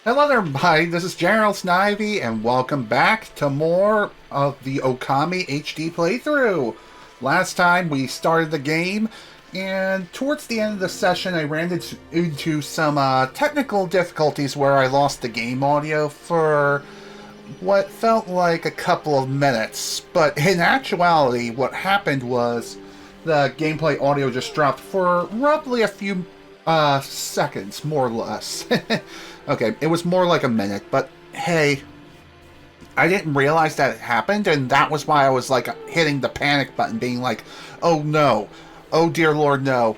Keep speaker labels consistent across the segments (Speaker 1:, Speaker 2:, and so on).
Speaker 1: Hello there, everybody. This is General Snivy, and welcome back to more of the Okami HD playthrough. Last time we started the game, and towards the end of the session, I ran into some technical difficulties where I lost the game audio for what felt like a couple of minutes. But in actuality, what happened was the gameplay audio just dropped for roughly a few seconds, more or less. Okay, it was more like a minute, but hey, I didn't realize that it happened, and that was why I was like hitting the panic button, being like, oh no, oh dear lord, no.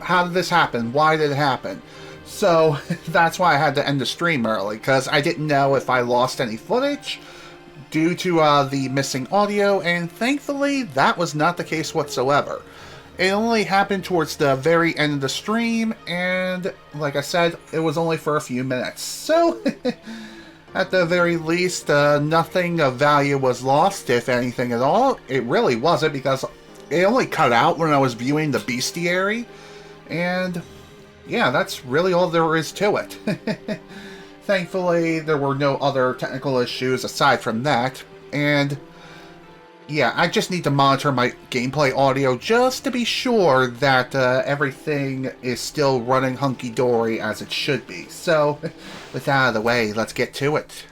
Speaker 1: How did this happen? Why did it happen? So that's why I had to end the stream early, because I didn't know if I lost any footage due to the missing audio, and thankfully that was not the case whatsoever. It only happened towards the very end of the stream, and like I said, it was only for a few minutes. So, at the very least, nothing of value was lost, if anything at all. It really wasn't, because it only cut out when I was viewing the bestiary, and yeah, that's really all there is to it. Thankfully, there were no other technical issues aside from that, and yeah, I just need to monitor my gameplay audio just to be sure that everything is still running hunky-dory as it should be. So, with that out of the way, let's get to it.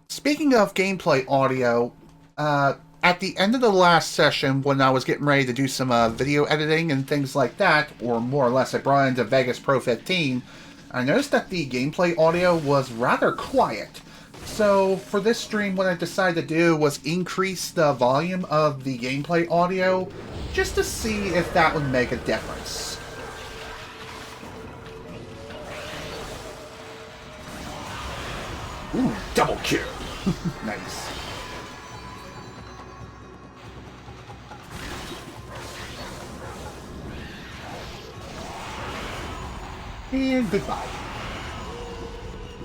Speaker 1: Speaking of gameplay audio, at the end of the last session, when I was getting ready to do some video editing and things like that, or more or less I brought into Vegas Pro 15, I noticed that the gameplay audio was rather quiet. So, for this stream, what I decided to do was increase the volume of the gameplay audio, just to see if that would make a difference. Ooh, double kill! Nice. And goodbye.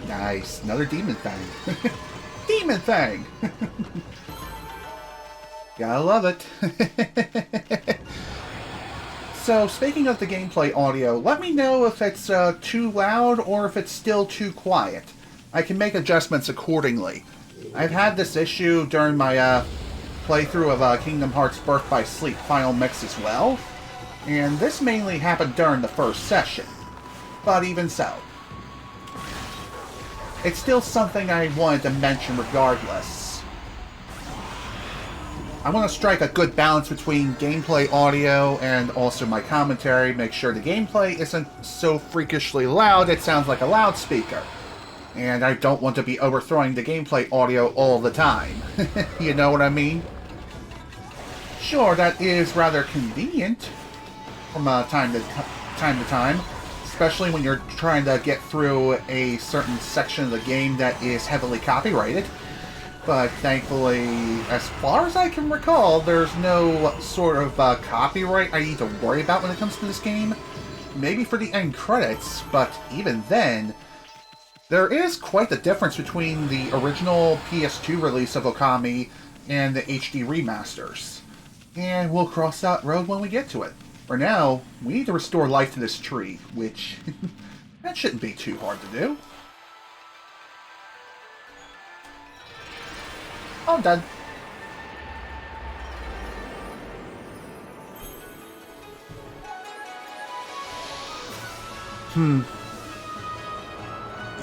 Speaker 1: Nice. Another demon thing. Demon thing! Gotta love it. So, speaking of the gameplay audio, let me know if it's too loud or if it's still too quiet. I can make adjustments accordingly. I've had this issue during my playthrough of Kingdom Hearts Birth by Sleep Final Mix as well, and this mainly happened during the first session. But even so, it's still something I wanted to mention regardless. I want to strike a good balance between gameplay audio and also my commentary, make sure the gameplay isn't so freakishly loud it sounds like a loudspeaker. And I don't want to be overthrowing the gameplay audio all the time. You know what I mean? Sure, that is rather convenient from time to time. Especially when you're trying to get through a certain section of the game that is heavily copyrighted. But thankfully, as far as I can recall, there's no sort of copyright I need to worry about when it comes to this game. Maybe for the end credits, but even then, there is quite the difference between the original PS2 release of Okami and the HD remasters. And we'll cross that road when we get to it. For now, we need to restore life to this tree, which that shouldn't be too hard to do. I'm done.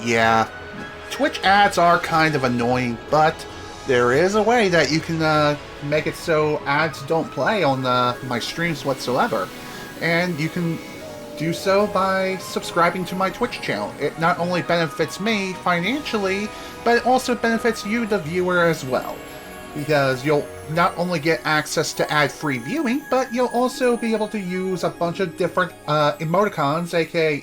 Speaker 1: Yeah, Twitch ads are kind of annoying, but there is a way that you can make it so ads don't play on my streams whatsoever. And you can do so by subscribing to my Twitch channel. It not only benefits me financially, but it also benefits you, the viewer, as well. Because you'll not only get access to ad-free viewing, but you'll also be able to use a bunch of different emoticons, aka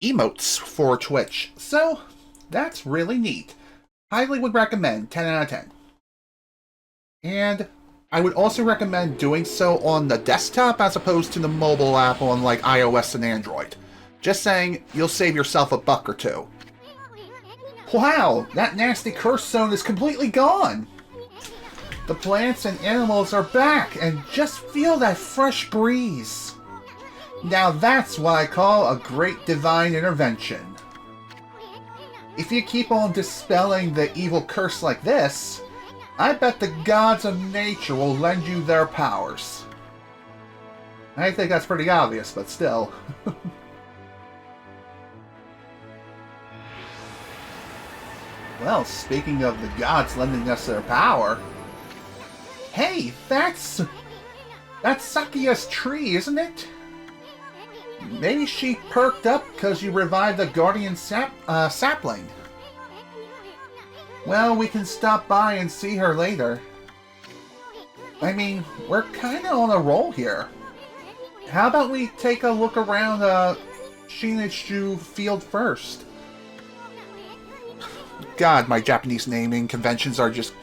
Speaker 1: emotes, for Twitch. So, that's really neat. Highly would recommend, 10 out of 10. And I would also recommend doing so on the desktop as opposed to the mobile app on like iOS and Android. Just saying, you'll save yourself a buck or two. Wow, that nasty curse zone is completely gone! The plants and animals are back, and just feel that fresh breeze. Now that's what I call a great divine intervention. If you keep on dispelling the evil curse like this, I bet the gods of nature will lend you their powers. I think that's pretty obvious, but still. Well, speaking of the gods lending us their power... Hey, that's Sakia's tree, isn't it? Maybe she perked up because you revived the guardian sapling. Well, we can stop by and see her later. I mean, we're kinda on a roll here. How about we take a look around Shinichu Field first? God, my Japanese naming conventions are just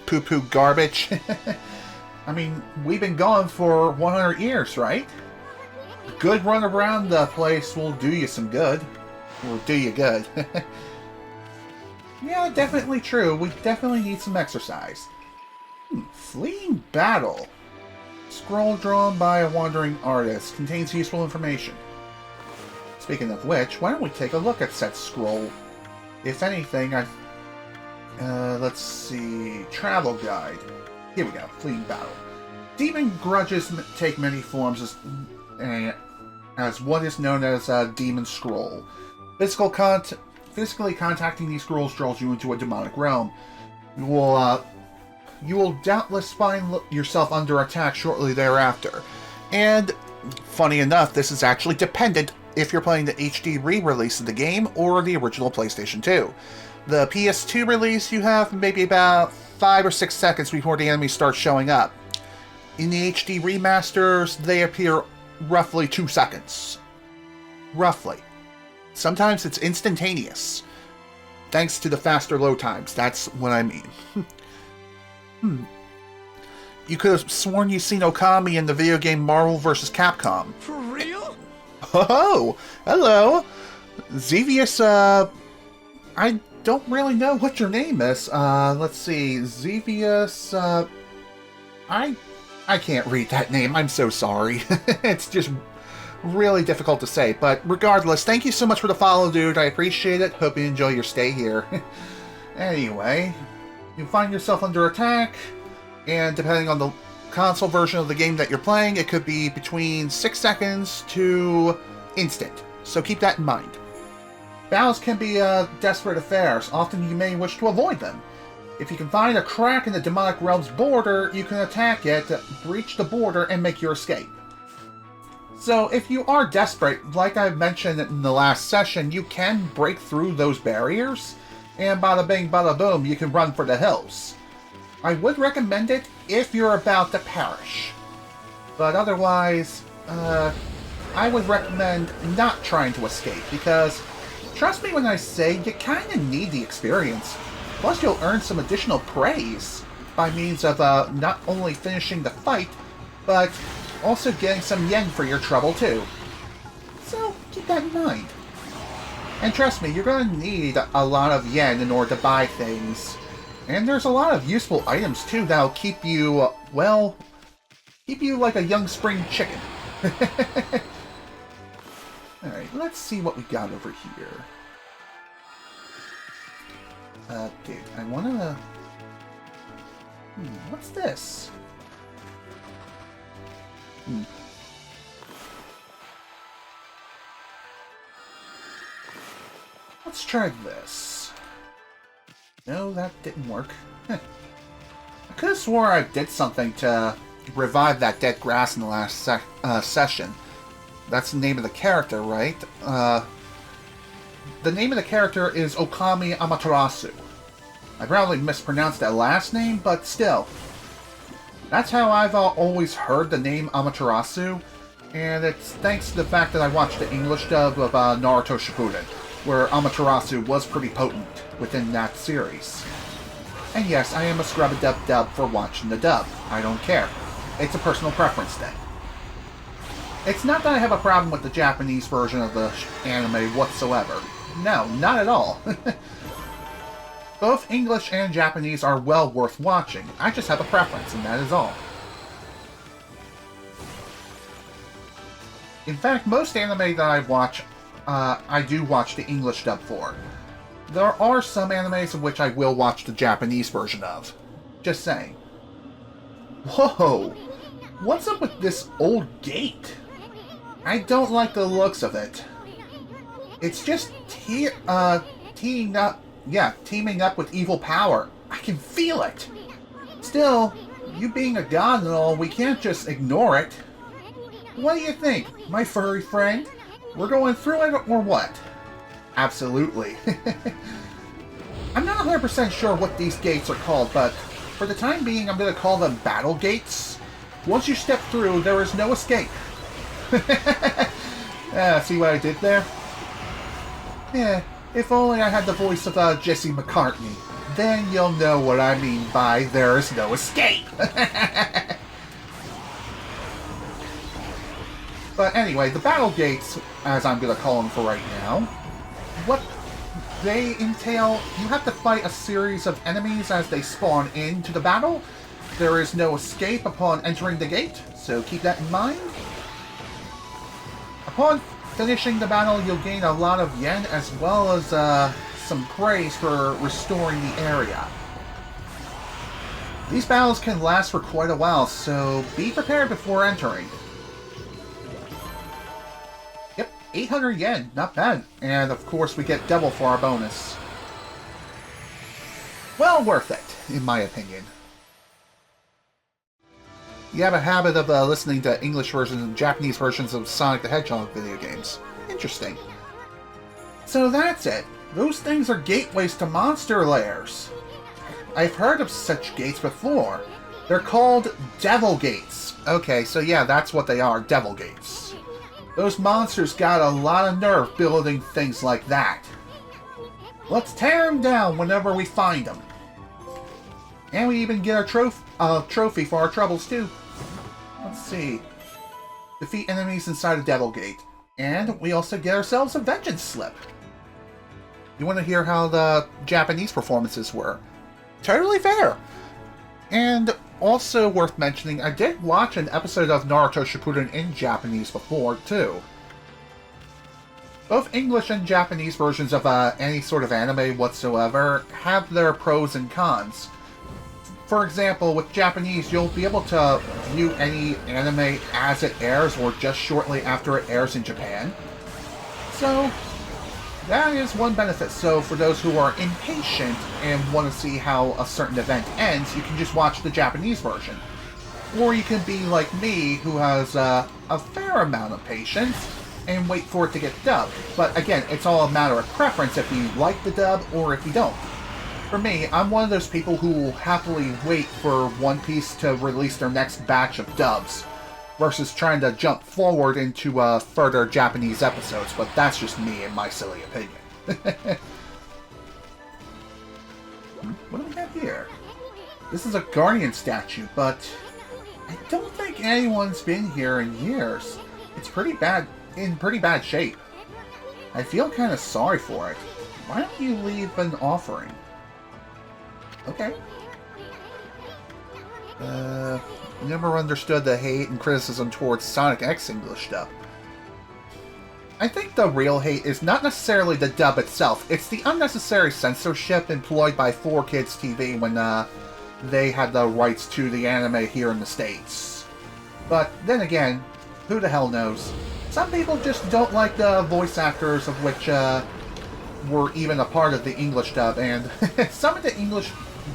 Speaker 1: poo-poo garbage. I mean, we've been gone for 100 years, right? A good run around the place will do you some good. Will do you good. Yeah, definitely true. We definitely need some exercise. Fleeing battle. Scroll drawn by a wandering artist. Contains useful information. Speaking of which, why don't we take a look at said scroll? If anything, let's see... Travel guide. Here we go. Fleeing battle. Demon grudges take many forms as what is known as a demon scroll. Physically contacting these scrolls draws you into a demonic realm. You will doubtless find yourself under attack shortly thereafter. And, funny enough, this is actually dependent if you're playing the HD re-release of the game or the original PlayStation 2. The PS2 release, you have maybe about 5 or 6 seconds before the enemies start showing up. In the HD remasters, they appear roughly 2 seconds. Roughly. Sometimes it's instantaneous. Thanks to the faster load times, that's what I mean. You could have sworn you've seen Okami in the video game Marvel vs. Capcom.
Speaker 2: For real?
Speaker 1: Oh, hello! Xevious, I don't really know what your name is. Let's see, Xevious, I can't read that name, I'm so sorry. It's just really difficult to say, but regardless, thank you so much for the follow, dude. I appreciate it. Hope you enjoy your stay here. Anyway, you find yourself under attack, and depending on the console version of the game that you're playing, it could be between 6 seconds to instant, so keep that in mind. Battles can be desperate affairs. Often you may wish to avoid them. If you can find a crack in the demonic realm's border, you can attack it, breach the border, and make your escape. So if you are desperate, like I mentioned in the last session, you can break through those barriers, and bada bing bada boom, you can run for the hills. I would recommend it if you're about to perish. But otherwise, I would recommend not trying to escape, because trust me when I say you kinda need the experience. Plus you'll earn some additional praise by means of not only finishing the fight, but also getting some yen for your trouble too. So keep that in mind. And trust me, you're going to need a lot of yen in order to buy things. And there's a lot of useful items too that'll keep you, well, keep you like a young spring chicken. Alright, let's see what we got over here. Dude, I wanna... what's this? Let's try this. No, that didn't work. I could have swore I did something to revive that dead grass in the last session. That's the name of the character, right? The name of the character is Okami Amaterasu. I probably mispronounced that last name, but still. That's how I've always heard the name Amaterasu, and it's thanks to the fact that I watched the English dub of Naruto Shippuden, where Amaterasu was pretty potent within that series. And yes, I am a scrub-a-dub-dub for watching the dub. I don't care. It's a personal preference thing. It's not that I have a problem with the Japanese version of the anime whatsoever. No, not at all. Both English and Japanese are well worth watching. I just have a preference, and that is all. In fact, most anime that I watch, I do watch the English dub for. There are some animes in which I will watch the Japanese version of. Just saying. Whoa! What's up with this old gate? I don't like the looks of it. It's just teaming up with evil power. I can feel it. Still, you being a god and all, we can't just ignore it. What do you think, my furry friend? We're going through it or what? Absolutely. I'm not 100% sure what these gates are called, but for the time being, I'm going to call them battle gates. Once you step through, there is no escape. See what I did there? Yeah, if only I had the voice of Jesse McCartney. Then you'll know what I mean by there is no escape. But anyway, the battle gates, as I'm going to call them for right now, what they entail, you have to fight a series of enemies as they spawn into the battle. There is no escape upon entering the gate, so keep that in mind. Upon finishing the battle, you'll gain a lot of yen as well as some praise for restoring the area. These battles can last for quite a while, so be prepared before entering. Yep, 800 yen, not bad. And of course we get double for our bonus. Well worth it, in my opinion. You have a habit of listening to English versions and Japanese versions of Sonic the Hedgehog video games. Interesting. So that's it. Those things are gateways to monster lairs. I've heard of such gates before. They're called devil gates. Okay, so yeah, that's what they are, devil gates. Those monsters got a lot of nerve building things like that. Let's tear them down whenever we find them. And we even get a trophy for our troubles too. Let's see. Defeat enemies inside a devil gate. And we also get ourselves a vengeance slip. You want to hear how the Japanese performances were? Totally fair! And also worth mentioning, I did watch an episode of Naruto Shippuden in Japanese before, too. Both English and Japanese versions of any sort of anime whatsoever have their pros and cons. For example, with Japanese, you'll be able to view any anime as it airs or just shortly after it airs in Japan. So, that is one benefit. So for those who are impatient and want to see how a certain event ends, you can just watch the Japanese version. Or you can be like me, who has a fair amount of patience, and wait for it to get dubbed. But again, it's all a matter of preference if you like the dub or if you don't. For me, I'm one of those people who will happily wait for One Piece to release their next batch of dubs, versus trying to jump forward into further Japanese episodes, but that's just me and my silly opinion. What do we have here? This is a Guardian statue, but I don't think anyone's been here in years. It's in pretty bad shape. I feel kind of sorry for it. Why don't you leave an offering? Okay. Never understood the hate and criticism towards Sonic X English dub. I think the real hate is not necessarily the dub itself, it's the unnecessary censorship employed by 4Kids TV when they had the rights to the anime here in the States. But then again, who the hell knows? Some people just don't like the voice actors of which were even a part of the English dub, and some of the English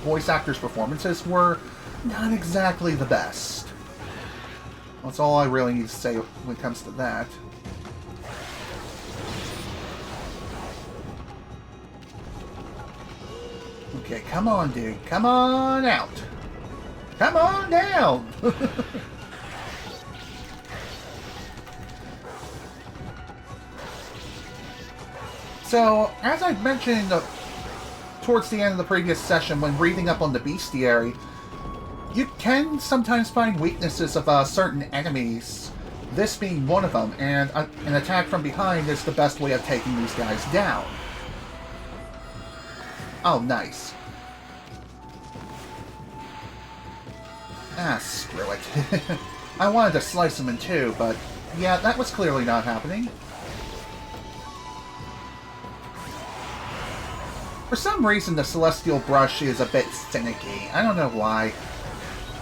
Speaker 1: voice actors' performances were not exactly the best. That's all I really need to say when it comes to that. Okay, come on, dude. Come on out. Come on down! So, as I mentioned towards the end of the previous session when reading up on the bestiary, you can sometimes find weaknesses of certain enemies, this being one of them, and an attack from behind is the best way of taking these guys down. Oh, nice. Ah, screw it. I wanted to slice them in two, but Yeah, that was clearly not happening. For some reason, the Celestial Brush is a bit finicky. I don't know why.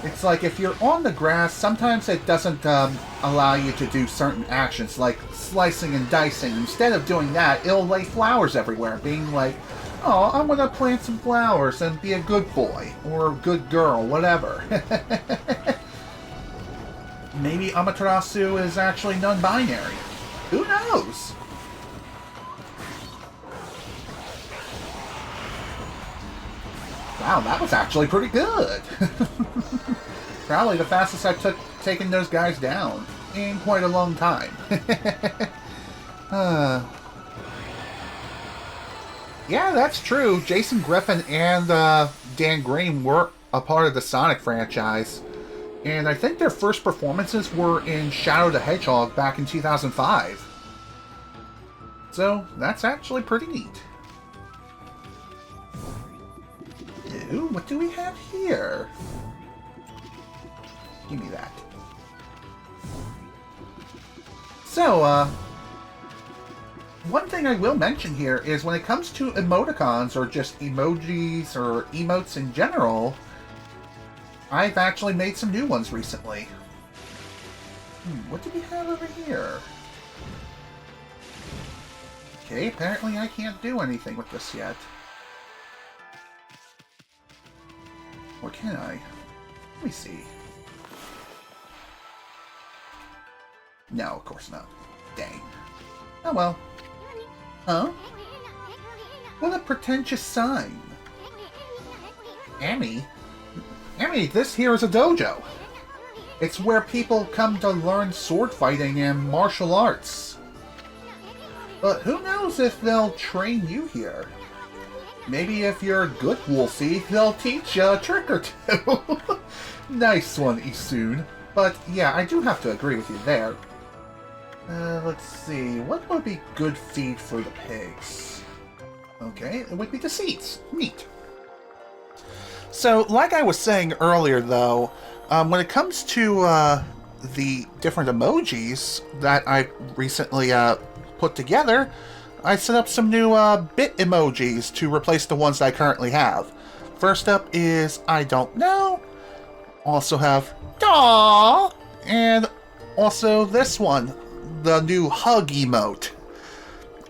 Speaker 1: It's like if you're on the grass, sometimes it doesn't allow you to do certain actions, like slicing and dicing. Instead of doing that, it'll lay flowers everywhere, being like, oh, I'm gonna plant some flowers and be a good boy, or a good girl, whatever. Maybe Amaterasu is actually non-binary. Who knows? Wow, that was actually pretty good. Probably the fastest I've taken those guys down in quite a long time. Yeah, that's true. Jason Griffin and Dan Green were a part of the Sonic franchise. And I think their first performances were in Shadow the Hedgehog back in 2005. So, that's actually pretty neat. Ooh, what do we have here? Give me that. So, one thing I will mention here is when it comes to emoticons, or just emojis, or emotes in general, I've actually made some new ones recently. What do we have over here? Okay, apparently I can't do anything with this yet. Or can I? Let me see. No, of course not. Dang. Oh well. Huh? What a pretentious sign. Ammy? Ammy, this here is a dojo. It's where people come to learn sword fighting and martial arts. But who knows if they'll train you here? Maybe if you're a good Wolfie, they'll teach you a trick or two. Nice one, Isun. But yeah, I do have to agree with you there. Let's see, what would be good feed for the pigs? Okay, it would be the seeds. Neat. So, like I was saying earlier, though, when it comes to the different emojis that I recently put together, I set up some new bit emojis to replace the ones that I currently have. First up is I don't know. Also have Daw, and also this one, the new hug emote.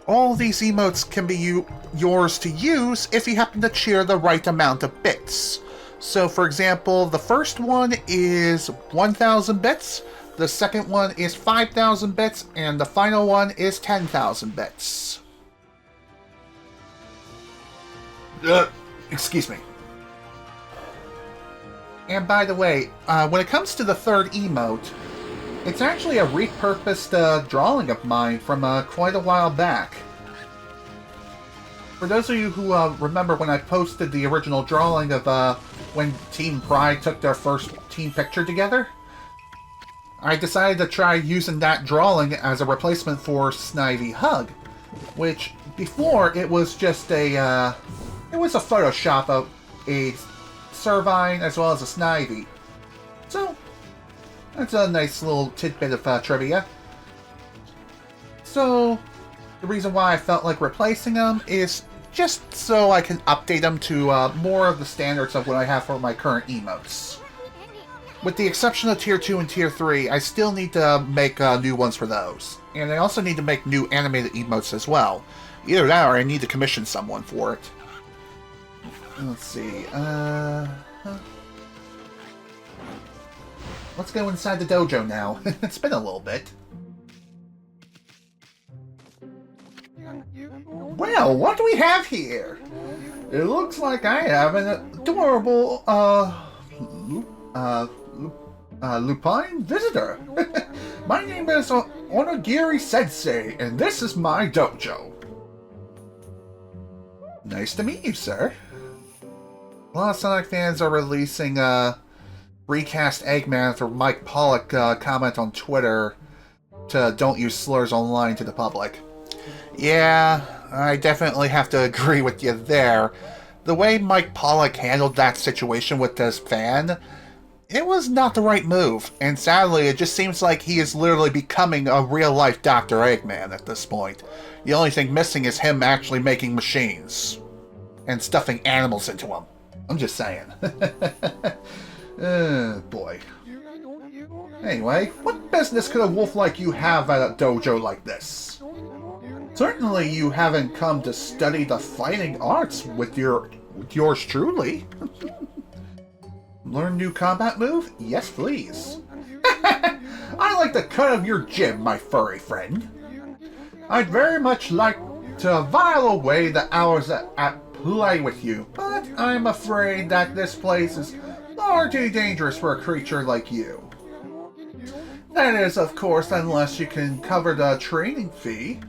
Speaker 1: All these emotes can be yours to use if you happen to cheer the right amount of bits. So for example, the first one is 1,000 bits, the second one is 5,000 bits, and the final one is 10,000 bits. Excuse me. And by the way, when it comes to the third emote, it's actually a repurposed drawing of mine from quite a while back. For those of you who remember when I posted the original drawing of when Team Pride took their first team picture together, I decided to try using that drawing as a replacement for Snivy Hug, which before it was just a Photoshop of a Servine as well as a Snivy. So that's a nice little tidbit of trivia. So the reason why I felt like replacing them is just so I can update them to more of the standards of what I have for my current emotes. With the exception of Tier 2 and Tier 3, I still need to make new ones for those. And I also need to make new animated emotes as well. Either that or I need to commission someone for it. Let's see, let's go inside the dojo now. It's been a little bit. Well, what do we have here? It looks like I have an adorable, lupine visitor. My name is Onagiri Sensei, and this is my dojo. Nice to meet you, sir. A lot of Sonic fans are releasing recast Eggman after Mike Pollock comment on Twitter to don't use slurs online to the public. Yeah, I definitely have to agree with you there. The way Mike Pollock handled that situation with this fan, It was not the right move, and sadly it just seems like he is literally becoming a real-life Dr. Eggman at this point. The only thing missing is him actually making machines. And stuffing animals into them. I'm just saying. Boy. Anyway, what business could a wolf like you have at a dojo like this? Certainly you haven't come to study the fighting arts with yours truly. Learn new combat move? Yes, please. I like the cut of your jib, my furry friend. I'd very much like to while away the hours at play with you, but I'm afraid that this place is far too dangerous for a creature like you. That is, of course, unless you can cover the training fee.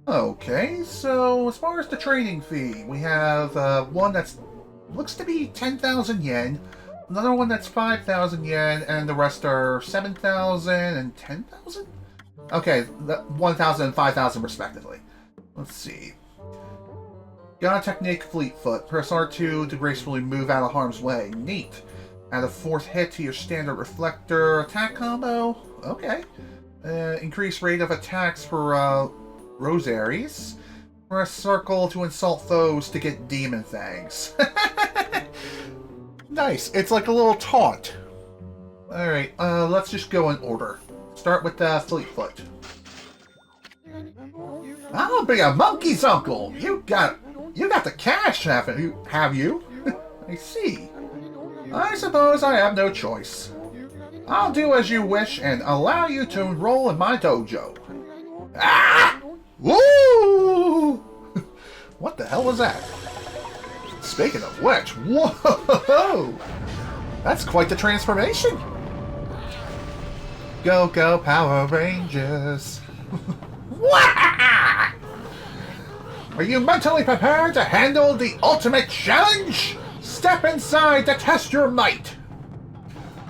Speaker 1: Okay, so as far as the training fee, we have one that's looks to be 10,000 yen, another one that's 5,000 yen, and the rest are 7,000 and 10,000? Okay, 1,000 and 5,000 respectively. Let's see. Got a technique, Fleetfoot. Press R2 to gracefully move out of harm's way. Neat. Add a fourth hit to your standard reflector attack combo. Okay. Increase rate of attacks for rosaries. Press circle to insult foes to get demon fangs. Nice. It's like a little taunt. Alright, let's just go in order. Start with Fleetfoot. I'll be a monkey's uncle. You got the cash, haven't you? Have you? I see. I suppose I have no choice. I'll do as you wish and allow you to enroll in my dojo. Ah! Woo! What the hell was that? Speaking of which, whoa! That's quite the transformation. Go, go, Power Rangers. Are you mentally prepared to handle the ultimate challenge? Step inside to test your might.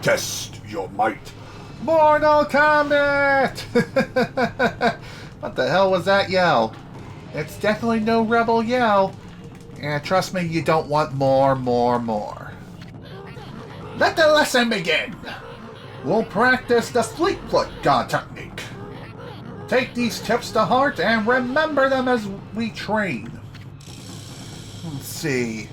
Speaker 1: Test your might. Mortal Kombat! What the hell was that yell? It's definitely no rebel yell. And trust me, you don't want more. Let the lesson begin. We'll practice the Fleetfoot God technique. Take these tips to heart and remember them as we train. Let's see.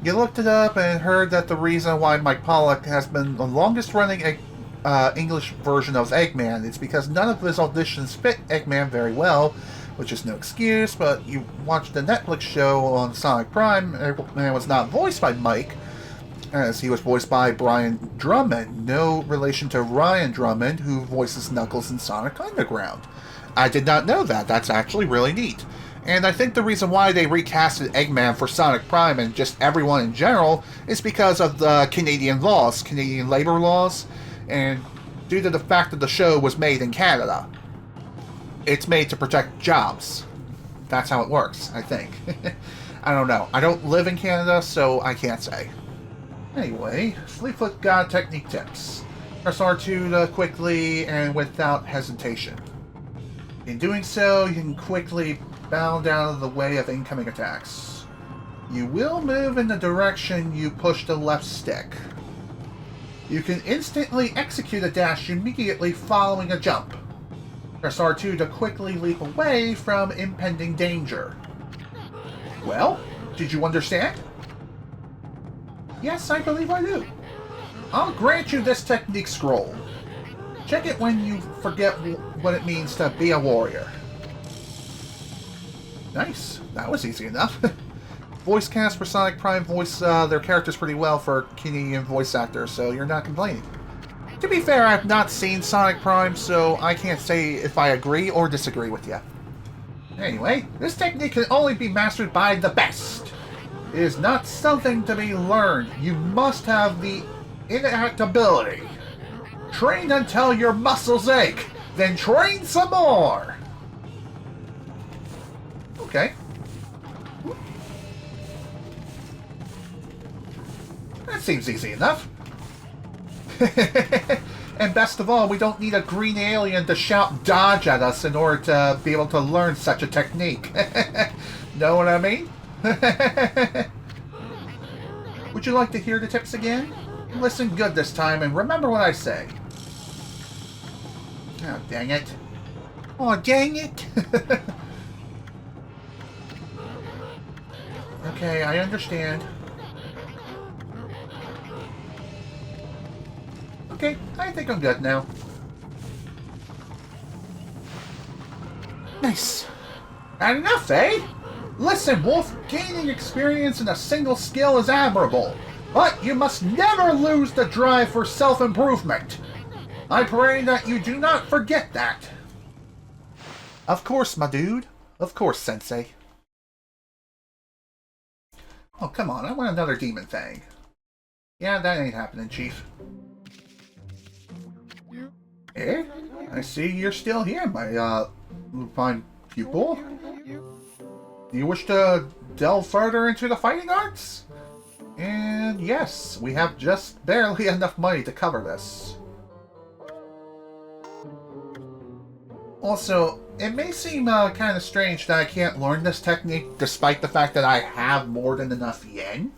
Speaker 1: You looked it up and heard that the reason why Mike Pollock has been the longest running English version of Eggman is because none of his auditions fit Eggman very well, which is no excuse, but you watched the Netflix show on Sonic Prime, Eggman was not voiced by Mike, as he was voiced by Brian Drummond, no relation to Ryan Drummond, who voices Knuckles in Sonic Underground. I did not know that. That's actually really neat. And I think the reason why they recasted Eggman for Sonic Prime and just everyone in general is because of the Canadian laws, Canadian labor laws, and due to the fact that the show was made in Canada. It's made to protect jobs. That's how it works, I think. I don't know. I don't live in Canada, so I can't say. Anyway, Fleetfoot God technique tips. Press R2 to quickly and without hesitation. In doing so, you can quickly bound out of the way of incoming attacks. You will move in the direction you push the left stick. You can instantly execute a dash immediately following a jump. Press R2 to quickly leap away from impending danger. Well, did you understand? Yes, I believe I do. I'll grant you this technique scroll. Check it when you forget what it means to be a warrior. Nice. That was easy enough. Voice cast for Sonic Prime voice their characters pretty well for Canadian voice actors, so you're not complaining. To be fair, I've not seen Sonic Prime, so I can't say if I agree or disagree with you. Anyway, this technique can only be mastered by the best. It is not something to be learned. You must have the innate ability. Train until your muscles ache, then train some more. Okay. That seems easy enough. And best of all, we don't need a green alien to shout dodge at us in order to be able to learn such a technique. Know what I mean? Would you like to hear the tips again? Listen good this time and remember what I say. Oh, dang it. Oh, dang it! Okay, I understand. Okay, I think I'm good now. Nice. Not enough, eh? Listen, Wolf, gaining experience in a single skill is admirable, but you must never lose the drive for self-improvement. I pray that you do not forget that. Of course, my dude. Of course, Sensei. Oh, come on, I want another demon thing. Yeah, that ain't happening, Chief. Eh? I see you're still here, my, fine pupil. Do you wish to delve further into the fighting arts? And yes, we have just barely enough money to cover this. Also, it may seem kind of strange that I can't learn this technique despite the fact that I have more than enough yen.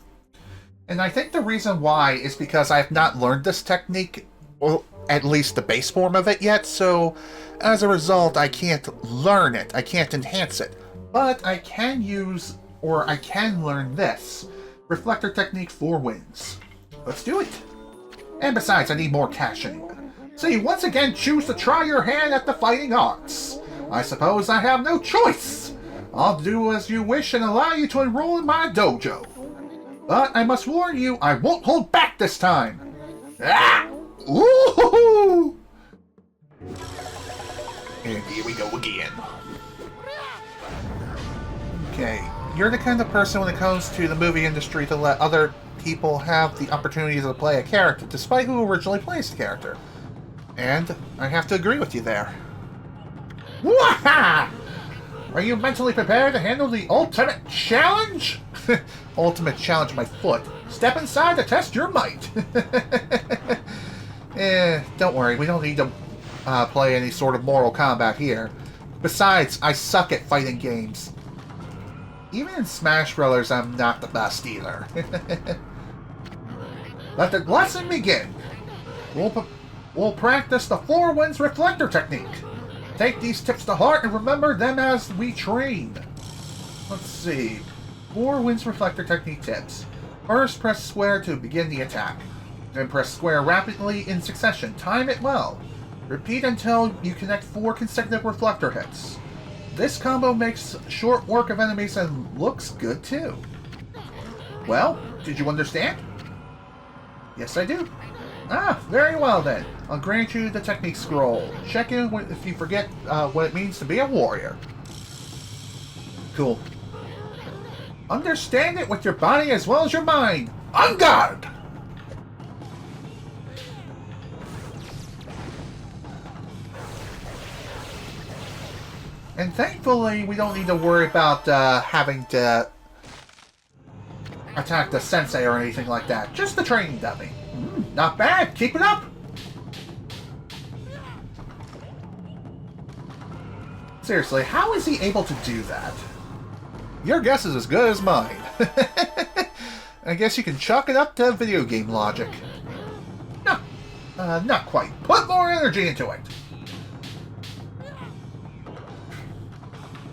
Speaker 1: And I think the reason why is because I have not learned this technique, well, at least the base form of it yet, so as a result I can't learn it, I can't enhance it. But I can use, or I can learn this. Reflector Technique 4 wins. Let's do it. And besides, I need more cash anyway. So you once again choose to try your hand at the fighting arts. I suppose I have no choice. I'll do as you wish and allow you to enroll in my dojo. But I must warn you, I won't hold back this time. Ah! Ooh! And here we go again. Okay, you're the kind of person when it comes to the movie industry to let other people have the opportunity to play a character, despite who originally plays the character. And I have to agree with you there. Waha! Are you mentally prepared to handle the ultimate challenge? Ultimate challenge, my foot. Step inside to test your might. Don't worry, we don't need to play any sort of Mortal Kombat here. Besides, I suck at fighting games. Even in Smash Brothers, I'm not the best either. Let the lesson begin. We'll practice the 4 Winds Reflector Technique. Take these tips to heart and remember them as we train. Let's see. 4 Winds Reflector Technique tips. First, press square to begin the attack. Then press square rapidly in succession. Time it well. Repeat until you connect 4 consecutive reflector hits. This combo makes short work of enemies and looks good too. Well, did you understand? Yes, I do. Ah, very well then. I'll grant you the technique scroll. Check in if you forget what it means to be a warrior. Cool. Understand it with your body as well as your mind. On guard! And thankfully, we don't need to worry about having to attack the sensei or anything like that. Just the training dummy. Not bad. Keep it up. Seriously, how is he able to do that? Your guess is as good as mine. I guess you can chalk it up to video game logic. No, not quite. Put more energy into it.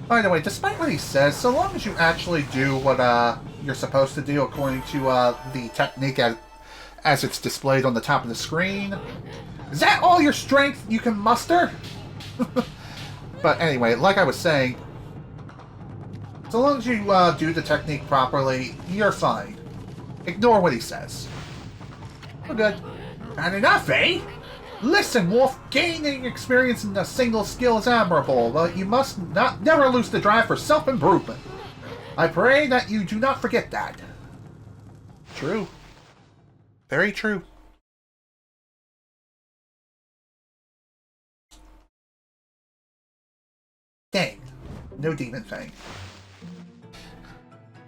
Speaker 1: By the way, despite what he says, so long as you actually do what you're supposed to do according to the technique as it's displayed on the top of the screen, is that all your strength you can muster? But anyway, like I was saying, so long as you do the technique properly, you're fine. Ignore what he says. We're good. Not enough, eh? Listen, Wolf, gaining experience in a single skill is admirable, but you must never lose the drive for self-improvement. I pray that you do not forget that. True. Very true. Dang. No demon thing.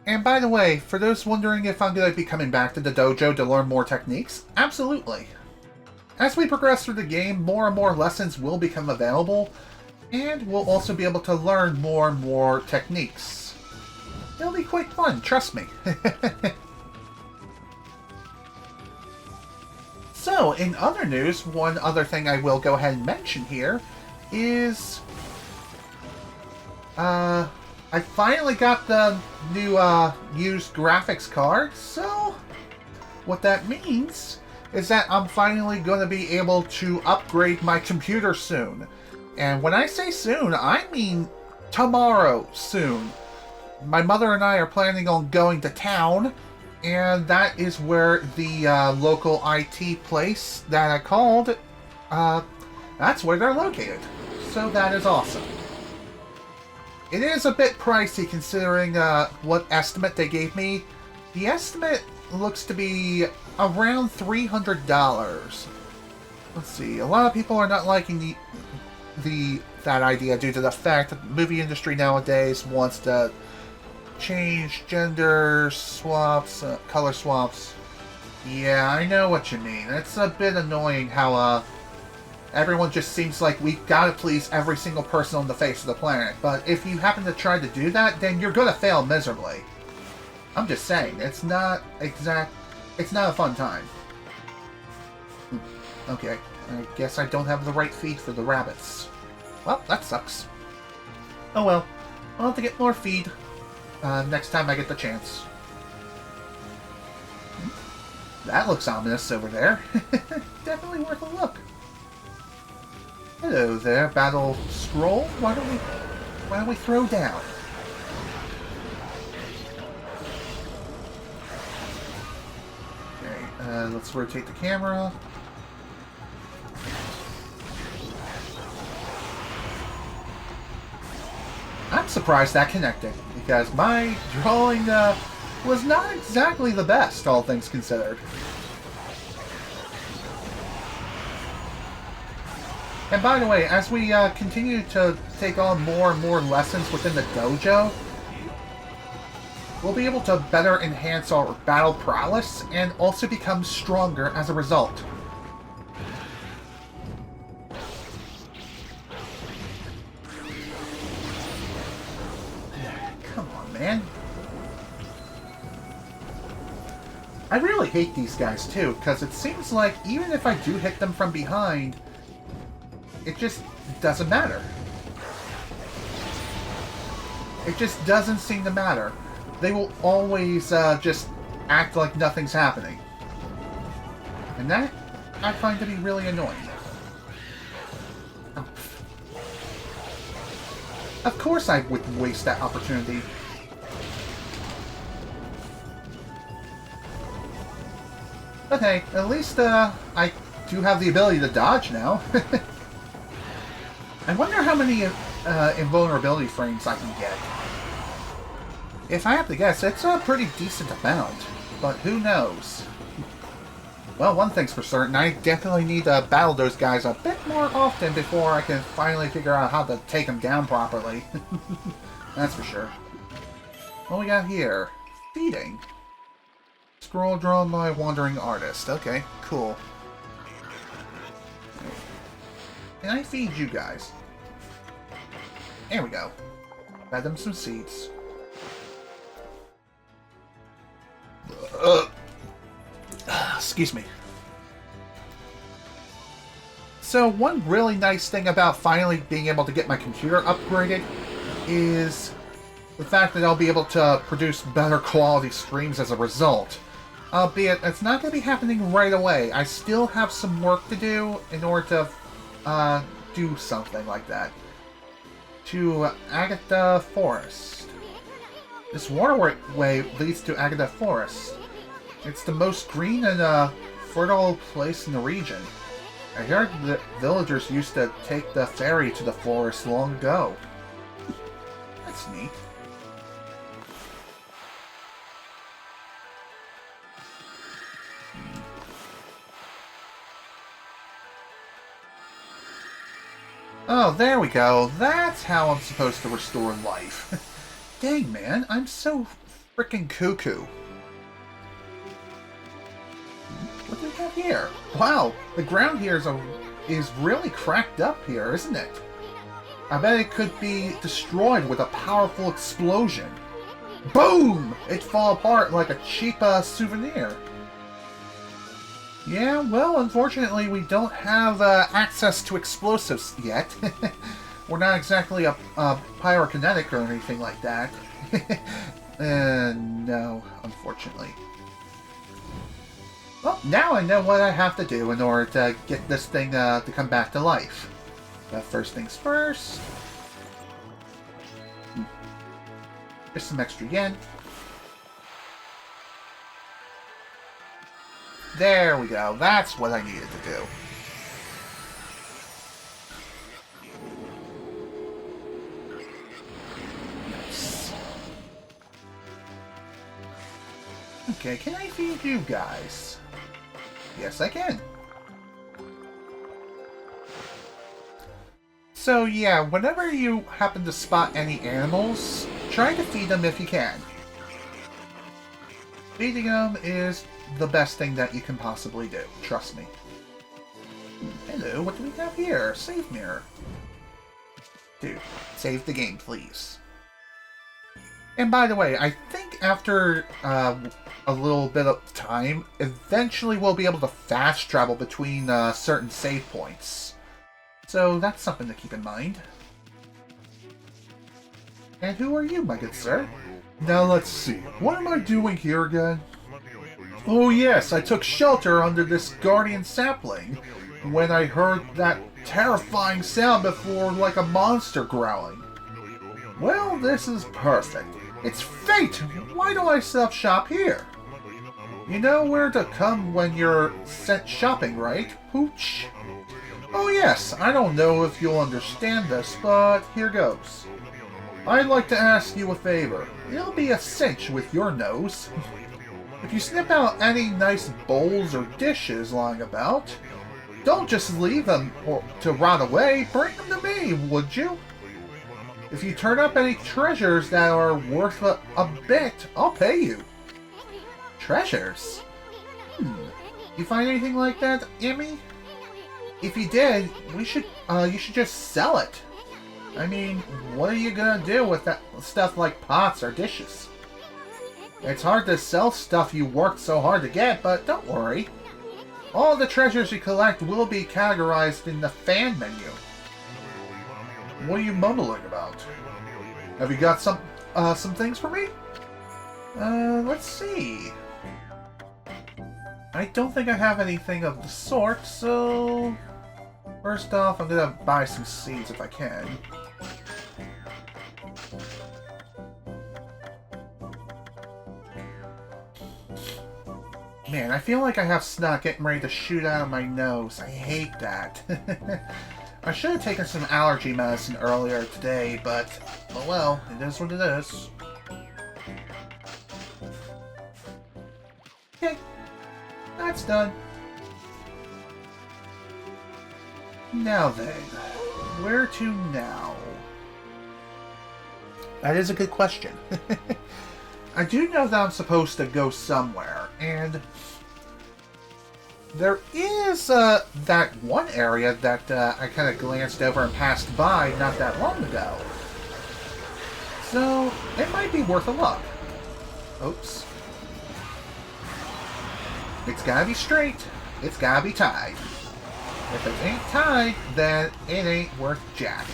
Speaker 1: And by the way, for those wondering if I'm going to be coming back to the dojo to learn more techniques, absolutely. As we progress through the game, more and more lessons will become available, and we'll also be able to learn more and more techniques. It'll be quite fun, trust me. So, in other news, one other thing I will go ahead and mention here is... I finally got the new, used graphics card, so... What that means is that I'm finally going to be able to upgrade my computer soon. And when I say soon, I mean tomorrow soon. My mother and I are planning on going to town, and that is where the local IT place that I called, that's where they're located. So that is awesome. It is a bit pricey considering what estimate they gave me. The estimate looks to be around $300. Let's see, a lot of people are not liking that idea due to the fact that the movie industry nowadays wants to change gender swaps, color swaps. Yeah, I know what you mean. It's a bit annoying how everyone just seems like we gotta please every single person on the face of the planet. But if you happen to try to do that, then you're gonna fail miserably. I'm just saying, it's not a fun time. Okay, I guess I don't have the right feed for the rabbits. Well, that sucks. Oh well, I'll have to get more feed next time I get the chance. That looks ominous over there. Definitely worth a look. Hello there, battle scroll. Why don't we throw down? Okay, let's rotate the camera. I'm surprised that connected, because my drawing was not exactly the best, all things considered. And by the way, as we continue to take on more and more lessons within the dojo, we'll be able to better enhance our battle prowess and also become stronger as a result. Come on, man. I really hate these guys too, because it seems like even if I do hit them from behind, it just doesn't matter. It just doesn't seem to matter. They will always just act like nothing's happening. And that I find to be really annoying. Of course I would waste that opportunity. But hey, at least I do have the ability to dodge now. I wonder how many invulnerability frames I can get. If I have to guess, it's a pretty decent amount, but who knows? Well, one thing's for certain, I definitely need to battle those guys a bit more often before I can finally figure out how to take them down properly. That's for sure. What we got here? Feeding. Scroll drawn by Wandering Artist. Okay, cool. Can I feed you guys? There we go. Fed them some seeds. Excuse me. So one really nice thing about finally being able to get my computer upgraded is the fact that I'll be able to produce better quality streams as a result. Albeit, it's not going to be happening right away. I still have some work to do in order to do something like that. To Agatha Forest. This waterway leads to Agatha Forest. It's the most green and fertile place in the region. I heard that villagers used to take the ferry to the forest long ago. That's neat. Oh, there we go. That's how I'm supposed to restore life. Dang, man, I'm so frickin' cuckoo. What do we have here? Wow, the ground here is really cracked up here, isn't it? I bet it could be destroyed with a powerful explosion. Boom! It fall apart like a cheap souvenir. Yeah, well, unfortunately, we don't have access to explosives yet. We're not exactly a pyrokinetic or anything like that. No, unfortunately. Well, now I know what I have to do in order to get this thing to come back to life. But first things first. Just some extra yen. There we go. That's what I needed to do. Nice. Okay, can I feed you guys? Yes, I can. So yeah, whenever you happen to spot any animals, try to feed them if you can. Feeding them is the best thing that you can possibly do. Trust me. Hello, what do we have here? Save mirror. Dude, save the game, please. And by the way, I think after a little bit of time, eventually we'll be able to fast travel between certain save points. So that's something to keep in mind. And who are you, my good sir? Now let's see. What am I doing here again? Oh yes, I took shelter under this guardian sapling when I heard that terrifying sound before, like a monster growling. Well, this is perfect. It's fate! Why do I set up shop here? You know where to come when you're sent shopping, right, Pooch? Oh yes, I don't know if you'll understand this, but here goes. I'd like to ask you a favor. It'll be a cinch with your nose. If you snip out any nice bowls or dishes lying about, don't just leave them to rot away. Bring them to me, would you? If you turn up any treasures that are worth a bit, I'll pay you. Treasures? You find anything like that, Ammy? If you did, you should just sell it. I mean, what are you gonna do with that stuff like pots or dishes? It's hard to sell stuff you worked so hard to get, but don't worry. All the treasures you collect will be categorized in the fan menu. What are you mumbling about? Have you got some things for me? Let's see. I don't think I have anything of the sort, so... First off, I'm gonna buy some seeds if I can. Man, I feel like I have snot getting ready to shoot out of my nose. I hate that. I should have taken some allergy medicine earlier today, but, oh well, it is what it is. Okay, that's done. Now then, where to now? That is a good question. I do know that I'm supposed to go somewhere, and there is that one area that I kind of glanced over and passed by not that long ago. So, it might be worth a look. Oops. It's gotta be straight. It's gotta be tied. If it ain't tied, then it ain't worth jack.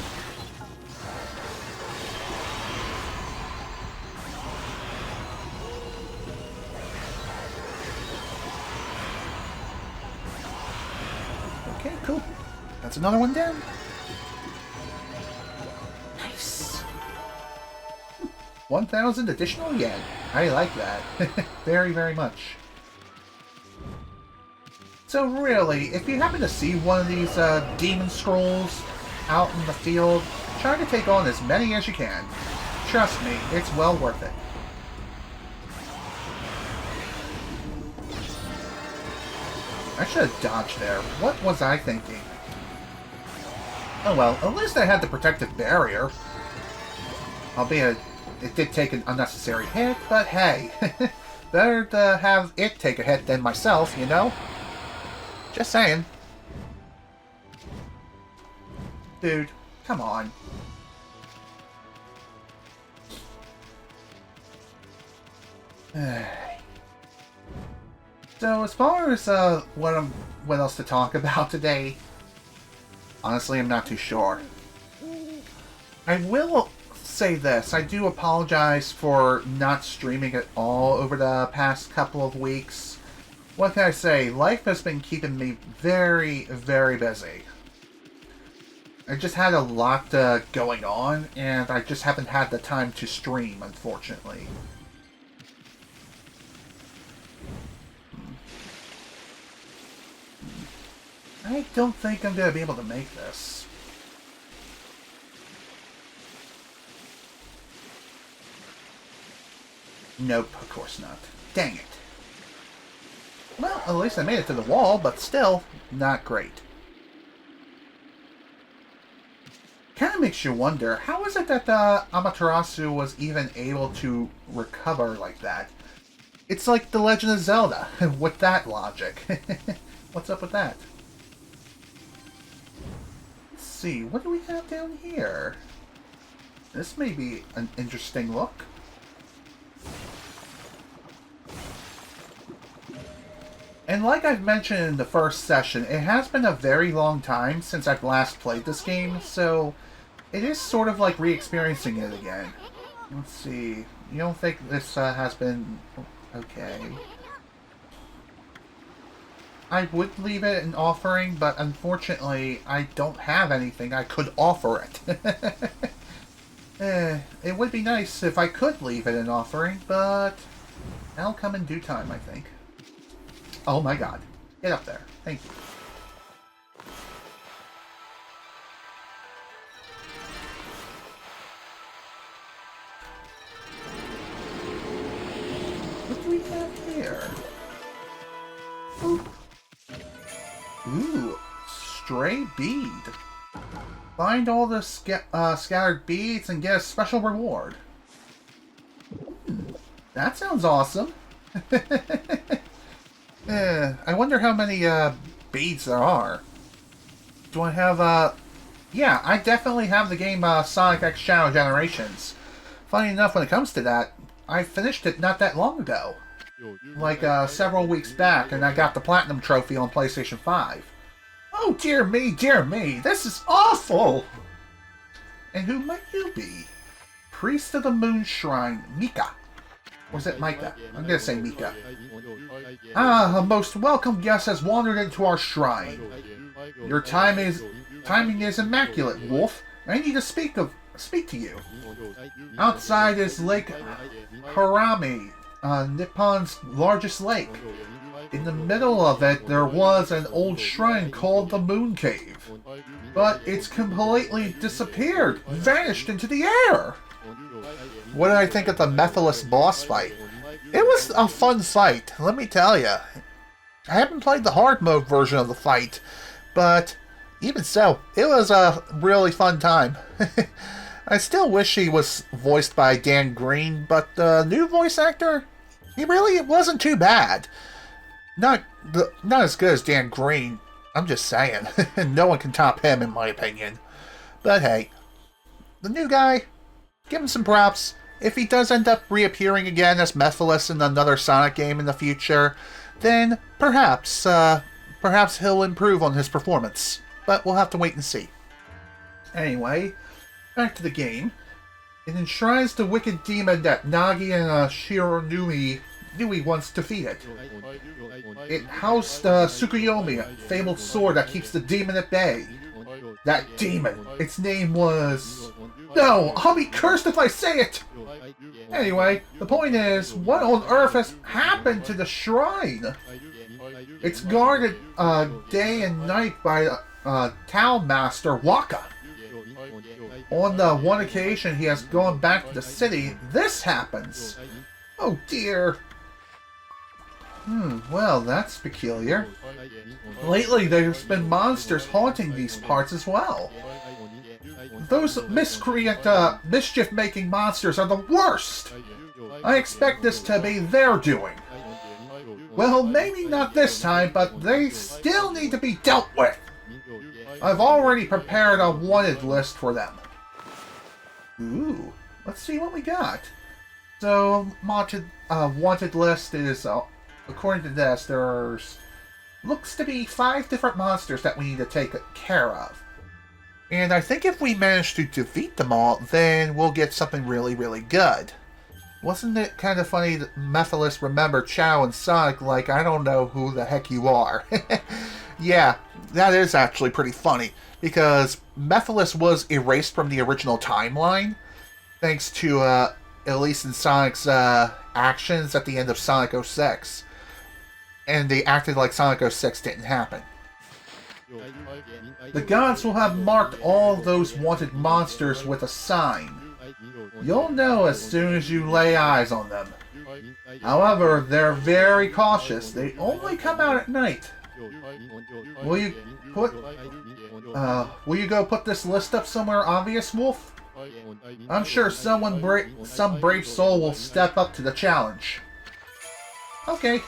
Speaker 1: Okay, cool. That's another one down. Nice. 1,000 additional yen. I like that. Very, very much. So really, if you happen to see one of these demon scrolls out in the field, try to take on as many as you can. Trust me, it's well worth it. I should have dodged there. What was I thinking? Oh well, at least I had the protective barrier. Albeit, it did take an unnecessary hit, but hey. Better to have it take a hit than myself, you know? Just saying. Dude, come on. So as far as what else to talk about today, honestly, I'm not too sure. I will say this: I do apologize for not streaming at all over the past couple of weeks. What can I say? Life has been keeping me very, very busy. I just had a lot going on, and I just haven't had the time to stream, unfortunately. I don't think I'm going to be able to make this. Nope, of course not. Dang it. Well, at least I made it to the wall, but still, not great. Kind of makes you wonder, how is it that Amaterasu was even able to recover like that? It's like The Legend of Zelda, with that logic. What's up with that? Let's see, what do we have down here? This may be an interesting look. And like I've mentioned in the first session, it has been a very long time since I've last played this game, so it is sort of like re-experiencing it again. Let's see. You don't think this has been... Okay. I would leave it an offering, but unfortunately, I don't have anything I could offer it. It would be nice if I could leave it an offering, but that'll come in due time, I think. Oh my god. Get up there. Thank you. What do we have here? Ooh, stray bead. Find all the scattered beads and get a special reward. That sounds awesome. I wonder how many beads there are. Do I have yeah, I definitely have the game Sonic X Shadow Generations. Funny enough, when it comes to that, I finished it not that long ago. Like several weeks back, and I got the Platinum Trophy on PlayStation 5. Oh dear me, this is awful! And who might you be? Priest of the Moon Shrine, Mika. Or is it Micah? I'm gonna say Mika. Ah, a most welcome guest has wandered into our shrine. Your timing is immaculate, Wolf. I need to speak to you. Outside is Lake Harami, Nippon's largest lake. In the middle of it, there was an old shrine called the Moon Cave. But it's completely disappeared, vanished into the air. What did I think of the Mephiles boss fight? It was a fun fight, let me tell you. I haven't played the hard mode version of the fight, but even so, it was a really fun time. I still wish he was voiced by Dan Green, but the new voice actor, he really wasn't too bad. Not as good as Dan Green, I'm just saying. No one can top him, in my opinion. But hey, the new guy, give him some props. If he does end up reappearing again as Mephiles in another Sonic game in the future, then perhaps he'll improve on his performance. But we'll have to wait and see. Anyway, back to the game. It enshrines the wicked demon that Nagi and Shironui once defeated. It housed Tsukuyomi, a fabled sword that keeps the demon at bay. That demon, its name was... No, I'll be cursed if I say it! Anyway, the point is, what on earth has happened to the shrine? It's guarded day and night by Town Master Waka. On the one occasion he has gone back to the city, this happens. Oh dear. Well, that's peculiar. Lately, there's been monsters haunting these parts as well. Those miscreant, mischief-making monsters are the worst! I expect this to be their doing. Well, maybe not this time, but they still need to be dealt with. I've already prepared a wanted list for them. Ooh, let's see what we got. So, wanted list is according to this, there's looks to be 5 different monsters that we need to take care of. And I think if we manage to defeat them all, then we'll get something really, really good. Wasn't it kind of funny that Mephiles remembered Chao and Sonic like, I don't know who the heck you are? Yeah, that is actually pretty funny, because Mephiles was erased from the original timeline, thanks to Elise and Sonic's actions at the end of Sonic 06. And they acted like Sonic 06 didn't happen. The gods will have marked all those wanted monsters with a sign. You'll know as soon as you lay eyes on them. However, they're very cautious. They only come out at night. Will you go put this list up somewhere obvious, Wolf? I'm sure some brave soul will step up to the challenge. Okay.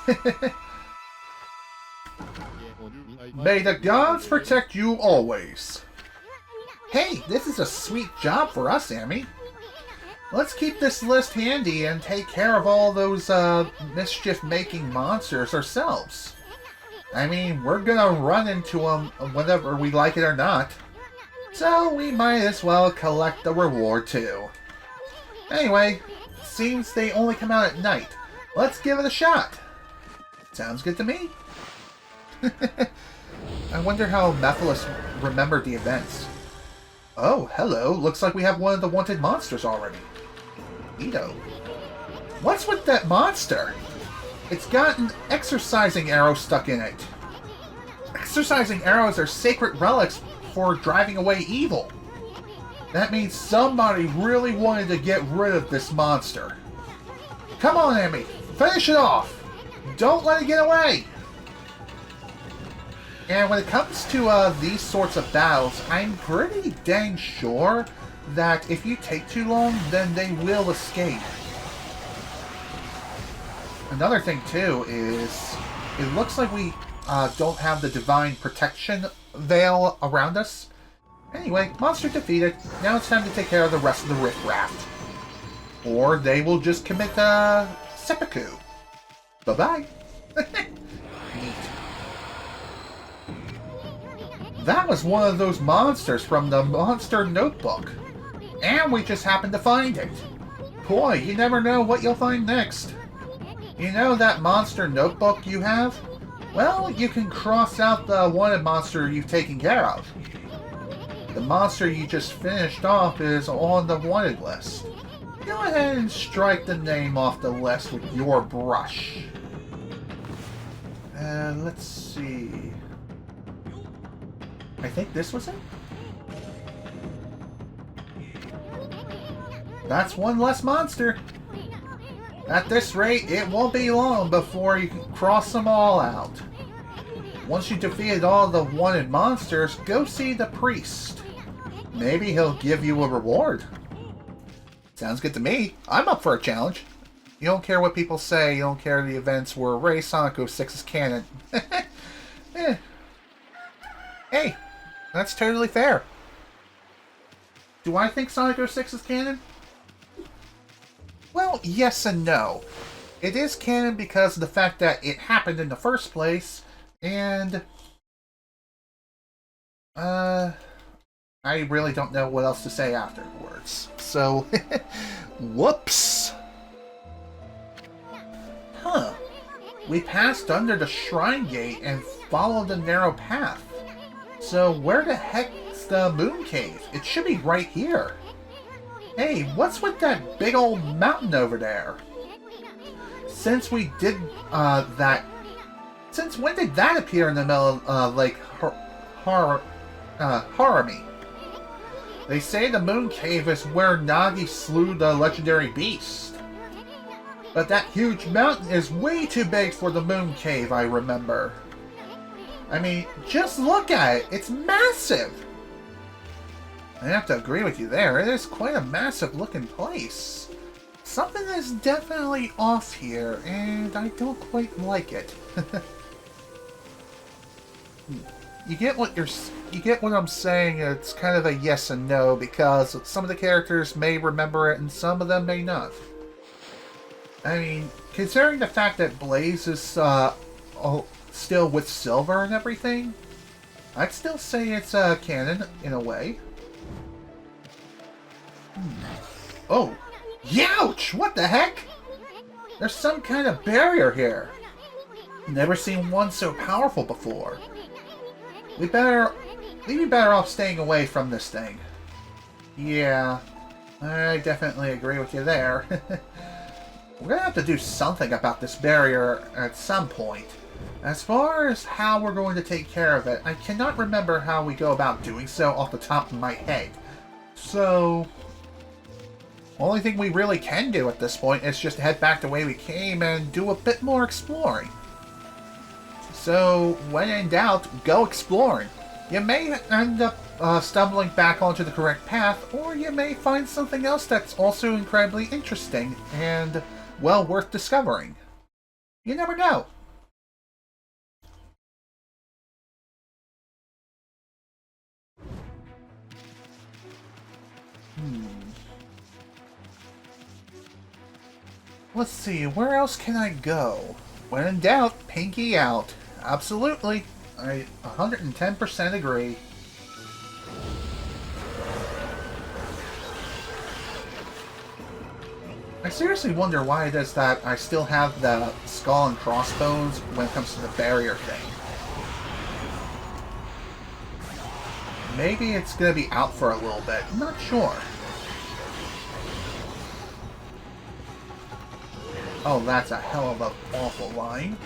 Speaker 1: May the gods protect you always. Hey, this is a sweet job for us, Ammy. Let's keep this list handy and take care of all those mischief-making monsters ourselves. I mean, we're gonna run into them whether we like it or not. So we might as well collect the reward too. Anyway, seems they only come out at night. Let's give it a shot. Sounds good to me. I wonder how Mephiles remembered the events. Oh, hello. Looks like we have one of the wanted monsters already. Ito. What's with that monster? It's got an exorcising arrow stuck in it. Exorcising arrows are sacred relics for driving away evil. That means somebody really wanted to get rid of this monster. Come on, Ammy. Finish it off. Don't let it get away. And when it comes to these sorts of battles, I'm pretty dang sure that if you take too long, then they will escape. Another thing, too, is it looks like we don't have the divine protection veil around us. Anyway, monster defeated. Now it's time to take care of the rest of the riffraff. Or they will just commit seppuku. Bye-bye. Neat. That was one of those monsters from the Monster Notebook. And we just happened to find it. Boy, you never know what you'll find next. You know that Monster Notebook you have? Well, you can cross out the wanted monster you've taken care of. The monster you just finished off is on the wanted list. Go ahead and strike the name off the list with your brush. Let's see. I think this was it? That's one less monster. At this rate, it won't be long before you can cross them all out. Once you defeated all the wanted monsters, go see the priest. Maybe he'll give you a reward. Sounds good to me. I'm up for a challenge. You don't care what people say, you don't care the events were erased, Sonic 06 is canon. Eh. Hey, that's totally fair. Do I think Sonic 06 is canon? Well, yes and no. It is canon because of the fact that it happened in the first place, and I really don't know what else to say afterwards. So, whoops. Huh. We passed under the shrine gate and followed the narrow path. So where the heck's the moon cave? It should be right here. Hey, what's with that big old mountain over there? Since we did that... Since when did that appear in the middle of Lake Harami? They say the moon cave is where Nagi slew the legendary beast. But that huge mountain is way too big for the moon cave, I remember. I mean, just look at it. It's massive. I have to agree with you there. It is quite a massive looking place. Something is definitely off here, and I don't quite like it. You get what I'm saying. It's kind of a yes and no, because some of the characters may remember it and some of them may not. I mean, considering the fact that Blaze is still with Silver and everything, I'd still say it's canon in a way. Oh, youch! What the heck? There's some kind of barrier here. Never seen one so powerful before. We'd be better off staying away from this thing. Yeah, I definitely agree with you there. We're gonna have to do something about this barrier at some point. As far as how we're going to take care of it, I cannot remember how we go about doing so off the top of my head. So, only thing we really can do at this point is just head back the way we came and do a bit more exploring. So, when in doubt, go exploring. You may end up stumbling back onto the correct path, or you may find something else that's also incredibly interesting and well worth discovering. You never know. Let's see, where else can I go? When in doubt, pinky out. Absolutely. I 110% agree. I seriously wonder why it is that I still have the skull and crossbones when it comes to the barrier thing. Maybe it's gonna be out for a little bit. I'm not sure. Oh, that's a hell of an awful line.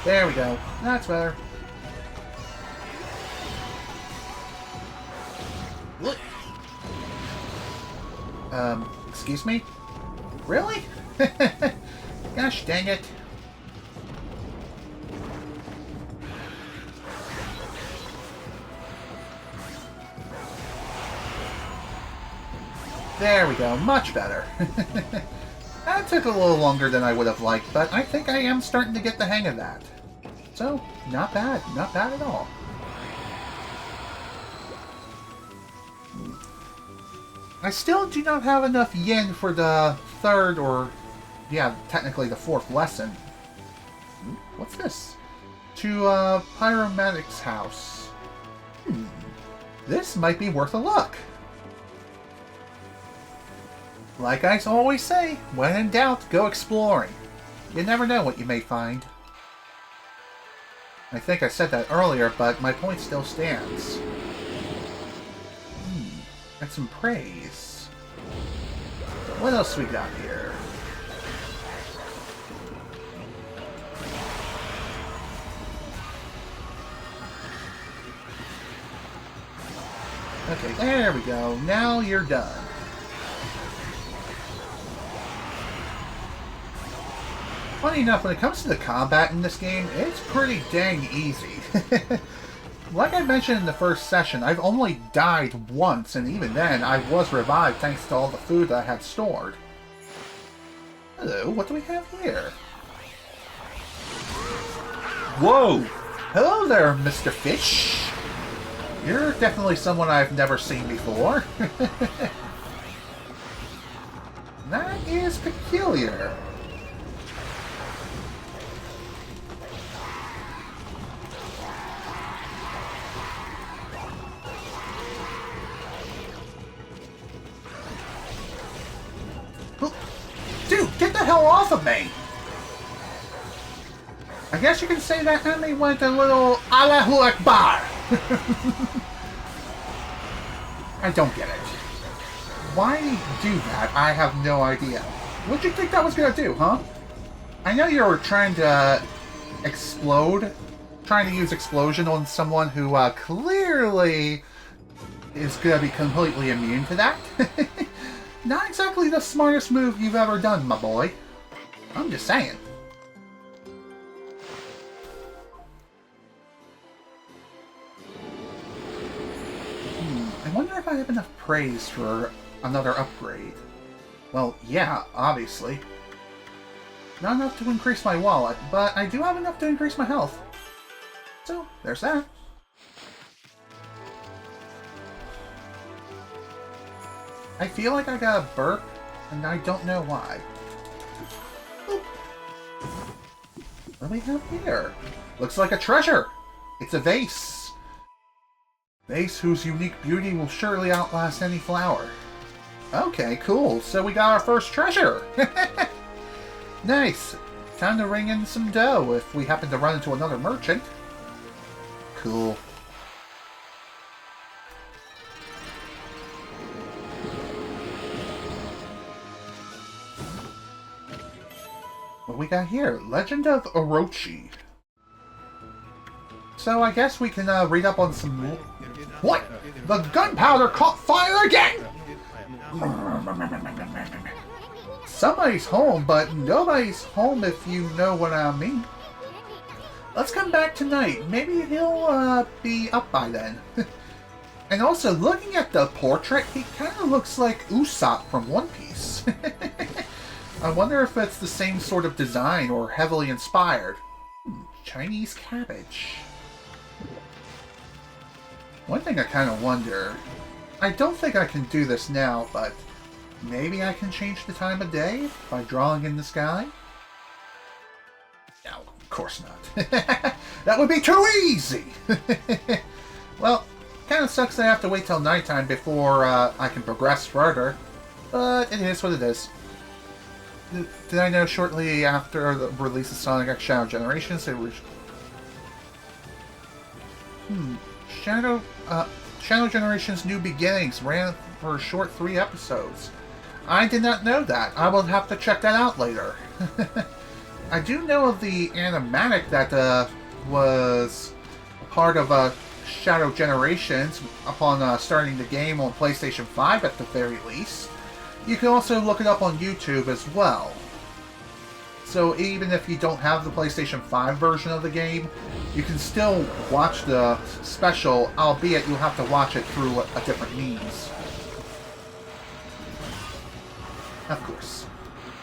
Speaker 1: There we go. That's better. Look. Excuse me? Really? Gosh dang it. There we go. Much better. That took a little longer than I would have liked, but I think I am starting to get the hang of that. So, not bad. Not bad at all. I still do not have enough yen for the third, or, yeah, technically the fourth lesson. What's this? To, Pyromanic's house. This might be worth a look. Like I always say, when in doubt, go exploring. You never know what you may find. I think I said that earlier, but my point still stands. And some praise. What else we got here? Okay, there we go. Now you're done. Funny enough, when it comes to the combat in this game, it's pretty dang easy. Like I mentioned in the first session, I've only died once, and even then, I was revived thanks to all the food that I had stored. Hello, what do we have here? Whoa! Hello there, Mr. Fish! You're definitely someone I've never seen before. That is peculiar. Dude, get the hell off of me! I guess you can say that Ammy went a little Allahu Akbar. I don't get it. Why do that? I have no idea. What'd you think that was gonna do, huh? I know you were trying to explode, trying to use explosion on someone who clearly is gonna be completely immune to that. Not exactly the smartest move you've ever done, my boy. I'm just saying. I wonder if I have enough praise for another upgrade. Well, yeah, obviously. Not enough to increase my wallet, but I do have enough to increase my health. So, there's that. I feel like I got a burp, and I don't know why. Oop. What do we have here? Looks like a treasure! It's a vase. Vase whose unique beauty will surely outlast any flower. Okay, cool. So we got our first treasure! Nice. Time to ring in some dough if we happen to run into another merchant. Cool. What we got here? Legend of Orochi. So I guess we can read up on some... What? The gunpowder caught fire again! Somebody's home, but nobody's home if you know what I mean. Let's come back tonight. Maybe he'll be up by then. And also, looking at the portrait, he kind of looks like Usopp from One Piece. I wonder if it's the same sort of design or heavily inspired. Chinese cabbage. One thing I kind of wonder, I don't think I can do this now, but maybe I can change the time of day by drawing in the sky? No, of course not. That would be too easy! Well, kind of sucks that I have to wait till nighttime before I can progress further, but it is what it is. Did I know shortly after the release of Sonic X Shadow Generations, it was... Shadow Generations New Beginnings ran for a short 3 episodes. I did not know that. I will have to check that out later. I do know of the animatic that was part of Shadow Generations upon starting the game on PlayStation 5 at the very least. You can also look it up on YouTube as well. So even if you don't have the PlayStation 5 version of the game, you can still watch the special, albeit you'll have to watch it through a different means. Of course.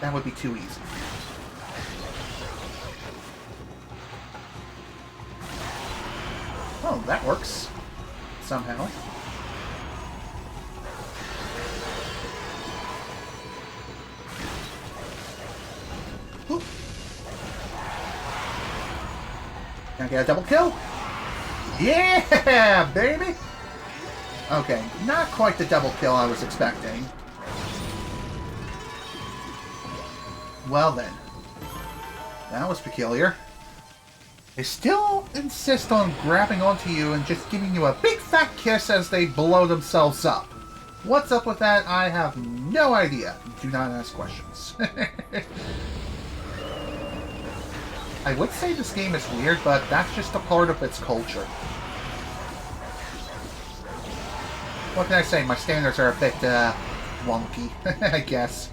Speaker 1: That would be too easy. Oh, that works. Somehow. Oop. Can I get a double kill? Yeah, baby! Okay, not quite the double kill I was expecting. Well then. That was peculiar. They still insist on grabbing onto you and just giving you a big fat kiss as they blow themselves up. What's up with that? I have no idea. Do not ask questions. I would say this game is weird, but that's just a part of its culture. What can I say? My standards are a bit, wonky, I guess.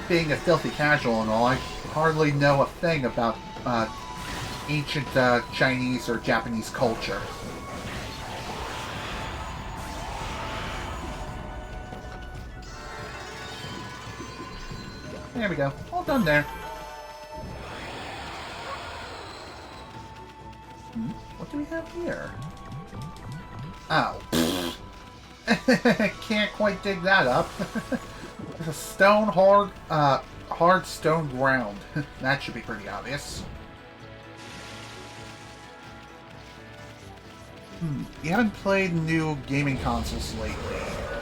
Speaker 1: Being a filthy casual and all, I hardly know a thing about, ancient, Chinese or Japanese culture. There we go. All done there. What do we have here? Oh. Can't quite dig that up. There's a stone hard stone ground. That should be pretty obvious. You haven't played new gaming consoles lately,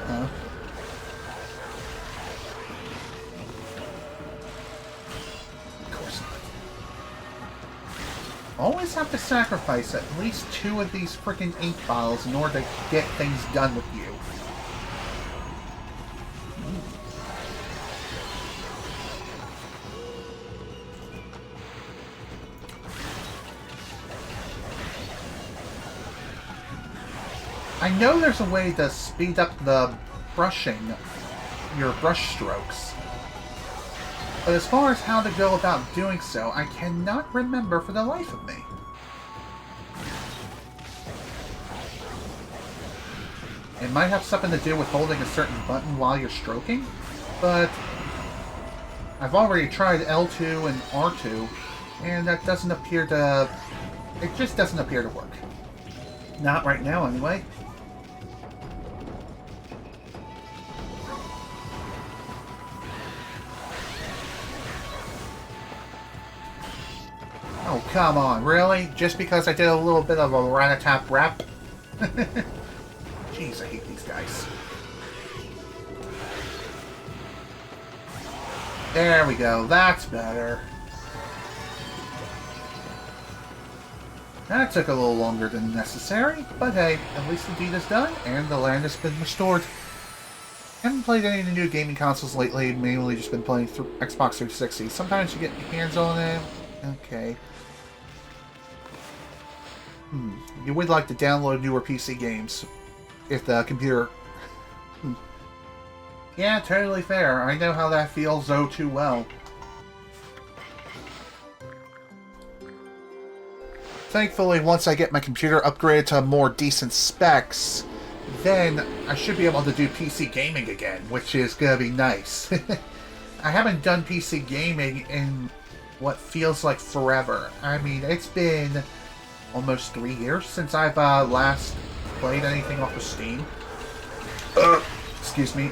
Speaker 1: huh? Of course not. Always have to sacrifice at least 2 of these frickin' ink bottles in order to get things done with you. I know there's a way to speed up the brushing, your brush strokes. But as far as how to go about doing so, I cannot remember for the life of me. It might have something to do with holding a certain button while you're stroking, but I've already tried L2 and R2, and that doesn't appear to... It just doesn't appear to work. Not right now, anyway. come on, really? Just because I did a little bit of a rat-a-tap rep? Jeez, I hate these guys. There we go, that's better. That took a little longer than necessary, but hey, at least the deed is done, and the land has been restored. Haven't played any of the new gaming consoles lately, mainly just been playing through Xbox 360. Sometimes you get your hands on it. Okay. You would like to download newer PC games, if the computer... Yeah, totally fair. I know how that feels oh too well. Thankfully, once I get my computer upgraded to more decent specs, then I should be able to do PC gaming again, which is gonna be nice. I haven't done PC gaming in what feels like forever. I mean, it's been almost 3 years since I've last played anything off of Steam. Excuse me.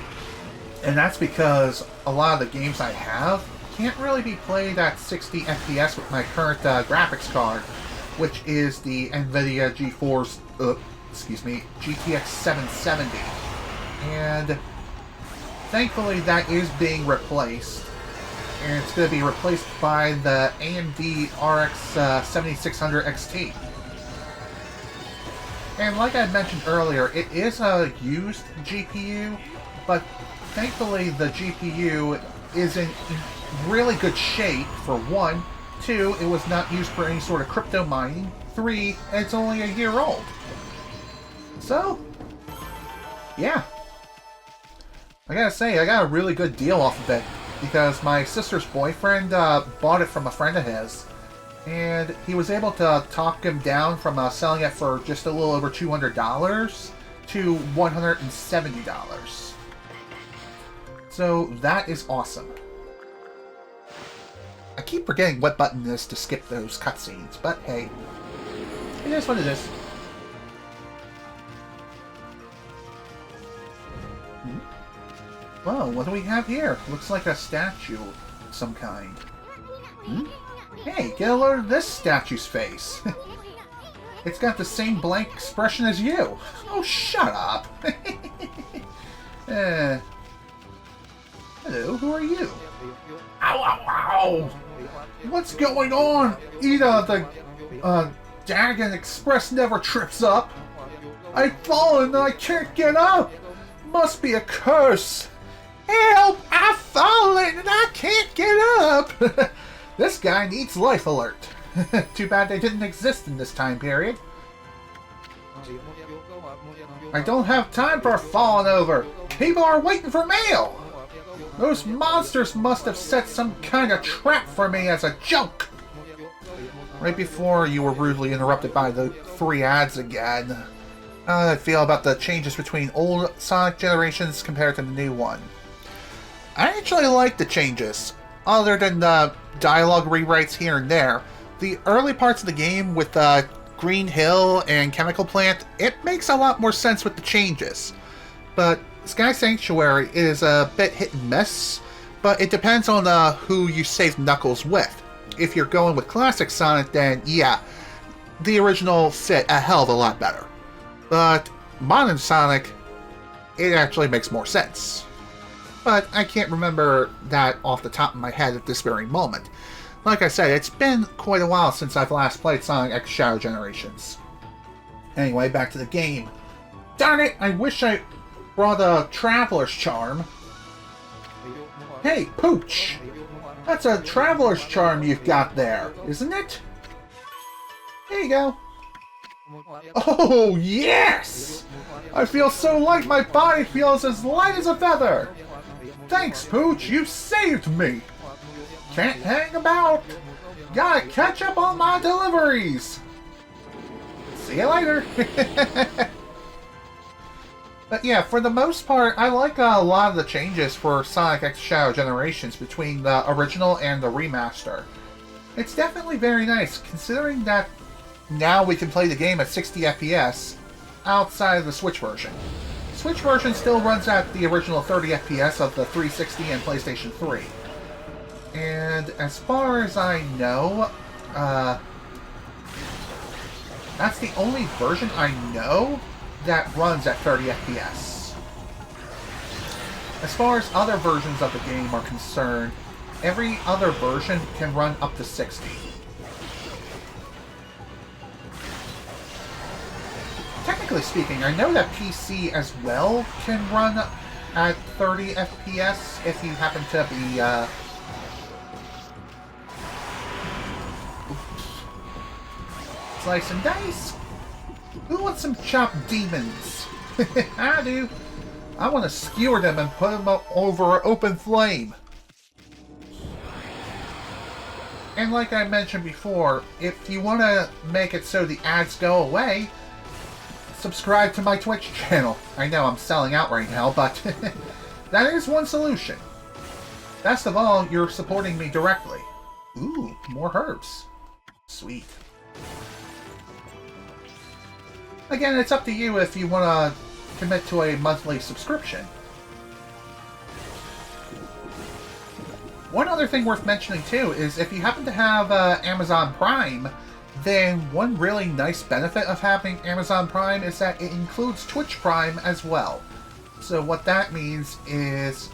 Speaker 1: And that's because a lot of the games I have can't really be played at 60 FPS with my current graphics card, which is the NVIDIA GeForce, GTX 770. And thankfully that is being replaced. And it's going to be replaced by the AMD RX 7600 XT. And like I mentioned earlier, it is a used GPU, but thankfully the GPU is in really good shape, for one. 2, it was not used for any sort of crypto mining. 3, it's only a year old. So, yeah. I gotta say, I got a really good deal off of it, because my sister's boyfriend bought it from a friend of his, and he was able to talk him down from selling it for just a little over $200 to $170. So that is awesome. I keep forgetting what button it is to skip those cutscenes, but hey, it is what it is. Whoa, what do we have here? Looks like a statue of some kind. Hey, get a load of this statue's face. It's got the same blank expression as you. Oh, shut up. Hello, who are you? Ow, ow, ow! What's going on? Ida, the Dragon Express never trips up. I've fallen and I can't get up. Must be a curse. Help! I've fallen and I can't get up. This guy needs life alert. Too bad they didn't exist in this time period. I don't have time for falling over. People are waiting for mail. Those monsters must have set some kind of trap for me as a joke. Right before you were rudely interrupted by the 3 ads again. How do I feel about the changes between old Sonic generations compared to the new one? I actually like the changes. Other than the dialogue rewrites here and there, the early parts of the game with Green Hill and Chemical Plant, it makes a lot more sense with the changes. But Sky Sanctuary is a bit hit and miss, but it depends on who you save Knuckles with. If you're going with Classic Sonic, then yeah, the original fit a hell of a lot better. But modern Sonic, it actually makes more sense. But I can't remember that off the top of my head at this very moment. Like I said, it's been quite a while since I've last played Sonic X Shadow Generations. Anyway, back to the game. Darn it, I wish I brought a Traveler's Charm. Hey, Pooch! That's a Traveler's Charm you've got there, isn't it? There you go. Oh, yes! I feel so light my body feels as light as a feather! Thanks, Pooch, you saved me! Can't hang about! Gotta catch up on my deliveries! See you later! But yeah, for the most part, I like a lot of the changes for Sonic X Shadow Generations between the original and the remaster. It's definitely very nice, considering that now we can play the game at 60 FPS outside of the Switch version. Switch version still runs at the original 30 FPS of the 360 and PlayStation 3. And as far as I know, That's the only version I know that runs at 30 FPS. As far as other versions of the game are concerned, every other version can run up to 60. Technically speaking, I know that PC as well can run at 30 FPS if you happen to be, Slice and dice? Who wants some chopped demons? I do. I want to skewer them and put them over an open flame. And like I mentioned before, if you want to make it so the ads go away, subscribe to my Twitch channel. I know I'm selling out right now, but that is one solution. Best of all, you're supporting me directly. Ooh, more herbs. Sweet. Again, it's up to you if you want to commit to a monthly subscription. One other thing worth mentioning too is if you happen to have Amazon Prime, then one really nice benefit of having Amazon Prime is that it includes Twitch Prime as well. So what that means is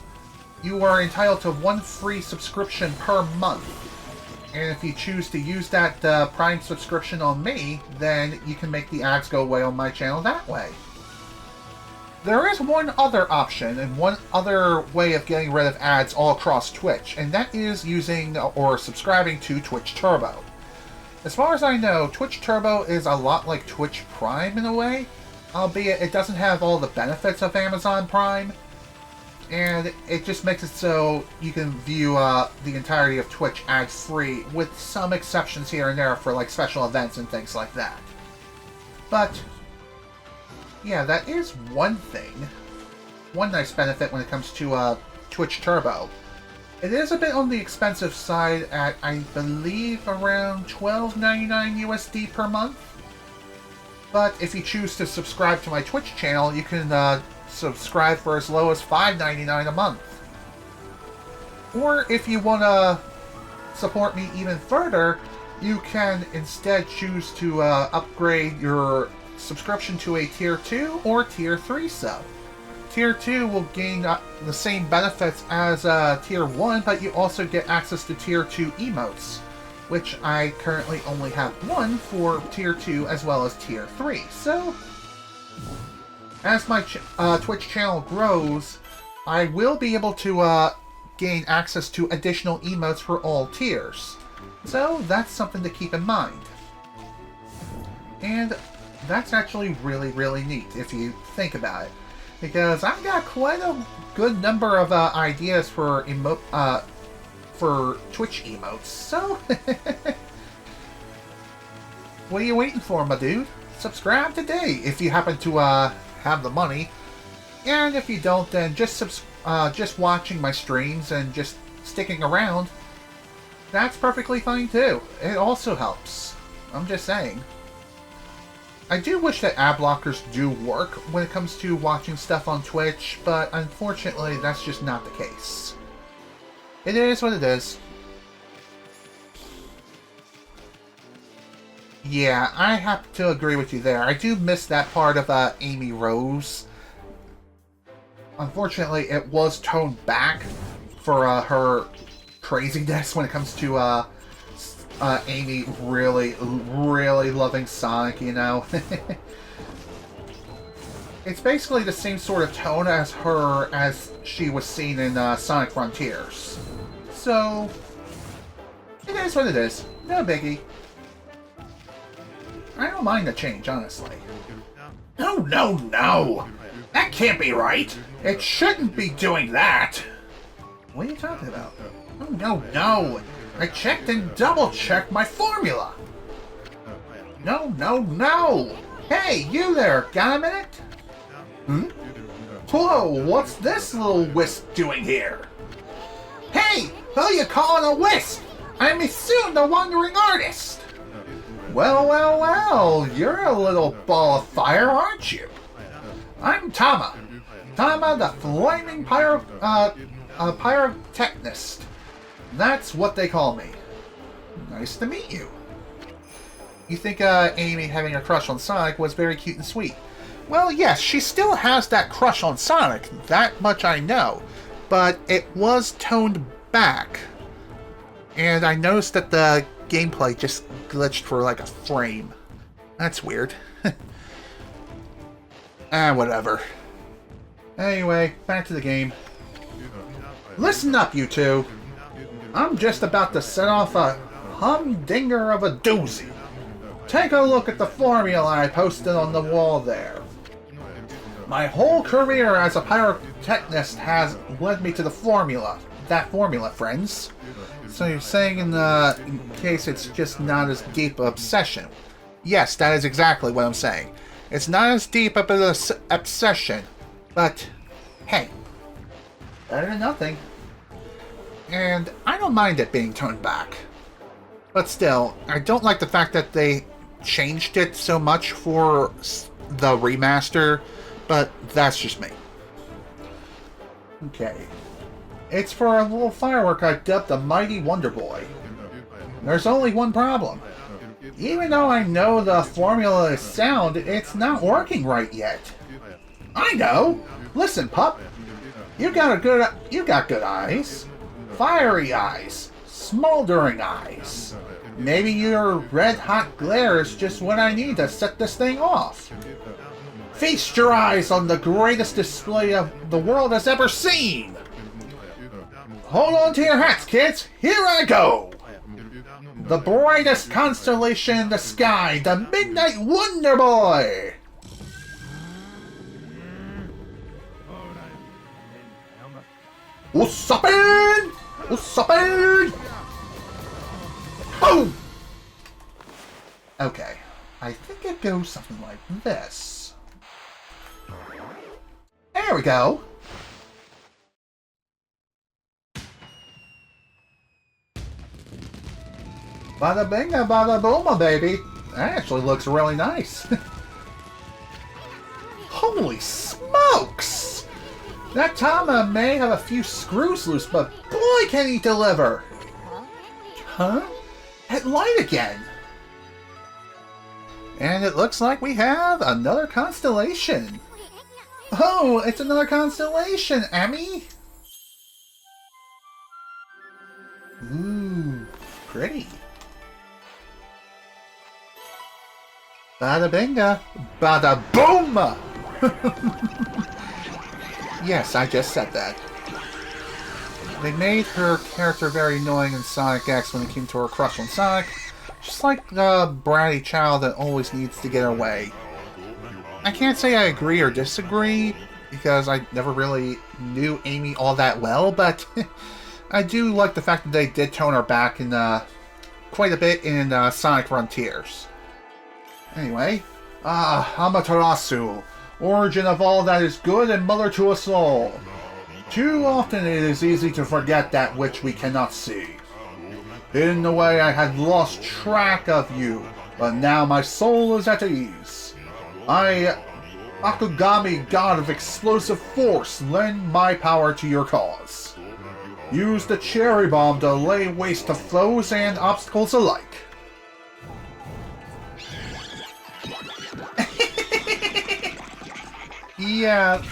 Speaker 1: you are entitled to one free subscription per month. And if you choose to use that Prime subscription on me, then you can make the ads go away on my channel that way. There is one other option and one other way of getting rid of ads all across Twitch, and that is using or subscribing to Twitch Turbo. As far as I know, Twitch Turbo is a lot like Twitch Prime in a way, albeit it doesn't have all the benefits of Amazon Prime. And it just makes it so you can view the entirety of Twitch ad-free, with some exceptions here and there for like special events and things like that. But, yeah, that is one thing. One nice benefit when it comes to Twitch Turbo. It is a bit on the expensive side at, I believe, around $12.99 USD per month. But if you choose to subscribe to my Twitch channel, you can subscribe for as low as $5.99 a month. Or if you want to support me even further, you can instead choose to upgrade your subscription to a Tier 2 or Tier 3 sub. Tier 2 will gain the same benefits as Tier 1, but you also get access to Tier 2 emotes, which I currently only have one for Tier 2 as well as Tier 3. So, as my Twitch channel grows, I will be able to gain access to additional emotes for all tiers. So that's something to keep in mind. And that's actually really, really neat if you think about it. Because I've got quite a good number of ideas for Twitch emotes. So, what are you waiting for, my dude? Subscribe today if you happen to have the money, and if you don't, then just watching my streams and just sticking around, that's perfectly fine too. It also helps. I'm just saying. I do wish that ad blockers do work when it comes to watching stuff on Twitch, but unfortunately that's just not the case. It is what it is. Yeah, I have to agree with you there. I do miss that part of Amy Rose. Unfortunately, it was toned back for her craziness when it comes to Amy really, really loving Sonic, you know. It's basically the same sort of tone as she was seen in Sonic Frontiers. So, it is what it is. No biggie. I don't mind the change, honestly. No, no, no! That can't be right! It shouldn't be doing that! What are you talking about? Oh, no, no! I checked and double-checked my formula! No, no, no! Hey, you there! Got a minute? Hmm? Whoa, what's this little wisp doing here? Hey! Who you calling a wisp? I'm Isun, the Wandering Artist! Well, well, well, you're a little ball of fire, aren't you? I'm Tama. Tama, the flaming pyrotechnist. That's what they call me. Nice to meet you. you think Amy having a crush on Sonic was very cute and sweet. Well, yes, she still has that crush on Sonic, that much I know. But it was toned back. And I noticed that the gameplay just glitched for like a frame. That's weird. Whatever. Anyway, back to the game. Listen up, you two. I'm just about to set off a humdinger of a doozy. Take a look at the formula I posted on the wall there. My whole career as a pyrotechnist has led me to the formula. That formula, friends. So you're saying in case it's just not as deep an obsession. Yes, that is exactly what I'm saying. It's not as deep of an obsession, but hey, better than nothing. And I don't mind it being toned back. But still, I don't like the fact that they changed it so much for the remaster, but that's just me. Okay. It's for a little firework I dubbed the Mighty Wonder Boy. There's only one problem. Even though I know the formula is sound, it's not working right yet. I know! Listen, pup. You got good eyes. Fiery eyes. Smoldering eyes. Maybe your red-hot glare is just what I need to set this thing off. Feast your eyes on the greatest display of the world has ever seen! Hold on to your hats, kids! Here I go! The brightest constellation in the sky, the Midnight Wonder Boy! What's uppin'? What's uppin'? Boom! Okay, I think it goes something like this. There we go! Bada binga, bada booma, baby. That actually looks really nice. Holy smokes! That Tama may have a few screws loose, but boy can he deliver! Huh? At light again! And it looks like we have another constellation. Oh, it's another constellation, Ammy! Ooh, pretty. Bada binga, bada boom! Yes, I just said that. They made her character very annoying in Sonic X when it came to her crush on Sonic. Just like the bratty child that always needs to get away. I can't say I agree or disagree, because I never really knew Amy all that well, but I do like the fact that they did tone her back in quite a bit in Sonic Frontiers. Anyway, Amaterasu, origin of all that is good and mother to us all. Too often it is easy to forget that which we cannot see. In a way I had lost track of you, but now my soul is at ease. I, Okami, god of explosive force, lend my power to your cause. Use the cherry bomb to lay waste to foes and obstacles alike. Yeah.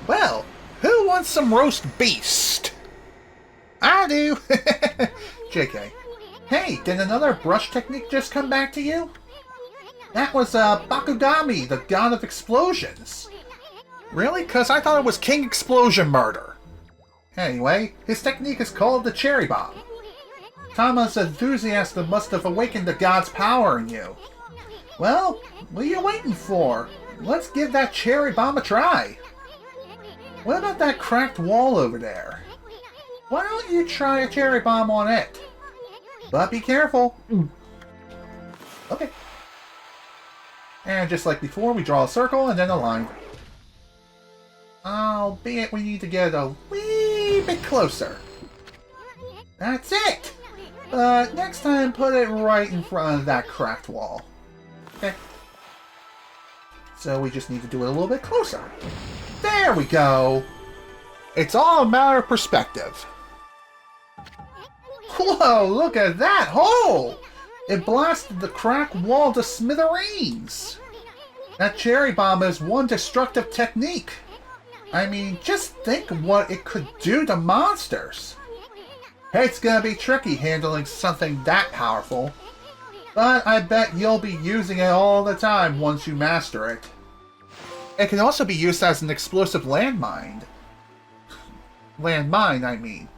Speaker 1: Well, who wants some roast beast? I do. JK. Hey, did another brush technique just come back to you? That was Bakugami, the god of explosions. Really? Because I thought it was King Explosion Murder. Anyway, his technique is called the Cherry Bomb. Tama's enthusiasm must have awakened the god's power in you. Well, what are you waiting for? Let's give that Cherry Bomb a try. What about that cracked wall over there? Why don't you try a Cherry Bomb on it? But be careful. Okay. And just like before, we draw a circle and then a line. Albeit we need to get a wee bit closer. That's it! But next time, put it right in front of that cracked wall. Okay. So we just need to do it a little bit closer. There we go! It's all a matter of perspective. Whoa, look at that hole! It blasted the crack wall to smithereens! That cherry bomb is one destructive technique! I mean, just think what it could do to monsters! It's gonna be tricky handling something that powerful, but I bet you'll be using it all the time once you master it. It can also be used as an explosive landmine. Landmine, I mean.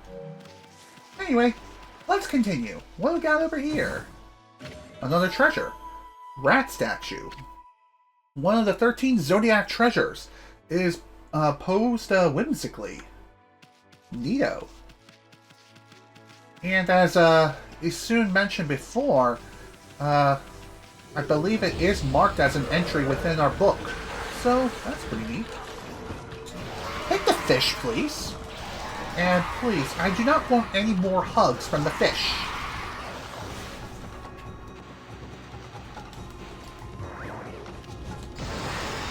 Speaker 1: Anyway, let's continue. What do we got over here? Another treasure. Rat statue. One of the 13 Zodiac treasures. It is posed whimsically. Neato. And as is soon mentioned before, I believe it is marked as an entry within our book. So, that's pretty neat. Take the fish, please. And please, I do not want any more hugs from the fish.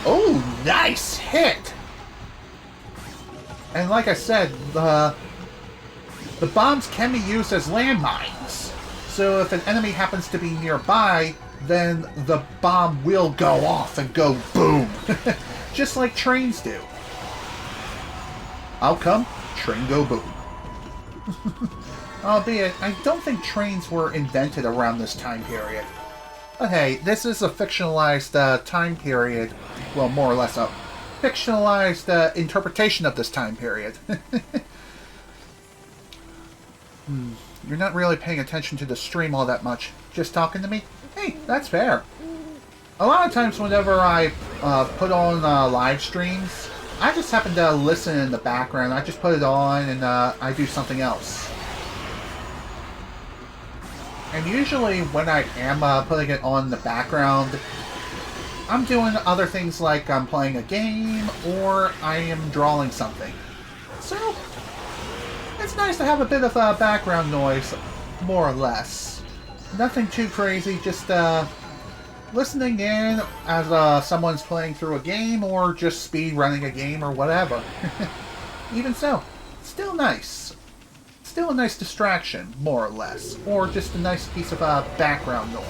Speaker 1: Oh, nice hit! And like I said, the bombs can be used as landmines. So if an enemy happens to be nearby, then the bomb will go off and go boom. Just like trains do. Outcome, train go boom. Albeit, I don't think trains were invented around this time period. But hey, this is a fictionalized time period. Well, more or less a fictionalized interpretation of this time period. You're not really paying attention to the stream all that much. Just talking to me? Hey, that's fair. A lot of times whenever I put on live streams, I just happen to listen in the background. I just put it on and I do something else. And usually when I am putting it on in the background, I'm doing other things like I'm playing a game or I am drawing something. So, it's nice to have a bit of background noise, more or less. Nothing too crazy, just listening in as someone's playing through a game or just speed running a game or whatever. Even so, still nice. Still a nice distraction, more or less. Or just a nice piece of background noise.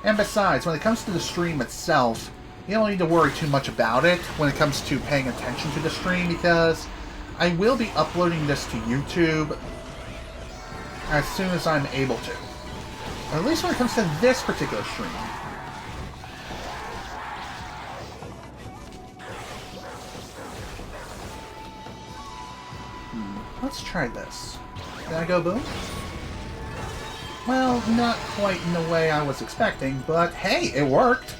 Speaker 1: And besides, when it comes to the stream itself, you don't need to worry too much about it when it comes to paying attention to the stream, because I will be uploading this to YouTube as soon as I'm able to. Or at least when it comes to this particular stream. Let's try this. Did I go boom? Well, not quite in the way I was expecting, but hey, it worked!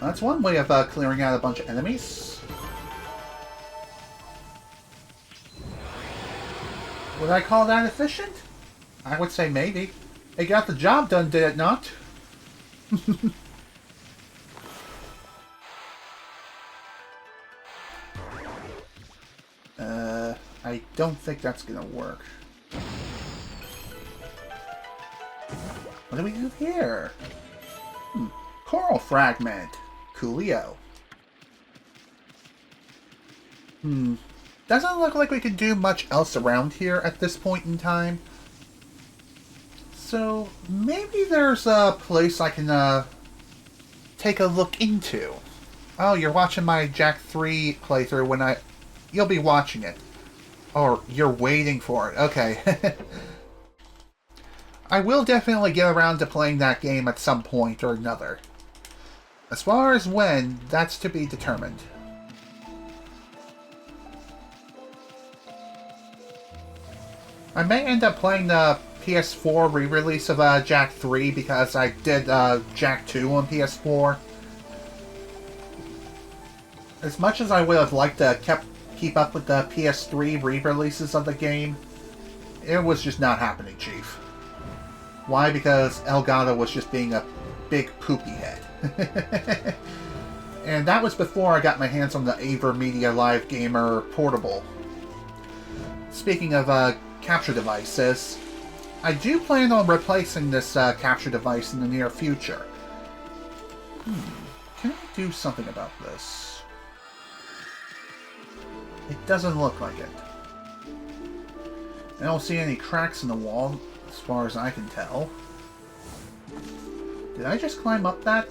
Speaker 1: That's one way of clearing out a bunch of enemies. Would I call that efficient? I would say maybe. It got the job done, did it not? I don't think that's gonna work. What do we have here? Coral fragment. Coolio. Doesn't look like we can do much else around here at this point in time. So, maybe there's a place I can, take a look into. Oh, you're watching my Jak 3 playthrough when you'll be watching it. Or, you're waiting for it. Okay. I will definitely get around to playing that game at some point or another. As far as when, that's to be determined. I may end up playing the PS4 re-release of Jak 3 because I did Jak 2 on PS4. As much as I would have liked to keep up with the PS3 re-releases of the game, it was just not happening, Chief. Why? Because Elgato was just being a big poopy head. And that was before I got my hands on the AverMedia Live Gamer Portable. Speaking of capture devices, I do plan on replacing this capture device in the near future. Can I do something about this? It doesn't look like it. I don't see any cracks in the wall, as far as I can tell. Did I just climb up that?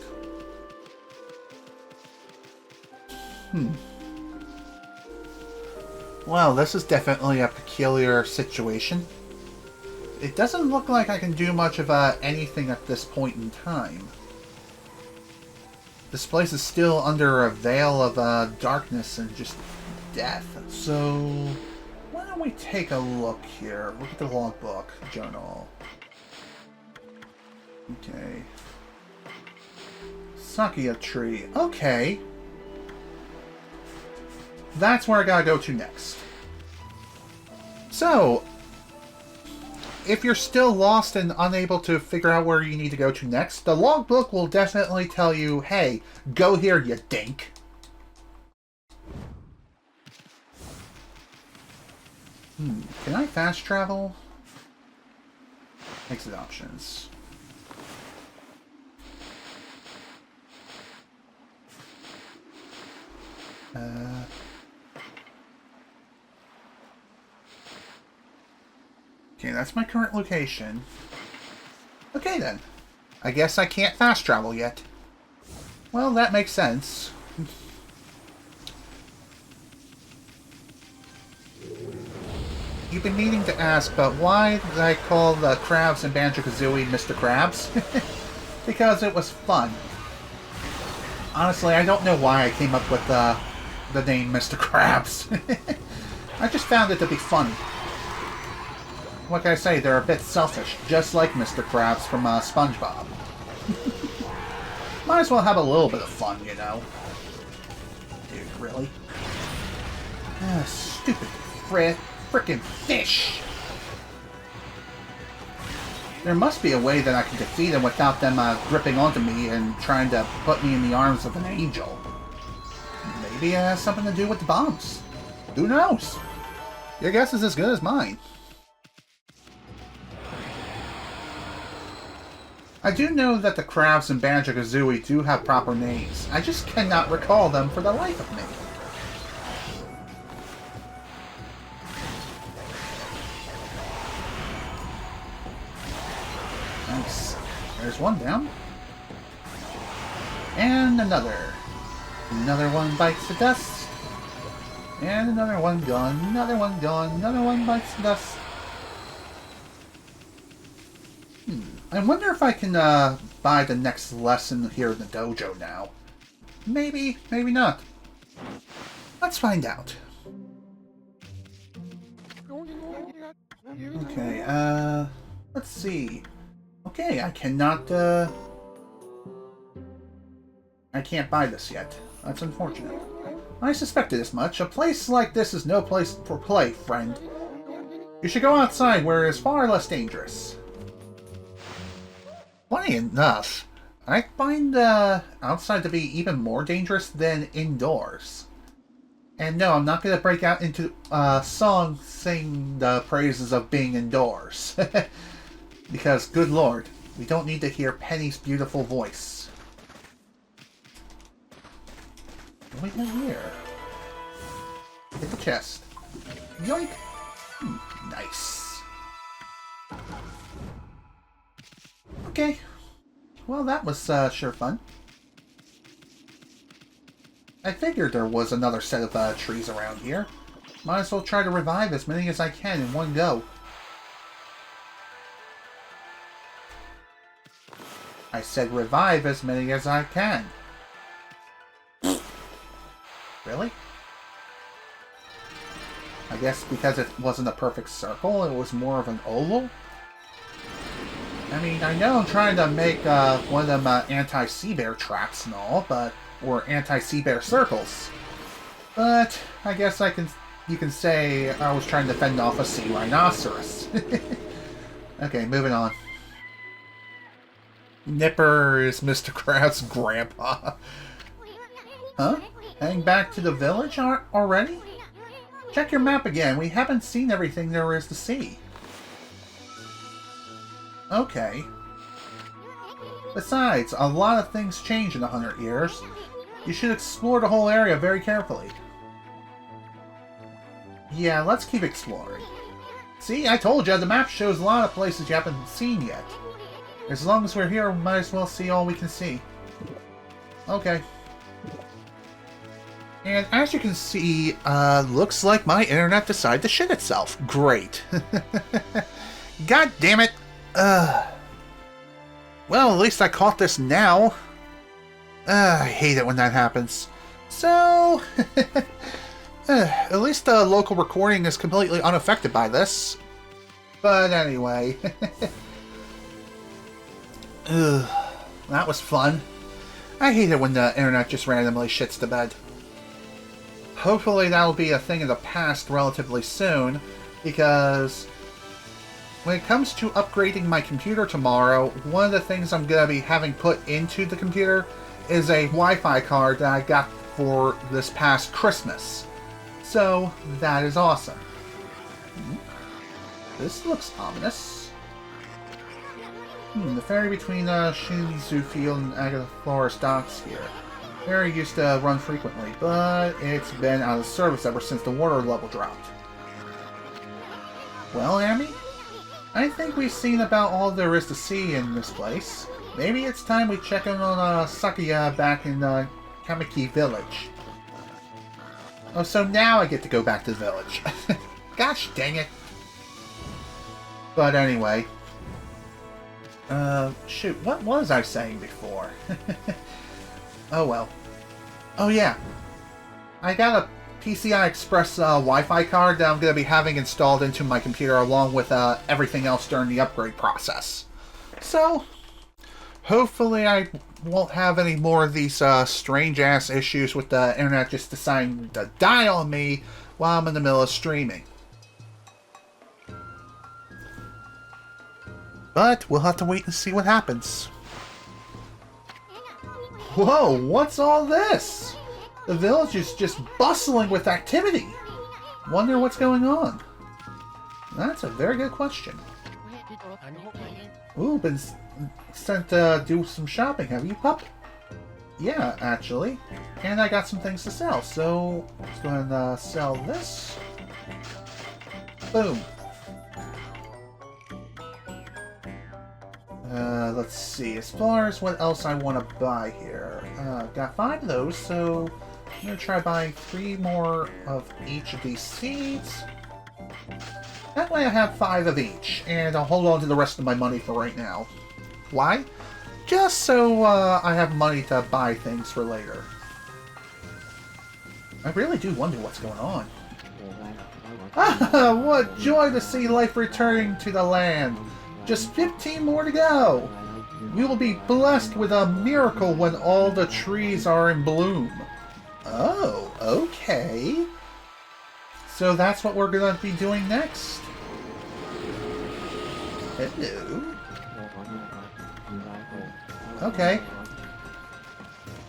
Speaker 1: Well, this is definitely a peculiar situation. It doesn't look like I can do much of anything at this point in time. This place is still under a veil of darkness and just death. So, why don't we take a look here? Look at the logbook, journal. Okay. Sakia tree. Okay. That's where I gotta go to next. So, if you're still lost and unable to figure out where you need to go to next, the logbook will definitely tell you, hey, go here, you dink. Can I fast travel? Exit options. Okay, that's my current location. Okay then. I guess I can't fast travel yet. Well, that makes sense. You've been meaning to ask, but why did I call the Crabs and Banjo-Kazooie Mr. Krabs? Because it was fun. Honestly, I don't know why I came up with the name Mr. Krabs. I just found it to be funny. Like I say, they're a bit selfish, just like Mr. Krabs from SpongeBob. Might as well have a little bit of fun, you know. Dude, really? Stupid frickin' fish! There must be a way that I can defeat them without them gripping onto me and trying to put me in the arms of an angel. Maybe it has something to do with the bombs. Who knows? Your guess is as good as mine. I do know that the Crabs and Banjo-Kazooie do have proper names. I just cannot recall them for the life of me. Nice. There's one down. And another. Another one bites the dust. And another one gone. Another one gone. Another one bites the dust. I wonder if I can buy the next lesson here in the dojo now. Maybe, maybe not. Let's find out. Okay, let's see. Okay, I cannot, I can't buy this yet. That's unfortunate. I suspected as much. A place like this is no place for play, friend. You should go outside where it is far less dangerous. Funny enough, I find outside to be even more dangerous than indoors. And no, I'm not going to break out into a song singing the praises of being indoors. Because, good lord, we don't need to hear Penny's beautiful voice. What do we got here? Hit the chest. Yoink! Nice. Okay. Well, that was sure fun. I figured there was another set of trees around here. Might as well try to revive as many as I can in one go. I said revive as many as I can. Really? I guess because it wasn't a perfect circle, it was more of an oval? I mean, I know I'm trying to make one of them anti-sea bear traps and all, or anti-sea bear circles. But I guess you can say I was trying to fend off a sea rhinoceros. Okay, moving on. Nipper is Mr. Krabs' grandpa. Huh? Heading back to the village already? Check your map again. We haven't seen everything there is to see. Okay. Besides, a lot of things change in 100 years. You should explore the whole area very carefully. Yeah, let's keep exploring. See, I told you, the map shows a lot of places you haven't seen yet. As long as we're here, we might as well see all we can see. Okay. And as you can see, looks like my internet decided to shit itself. Great. God damn it. Well, at least I caught this now. I hate it when that happens. So, at least the local recording is completely unaffected by this. But anyway. That was fun. I hate it when the internet just randomly shits the bed. Hopefully that'll be a thing of the past relatively soon, because when it comes to upgrading my computer tomorrow, one of the things I'm going to be having put into the computer is a Wi-Fi card that I got for this past Christmas. So, that is awesome. This looks ominous. The ferry between Shinizu Field and Agatha Forest docks here. Ferry used to run frequently, but it's been out of service ever since the water level dropped. Well, Ammy, I think we've seen about all there is to see in this place. Maybe it's time we check in on Sakuya back in Kamiki Village. Oh, so now I get to go back to the village. Gosh dang it. But anyway. Shoot, what was I saying before? Oh well. Oh yeah. I got a PCI Express Wi-Fi card that I'm going to be having installed into my computer along with everything else during the upgrade process. So, hopefully I won't have any more of these strange-ass issues with the internet just deciding to die on me while I'm in the middle of streaming. But we'll have to wait and see what happens. Whoa, what's all this? The village is just bustling with activity. Wonder what's going on. That's a very good question. Ooh, been sent to do some shopping, have you, pup? Yeah, actually. And I got some things to sell, so let's go ahead and sell this. Boom. Let's see, as far as what else I want to buy here. Got 5 of those, so I'm going to try buying 3 more of each of these seeds. That way I have 5 of each, and I'll hold on to the rest of my money for right now. Why? Just so I have money to buy things for later. I really do wonder what's going on. Ah, what joy to see life returning to the land! Just 15 more to go! We will be blessed with a miracle when all the trees are in bloom. Oh, okay. So that's what we're going to be doing next. Hello. Okay.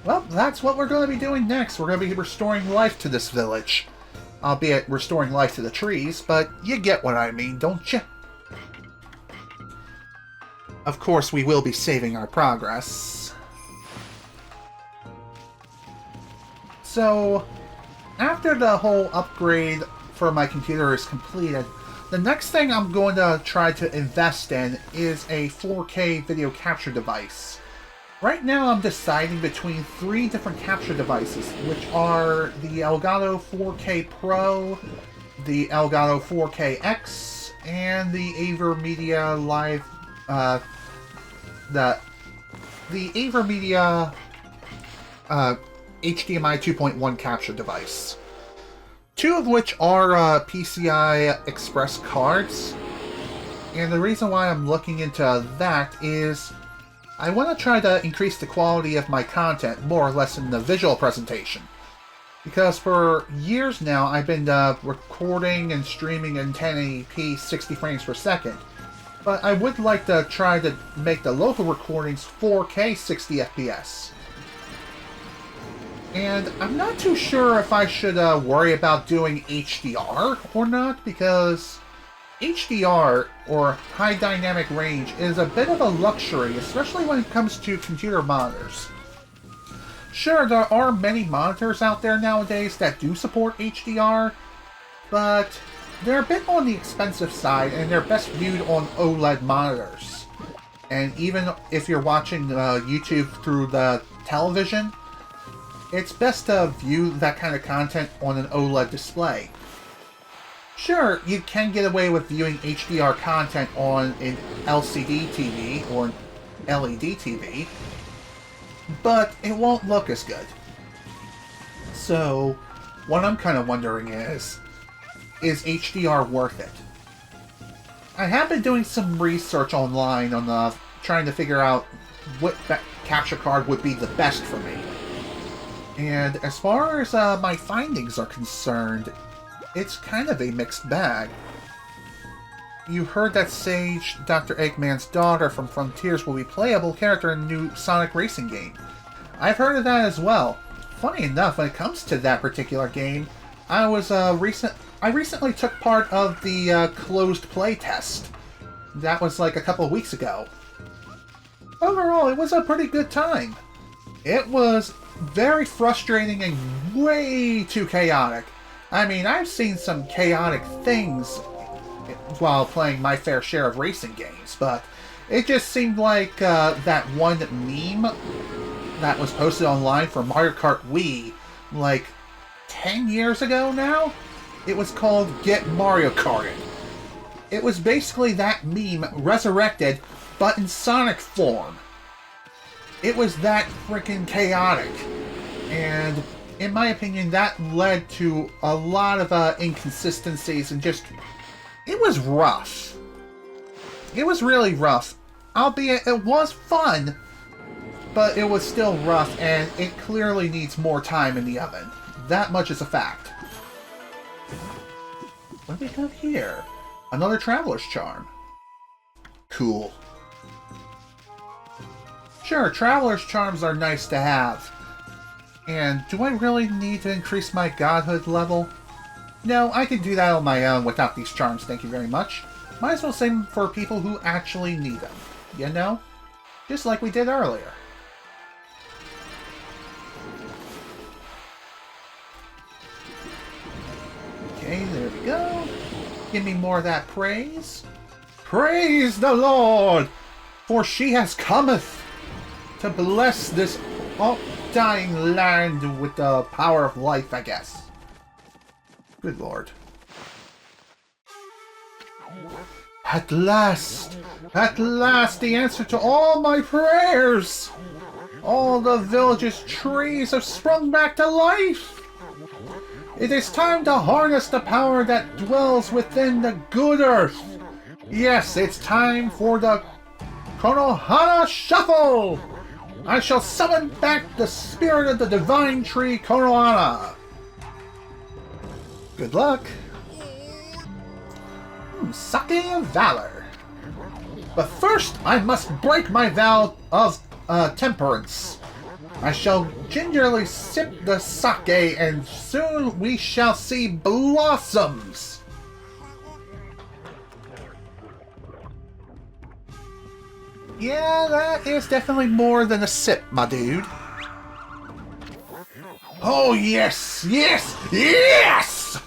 Speaker 1: Well, that's what we're going to be doing next. We're going to be restoring life to this village. Albeit restoring life to the trees, but you get what I mean, don't you? Of course, we will be saving our progress. So, after the whole upgrade for my computer is completed, the next thing I'm going to try to invest in is a 4K video capture device. Right now I'm deciding between 3 different capture devices, which are the Elgato 4K Pro, the Elgato 4K-X, and the AverMedia Live the AverMedia HDMI 2.1 capture device. 2 of which are PCI Express cards. And the reason why I'm looking into that is I want to try to increase the quality of my content, more or less in the visual presentation. Because for years now I've been recording and streaming in 1080p 60 frames per second. But I would like to try to make the local recordings 4K 60 FPS. And I'm not too sure if I should worry about doing HDR or not, because HDR, or High Dynamic Range, is a bit of a luxury, especially when it comes to computer monitors. Sure, there are many monitors out there nowadays that do support HDR, but they're a bit on the expensive side, and they're best viewed on OLED monitors. And even if you're watching YouTube through the television, it's best to view that kind of content on an OLED display. Sure, you can get away with viewing HDR content on an LCD TV or an LED TV, but it won't look as good. So, what I'm kind of wondering is HDR worth it? I have been doing some research online on trying to figure out what capture card would be the best for me. And as far as my findings are concerned, it's kind of a mixed bag. You heard that Sage, Dr. Eggman's daughter from Frontiers, will be a playable character in the new Sonic racing game. I've heard of that as well. Funny enough, when it comes to that particular game, I recently took part of the closed play test. That was like a couple of weeks ago. Overall, it was a pretty good time. It was very frustrating and way too chaotic. I mean, I've seen some chaotic things while playing my fair share of racing games, but it just seemed like that one meme that was posted online for Mario Kart Wii, like 10 years ago now? It was called Get Mario Karted. It was basically that meme resurrected, but in Sonic form. It was that freaking chaotic. And in my opinion, that led to a lot of inconsistencies and just... it was rough. It was really rough. Albeit it was fun, but it was still rough, and it clearly needs more time in the oven. That much is a fact. What do we have here? Another Traveler's Charm. Cool. Sure, Traveler's Charms are nice to have. And do I really need to increase my godhood level? No, I can do that on my own without these charms, thank you very much. Might as well save them for people who actually need them. You know? Just like we did earlier. Okay, there we go. Give me more of that praise. Praise the Lord! For she has cometh to bless this dying land with the power of life, I guess. Good Lord. At last, the answer to all my prayers! All the village's trees have sprung back to life! It is time to harness the power that dwells within the good earth! Yes, it's time for the Konohana Shuffle! I shall summon back the spirit of the divine tree Konohana! Good luck! Sake of Valor. But first, I must break my vow of temperance. I shall gingerly sip the sake, and soon we shall see blossoms. Yeah, that is definitely more than a sip, my dude. Oh, yes! Yes! Yes!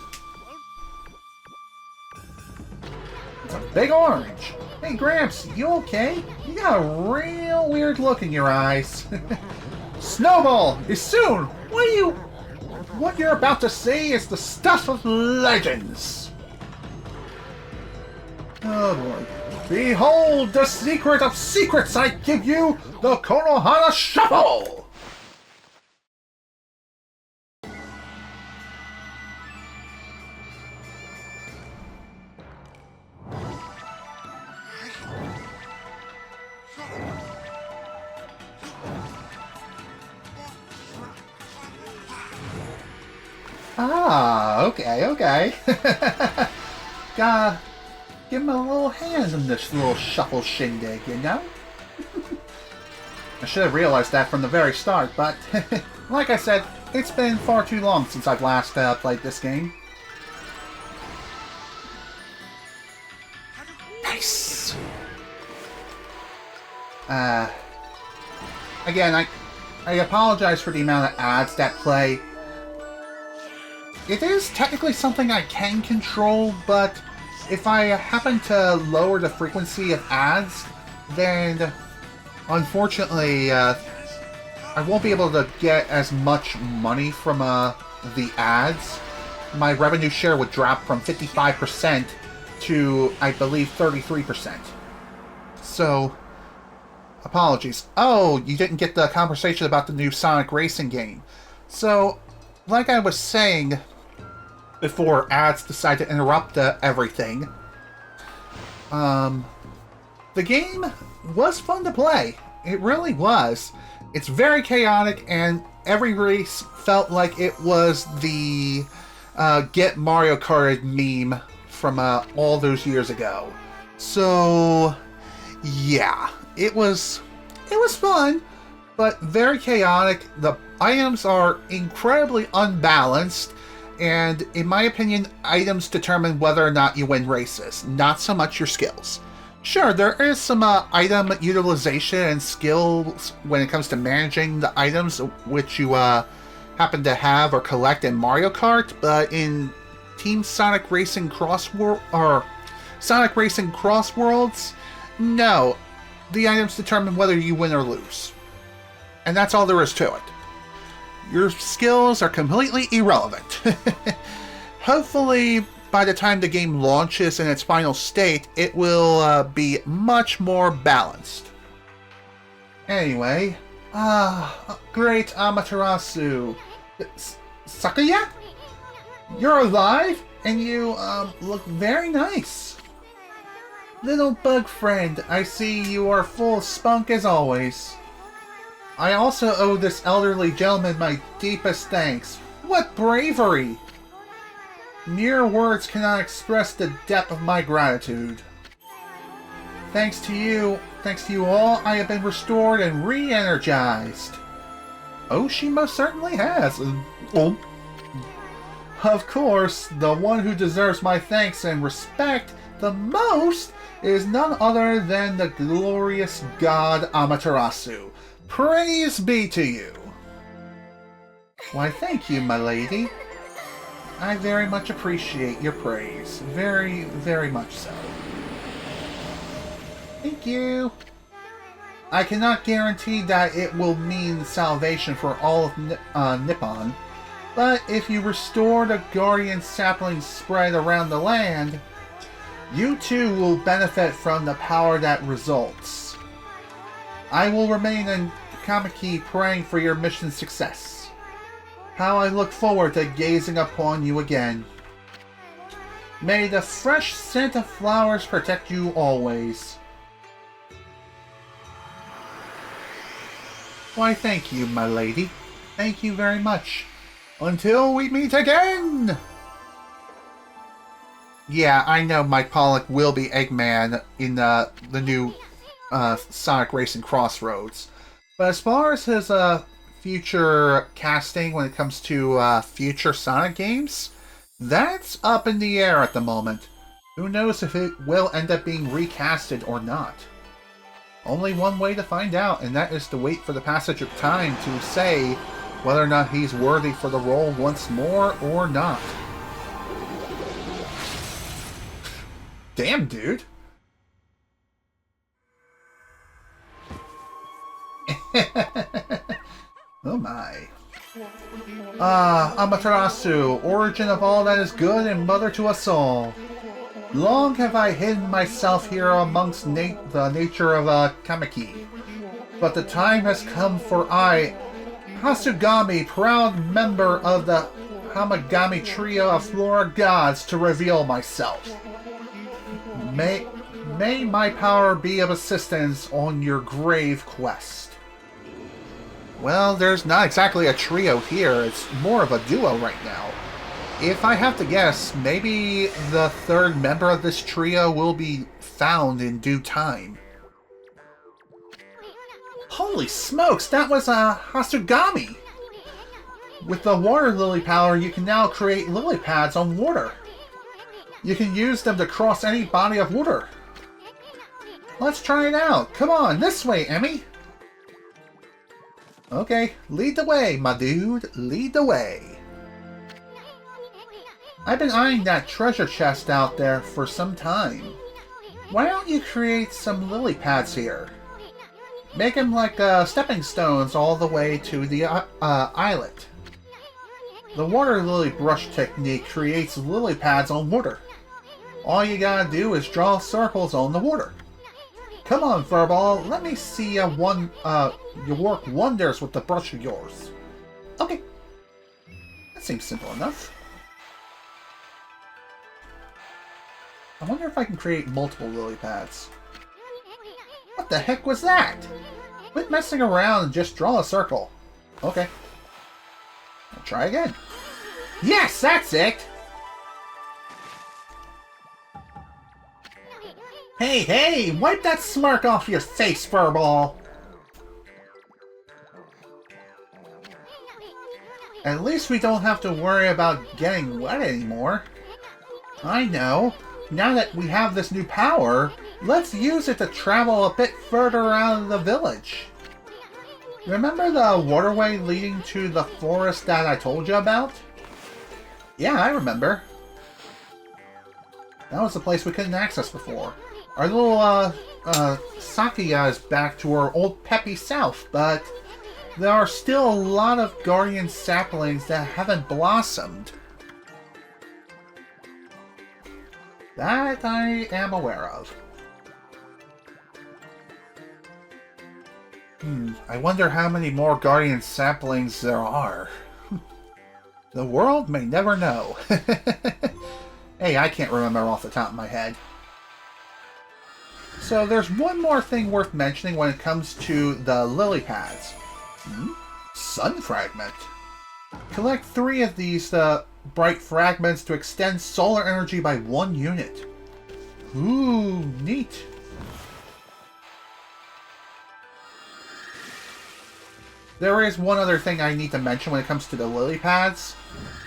Speaker 1: It's a big orange. Hey, Gramps, you okay? You got a real weird look in your eyes. Snowball is soon! What you're about to see is the stuff of legends! Oh boy. Behold the secret of secrets I give you, the Konohana Shuffle! Ah, okay. Gotta give him a little hand in this little shuffle shindig, you know? I should have realized that from the very start, but like I said, it's been far too long since I've last played this game. Nice! Again, I apologize for the amount of ads that play. It is technically something I can control, but if I happen to lower the frequency of ads, then unfortunately I won't be able to get as much money from the ads. My revenue share would drop from 55% to, I believe, 33%. So, apologies. Oh, you didn't get the conversation about the new Sonic Racing game. So, like I was saying before ads decide to interrupt everything, the game was fun to play. It really was. It's very chaotic, and every race felt like it was the Get Mario Kart meme from all those years ago. So, yeah, it was fun, but very chaotic. The items are incredibly unbalanced, and in my opinion, items determine whether or not you win races, not so much your skills. Sure, there is some item utilization and skills when it comes to managing the items which you happen to have or collect in Mario Kart, but in Team Sonic Racing Sonic Racing Cross Worlds, no. The items determine whether you win or lose. And that's all there is to it. Your skills are completely irrelevant. Hopefully, by the time the game launches in its final state, it will be much more balanced. Anyway, great Amaterasu. Sakuya? You're alive, and you look very nice. Little bug friend, I see you are full of spunk as always. I also owe this elderly gentleman my deepest thanks. What bravery! Mere words cannot express the depth of my gratitude. Thanks to you all, I have been restored and re-energized. Oh, she most certainly has. Of course, the one who deserves my thanks and respect the most is none other than the glorious god Amaterasu. Praise be to you. Why, thank you, my lady. I very much appreciate your praise. Very, very much so. Thank you. I cannot guarantee that it will mean salvation for all of Nippon, but if you restore the guardian sapling spread around the land, you too will benefit from the power that results. I will remain in Kamiki praying for your mission success. How I look forward to gazing upon you again. May the fresh scent of flowers protect you always. Why, thank you, my lady. Thank you very much. Until we meet again! Yeah, I know Mike Pollock will be Eggman in the new Sonic Racing Crossroads. But as far as his future casting when it comes to future Sonic games, that's up in the air at the moment. Who knows if it will end up being recasted or not. Only one way to find out, and that is to wait for the passage of time to say whether or not he's worthy for the role once more or not. Damn, dude. Oh my. Amaterasu, origin of all that is good and mother to us all. Long have I hidden myself here amongst the nature of Kamiki. But the time has come for I, Hasugami, proud member of the Hamagami trio of Flora gods, to reveal myself. May my power be of assistance on your grave quest. Well, there's not exactly a trio here. It's more of a duo right now. If I have to guess, maybe the third member of this trio will be found in due time. Holy smokes, that was Hasugami! With the water lily power, you can now create lily pads on water. You can use them to cross any body of water. Let's try it out. Come on, this way, Emmy. Okay, lead the way, my dude. Lead the way. I've been eyeing that treasure chest out there for some time. Why don't you create some lily pads here? Make them like stepping stones all the way to the islet. The water lily brush technique creates lily pads on water. All you gotta do is draw circles on the water. Come on, Furball, let me see you work wonders with the brush of yours. Okay. That seems simple enough. I wonder if I can create multiple lily pads. What the heck was that? Quit messing around and just draw a circle. Okay. I'll try again. Yes, that's it! Hey, hey! Wipe that smirk off your face, Furball! At least we don't have to worry about getting wet anymore. I know. Now that we have this new power, let's use it to travel a bit further out of the village. Remember the waterway leading to the forest that I told you about? Yeah, I remember. That was the place we couldn't access before. Our little, Sakuya is back to her old peppy self, but there are still a lot of guardian saplings that haven't blossomed. That I am aware of. I wonder how many more guardian saplings there are. The world may never know. Hey, I can't remember off the top of my head. So there's one more thing worth mentioning when it comes to the lily pads. Sun fragment. Collect 3 of these bright fragments to extend solar energy by 1 unit. Ooh, neat. There is one other thing I need to mention when it comes to the lily pads.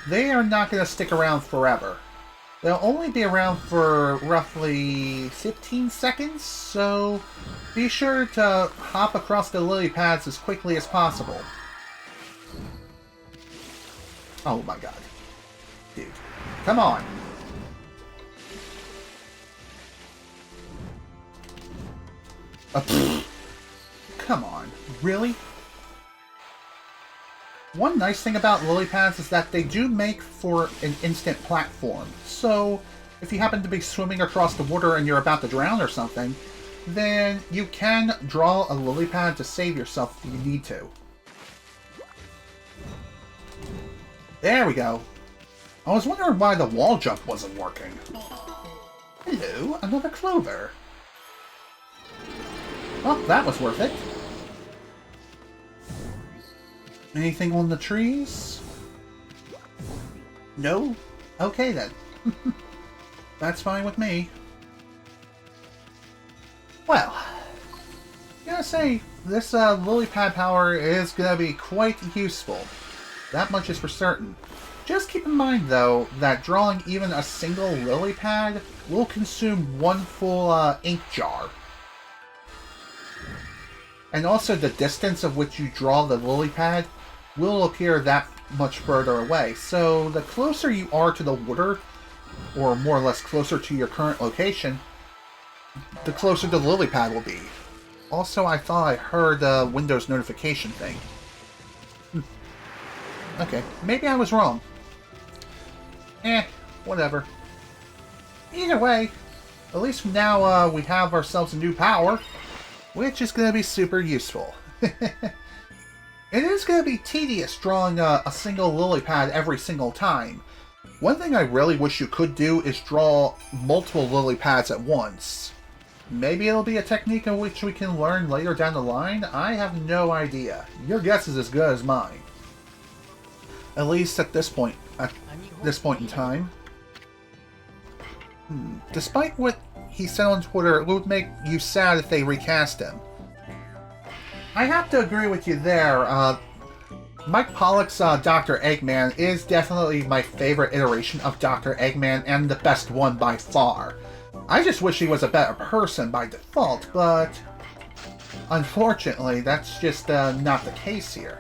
Speaker 1: They are not going to stick around forever. They'll only be around for roughly 15 seconds, so be sure to hop across the lily pads as quickly as possible. Oh my god. Dude. Come on. Come on. Really? One nice thing about lily pads is that they do make for an instant platform. So, if you happen to be swimming across the water and you're about to drown or something, then you can draw a lily pad to save yourself if you need to. There we go. I was wondering why the wall jump wasn't working. Hello, another clover. Well, that was worth it. Anything on the trees? No? Okay then. That's fine with me. Well, I gotta say, this lily pad power is gonna be quite useful. That much is for certain. Just keep in mind, though, that drawing even a single lily pad will consume 1 full ink jar. And also the distance of which you draw the lily pad will appear that much further away. So the closer you are to the water, or more or less closer to your current location, the closer the lily pad will be. Also, I thought I heard a Windows notification thing. Okay, maybe I was wrong. Whatever. Either way, at least now we have ourselves a new power, which is going to be super useful. It is going to be tedious drawing a single lily pad every single time. One thing I really wish you could do is draw multiple lily pads at once. Maybe it'll be a technique in which we can learn later down the line. I have no idea. Your guess is as good as mine. At least at this point in time. Despite what he said on Twitter, it would make you sad if they recast him. I have to agree with you there. Mike Pollock's Dr. Eggman is definitely my favorite iteration of Dr. Eggman, and the best one by far. I just wish he was a better person by default, but unfortunately, that's just not the case here.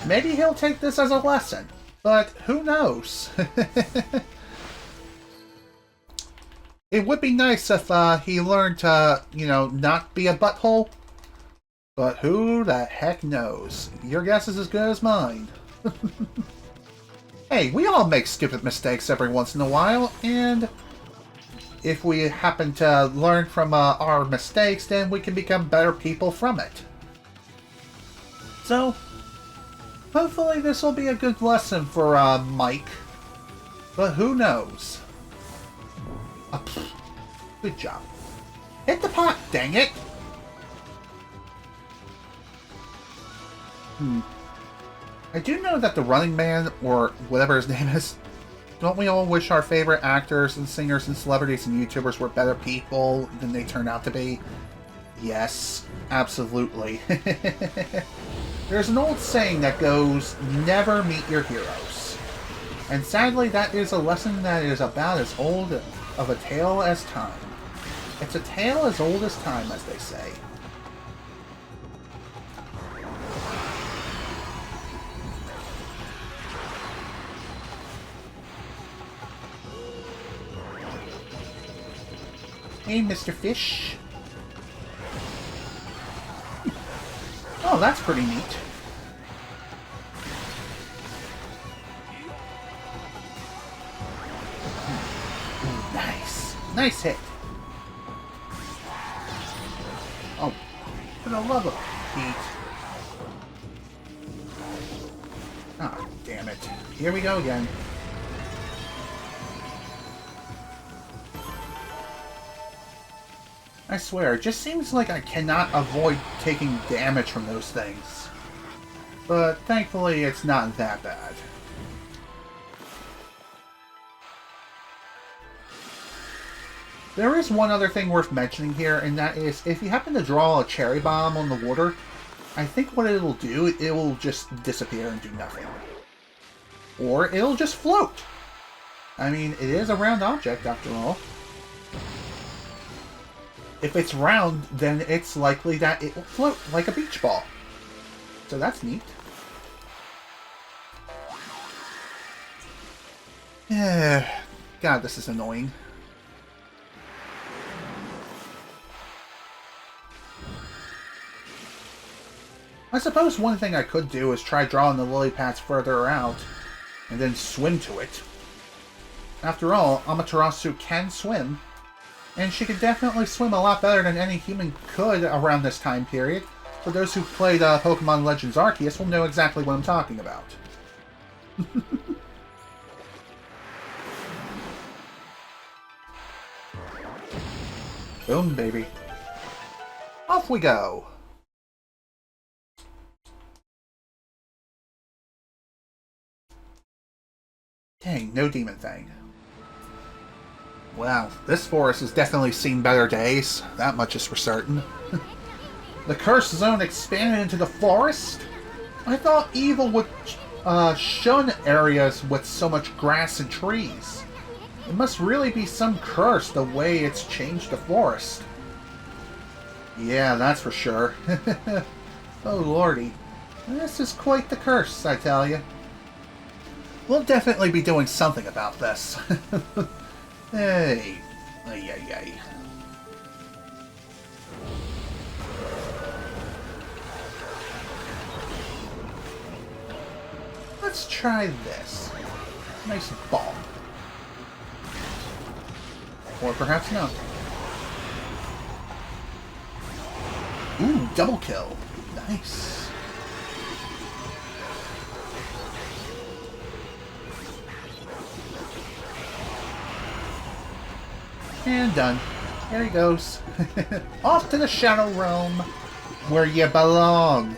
Speaker 1: Maybe he'll take this as a lesson. But who knows? It would be nice if he learned to, you know, not be a butthole. But who the heck knows? Your guess is as good as mine. Hey, we all make stupid mistakes every once in a while, and if we happen to learn from our mistakes, then we can become better people from it. So, hopefully this will be a good lesson for Mike. But who knows? Good job. Hit the pot, dang it! I do know that the Running Man, or whatever his name is, don't we all wish our favorite actors and singers and celebrities and YouTubers were better people than they turn out to be? Yes, absolutely. There's an old saying that goes, never meet your heroes. And sadly, that is a lesson that is about as old of a tale as time. It's a tale as old as time, as they say. Hey, Mr. Fish. Oh, that's pretty neat. Ooh, nice. Nice hit. Oh, for the love of Pete. Ah, damn it. Here we go again. I swear, it just seems like I cannot avoid taking damage from those things. But thankfully, it's not that bad. There is one other thing worth mentioning here, and that is, if you happen to draw a cherry bomb on the water, I think what it'll do, it will just disappear and do nothing. Or it'll just float. I mean, it is a round object, after all. If it's round, then it's likely that it will float like a beach ball. So that's neat. God, this is annoying. I suppose one thing I could do is try drawing the lily pads further out, and then swim to it. After all, Amaterasu can swim. And she could definitely swim a lot better than any human could around this time period. For those who played Pokemon Legends Arceus will know exactly what I'm talking about. Boom, baby. Off we go! Dang, no demon thing. Wow, this forest has definitely seen better days. That much is for certain. The cursed zone expanded into the forest? I thought evil would shun areas with so much grass and trees. It must really be some curse the way it's changed the forest. Yeah, that's for sure. Oh lordy. This is quite the curse, I tell you. We'll definitely be doing something about this. Hey. Ay, ay, ay. Let's try this. Nice ball. Or perhaps not. Ooh, double kill. Nice. And done. There he goes. Off to the Shadow Realm, where you belong.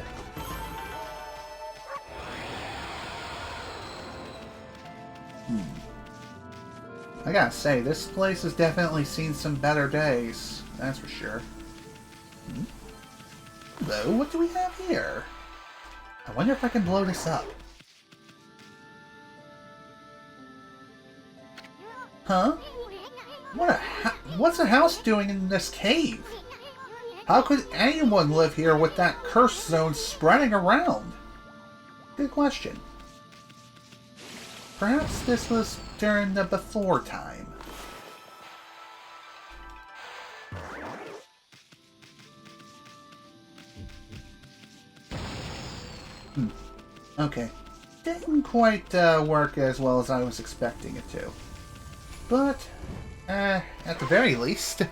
Speaker 1: I gotta say, this place has definitely seen some better days. That's for sure. Hello, what do we have here? I wonder if I can blow this up. Huh? What's a house doing in this cave? How could anyone live here with that curse zone spreading around? Good question. Perhaps this was during the before time. Okay. Didn't quite work as well as I was expecting it to. But, at the very least...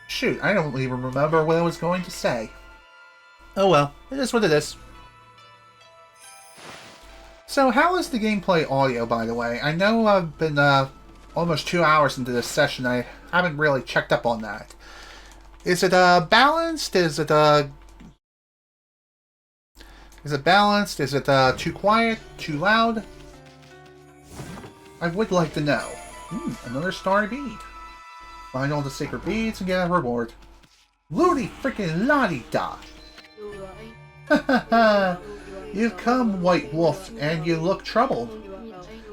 Speaker 1: Shoot, I don't even remember what I was going to say. Oh well, it is what it is. So how is the gameplay audio, by the way? I know I've been almost 2 hours into this session. I haven't really checked up on that. Is it balanced? Is it balanced? Is it too quiet? Too loud? I would like to know. Another starry bead. Find all the sacred beads and get a reward. Lordy freaking la-di-da! You've come, White Wolf, and you look troubled.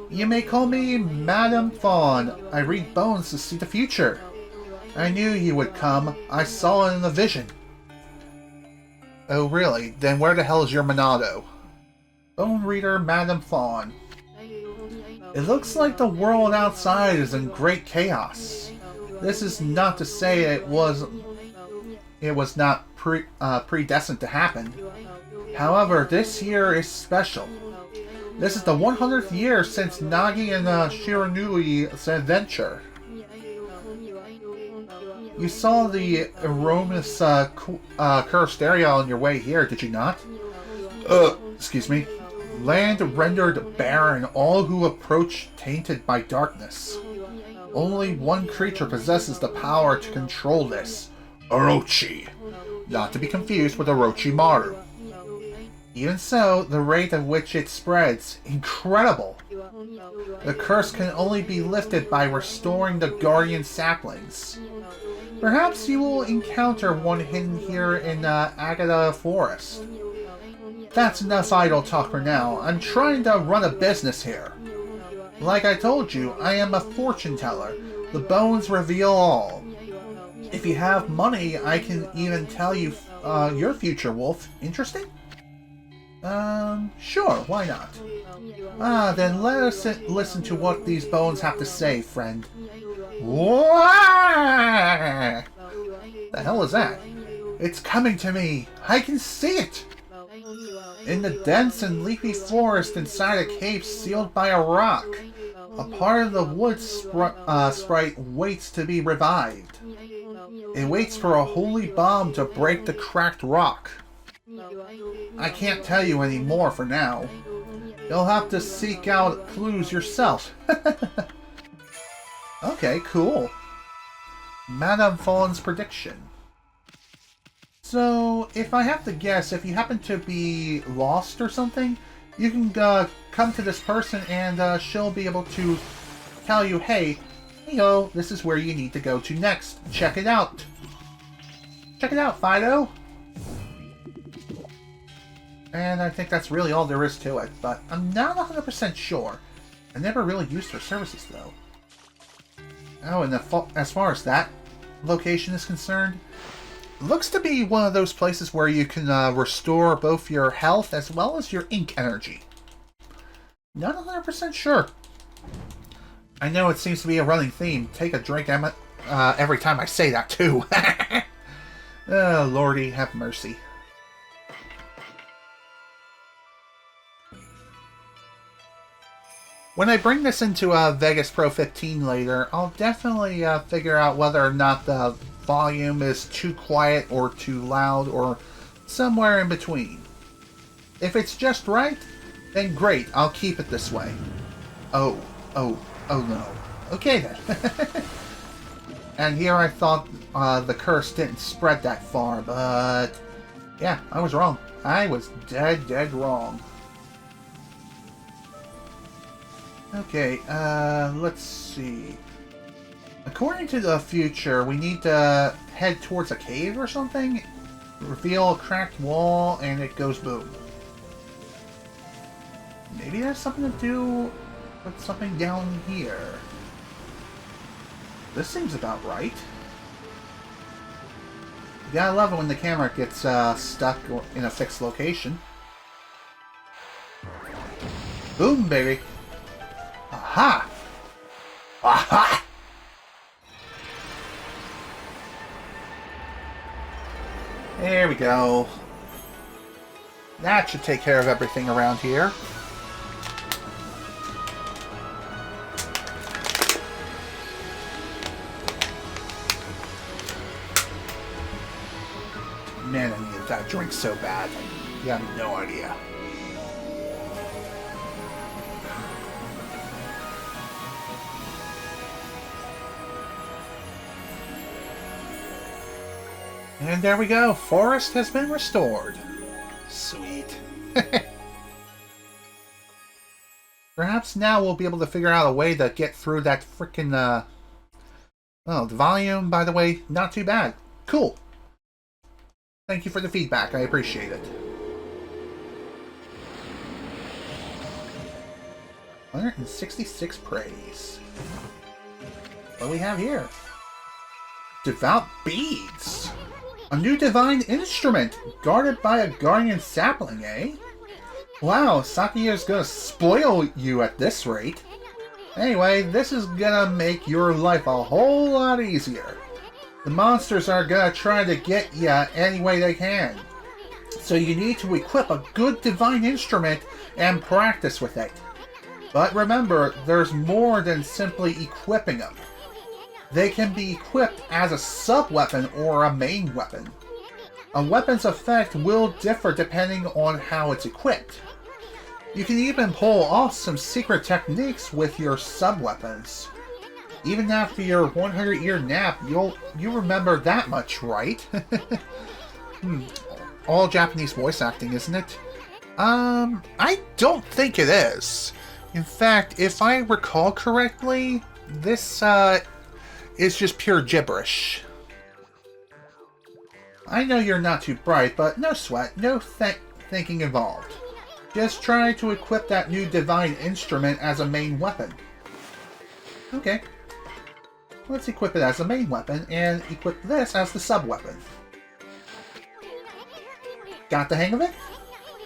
Speaker 1: You may call me Madame Fawn. I read bones to see the future. I knew you would come. I saw it in a vision. Oh, really? Then where the hell is your Monado? Bone Reader Madame Fawn. It looks like the world outside is in great chaos. This is not to say it was not predestined to happen. However, this year is special. This is the 100th year since Nagi and Shiranui's adventure. You saw the erroneous cursed area on your way here, did you not? Excuse me. Land rendered barren, all who approach tainted by darkness. Only one creature possesses the power to control this. Orochi. Not to be confused with Orochimaru. Even so, the rate at which it spreads, incredible. The curse can only be lifted by restoring the guardian saplings. Perhaps you will encounter one hidden here in Agata Forest. That's enough idle talk for now. I'm trying to run a business here. Like I told you, I am a fortune teller. The bones reveal all. If you have money, I can even tell you your future, Wolf. Interesting? Sure, why not? Then let us listen to what these bones have to say, friend. Wah! The hell is that? It's coming to me! I can see it! In the dense and leafy forest inside a cave sealed by a rock, a part of the wood sprite waits to be revived. It waits for a holy bomb to break the cracked rock. I can't tell you any more for now. You'll have to seek out clues yourself. Okay, cool. Madame Fawn's prediction. So, if I have to guess, if you happen to be lost or something, you can come to this person and she'll be able to tell you, hey, this is where you need to go to next. Check it out. Check it out, Fido. And I think that's really all there is to it, but I'm not 100% sure. I never really used her services, though. Oh, and as far as that location is concerned, looks to be one of those places where you can restore both your health as well as your ink energy. Not 100% sure. I know it seems to be a running theme. Take a drink every time I say that, too. Oh, Lordy, have mercy. When I bring this into Vegas Pro 15 later, I'll definitely figure out whether or not the volume is too quiet or too loud or somewhere in between. If it's just right, then great, I'll keep it this way. Oh no. Okay then. And here I thought the curse didn't spread that far, but yeah, I was wrong. I was dead wrong. Okay, let's see. According to the future, we need to head towards a cave or something. Reveal a cracked wall, and it goes boom. Maybe it has something to do with something down here. This seems about right. You gotta love it when the camera gets stuck in a fixed location. Boom, baby. Aha! Aha! There we go. That should take care of everything around here. Man, I needed that drink so bad. You have no idea. And there we go. Forest has been restored. Sweet. Perhaps now we'll be able to figure out a way to get through that frickin', Oh, the volume, by the way, not too bad. Cool. Thank you for the feedback. I appreciate it. 166 praise. What do we have here? Devout beads. A new divine instrument, guarded by a guardian sapling, eh? Wow, Sakuya's gonna spoil you at this rate. Anyway, this is gonna make your life a whole lot easier. The monsters are gonna try to get ya any way they can. So you need to equip a good divine instrument and practice with it. But remember, there's more than simply equipping them. They can be equipped as a sub-weapon or a main weapon. A weapon's effect will differ depending on how it's equipped. You can even pull off some secret techniques with your sub-weapons. Even after your 100-year nap, you remember that much, right? All Japanese voice acting, isn't it? I don't think it is. In fact, if I recall correctly, this, is just pure gibberish. I know you're not too bright, but no sweat, no thinking involved. Just try to equip that new divine instrument as a main weapon. Okay. Let's equip it as a main weapon, and equip this as the sub-weapon. Got the hang of it?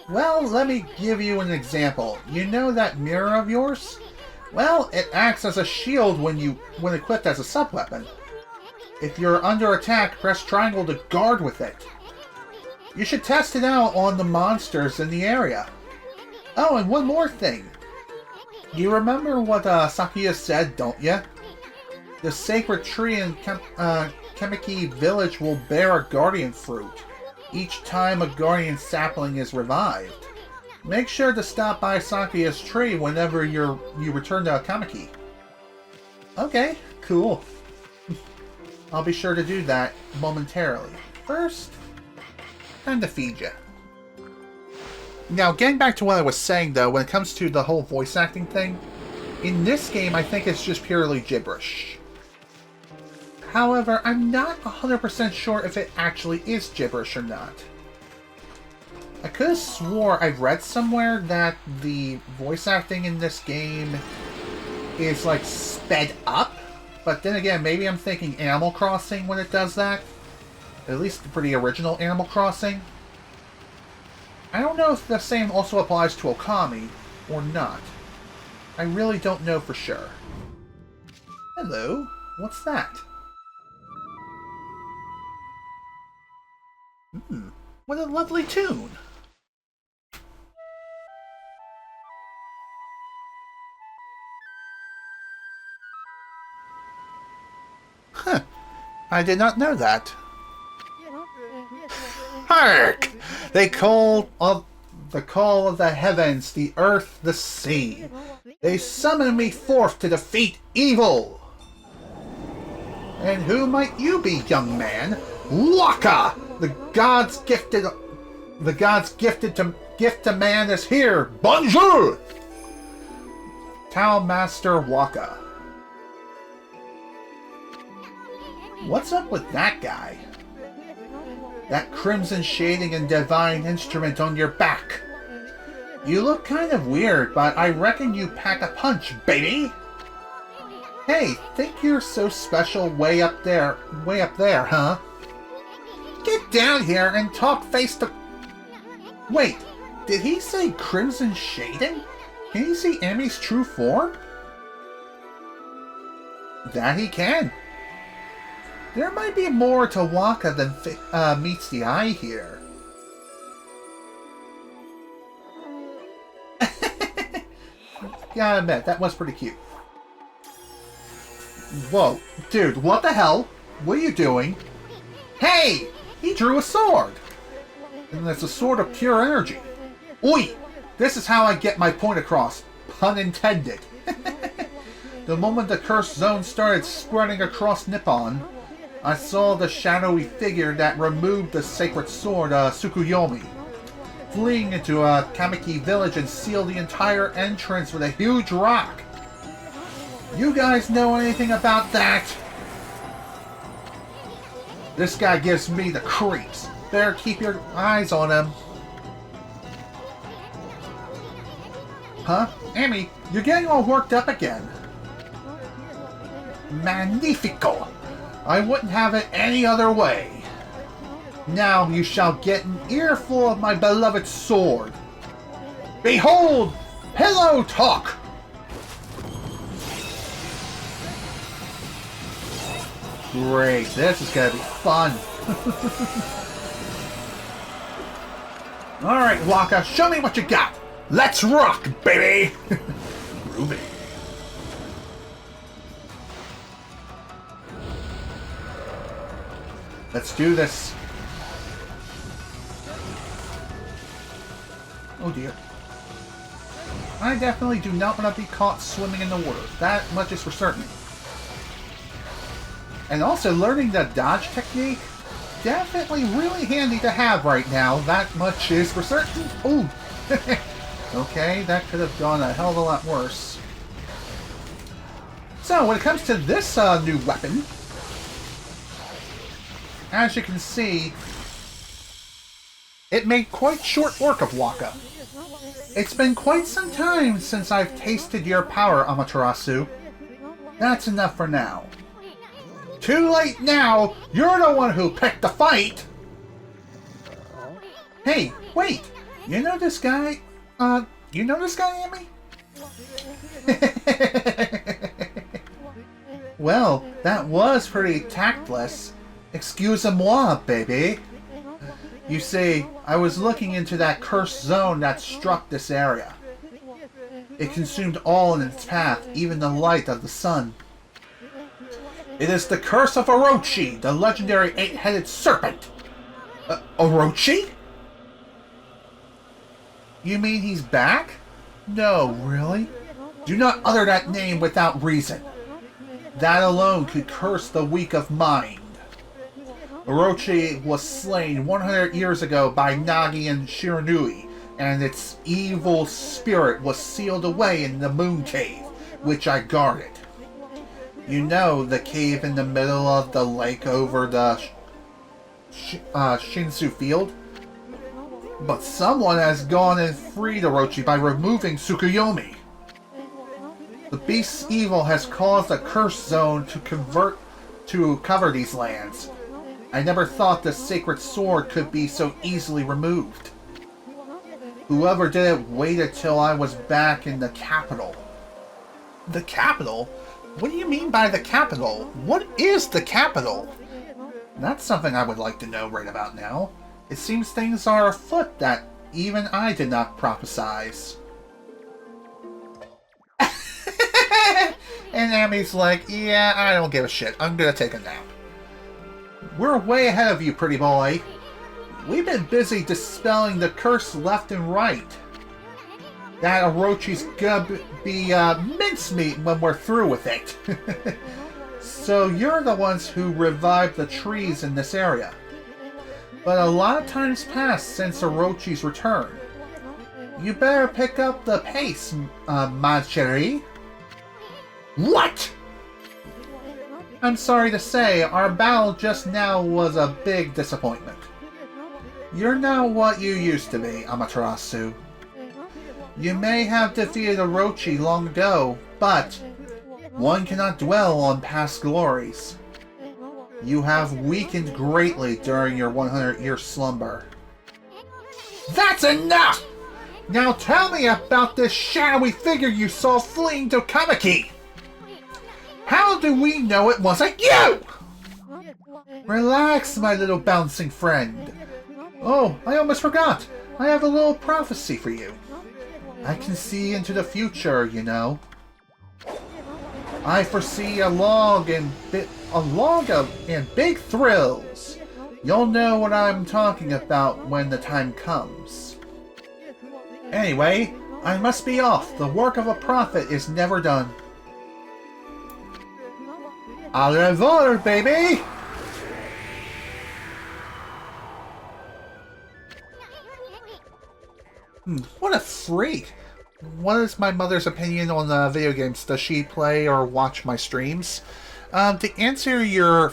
Speaker 1: Well, let me give you an example. You know that mirror of yours? Well, it acts as a shield when equipped as a sub-weapon. If you're under attack, press triangle to guard with it. You should test it out on the monsters in the area. Oh, and one more thing. You remember what Sakuya said, don't you? The sacred tree in Kemiki village will bear a guardian fruit each time a guardian sapling is revived. Make sure to stop by Sakuya's tree whenever you return to Okami. Okay, cool. I'll be sure to do that momentarily. First, time to feed you. Now, getting back to what I was saying, though, when it comes to the whole voice acting thing, in this game, I think it's just purely gibberish. However, I'm not 100% sure if it actually is gibberish or not. I could have swore I've read somewhere that the voice acting in this game is, like, sped up. But then again, maybe I'm thinking Animal Crossing when it does that. At least for the original Animal Crossing. I don't know if the same also applies to Okami or not. I really don't know for sure. Hello? What's that? What a lovely tune! Huh. I did not know that. Hark! They call of the call of the heavens, the earth, the sea. They summon me forth to defeat evil. And who might you be, young man? Waka! The gods gifted gift to man is here. Bonjour! Tao Master Waka. What's up with that guy? That crimson shading and divine instrument on your back. You look kind of weird, but I reckon you pack a punch, baby! Hey, think you're so special way up there, huh? Get down here and talk face to... Wait, did he say crimson shading? Can he see Ammy's true form? That he can. There might be more to Waka than meets the eye here. Gotta admit, that was pretty cute. Whoa, dude, what the hell? What are you doing? Hey! He drew a sword! And it's a sword of pure energy. Oi! This is how I get my point across. Pun intended. The moment the cursed zone started spreading across Nippon, I saw the shadowy figure that removed the sacred sword, Tsukuyomi, fleeing into a Kamiki village and sealed the entire entrance with a huge rock. You guys know anything about that? This guy gives me the creeps. Better keep your eyes on him. Huh? Ammy, you're getting all worked up again. Magnifico! I wouldn't have it any other way. Now you shall get an earful of my beloved sword. Behold! Pillow talk! Great, this is gonna be fun. Alright, Waka, show me what you got! Let's rock, baby! Groovy. Let's do this. Oh dear. I definitely do not want to be caught swimming in the water. That much is for certain. And also, learning the dodge technique, definitely really handy to have right now. That much is for certain. Ooh. Okay, that could have gone a hell of a lot worse. So, when it comes to this new weapon, as you can see, it made quite short work of Waka. It's been quite some time since I've tasted your power, Amaterasu. That's enough for now. Too late now! You're the one who picked the fight! Hey, wait! You know this guy? You know this guy, Ammy? Well, that was pretty tactless. Excuse-moi, baby. You see, I was looking into that cursed zone that struck this area. It consumed all in its path, even the light of the sun. It is the curse of Orochi, the legendary eight-headed serpent. Orochi? You mean he's back? No, really? Do not utter that name without reason. That alone could curse the weak of mind. Orochi was slain 100 years ago by Nagi and Shiranui, and its evil spirit was sealed away in the Moon Cave, which I guarded. You know, the cave in the middle of the lake over the Shinsu field? But someone has gone and freed Orochi by removing Tsukuyomi. The beast's evil has caused a cursed zone to cover these lands. I never thought the sacred sword could be so easily removed. Whoever did it waited till I was back in the capital. The capital? What do you mean by the capital? What is the capital? That's something I would like to know right about now. It seems things are afoot that even I did not prophesize. And Ammy's like, yeah, I don't give a shit. I'm gonna take a nap. We're way ahead of you, pretty boy. We've been busy dispelling the curse left and right. That Orochi's gonna be mincemeat when we're through with it. So you're the ones who revived the trees in this area. But a lot of time's passed since Orochi's return. You better pick up the pace, ma chérie. What? I'm sorry to say, our battle just now was a big disappointment. You're not what you used to be, Amaterasu. You may have defeated Orochi long ago, but one cannot dwell on past glories. You have weakened greatly during your 100-year slumber. That's enough! Now tell me about this shadowy figure you saw fleeing to Kamiki! How do we know it wasn't you? Relax, my little bouncing friend. Oh, I almost forgot. I have a little prophecy for you. I can see into the future, you know. I foresee a log and big thrills. You'll know what I'm talking about when the time comes. Anyway, I must be off. The work of a prophet is never done. Au revoir, baby! What a freak! What is my mother's opinion on video games? Does she play or watch my streams? To answer your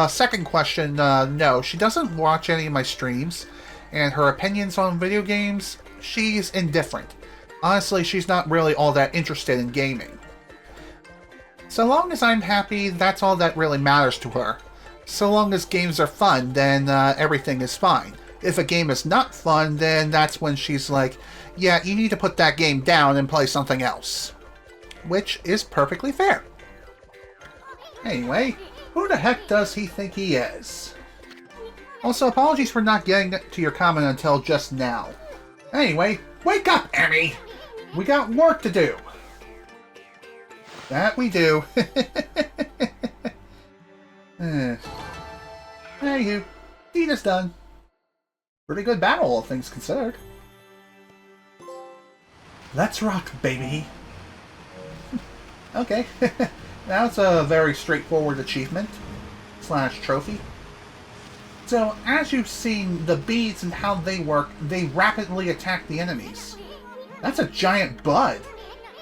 Speaker 1: second question, no. She doesn't watch any of my streams, and her opinions on video games, she's indifferent. Honestly, she's not really all that interested in gaming. So long as I'm happy, that's all that really matters to her. So long as games are fun, then everything is fine. If a game is not fun, then that's when she's like, yeah, you need to put that game down and play something else. Which is perfectly fair. Anyway, who the heck does he think he is? Also, apologies for not getting to your comment until just now. Anyway, wake up, Ammy! We got work to do! That we do. Hey, you. Deed is done. Pretty good battle, all things considered. Let's rock, baby. Okay. That's a very straightforward achievement / trophy. So, as you've seen the beads and how they work, they rapidly attack the enemies. That's a giant bud.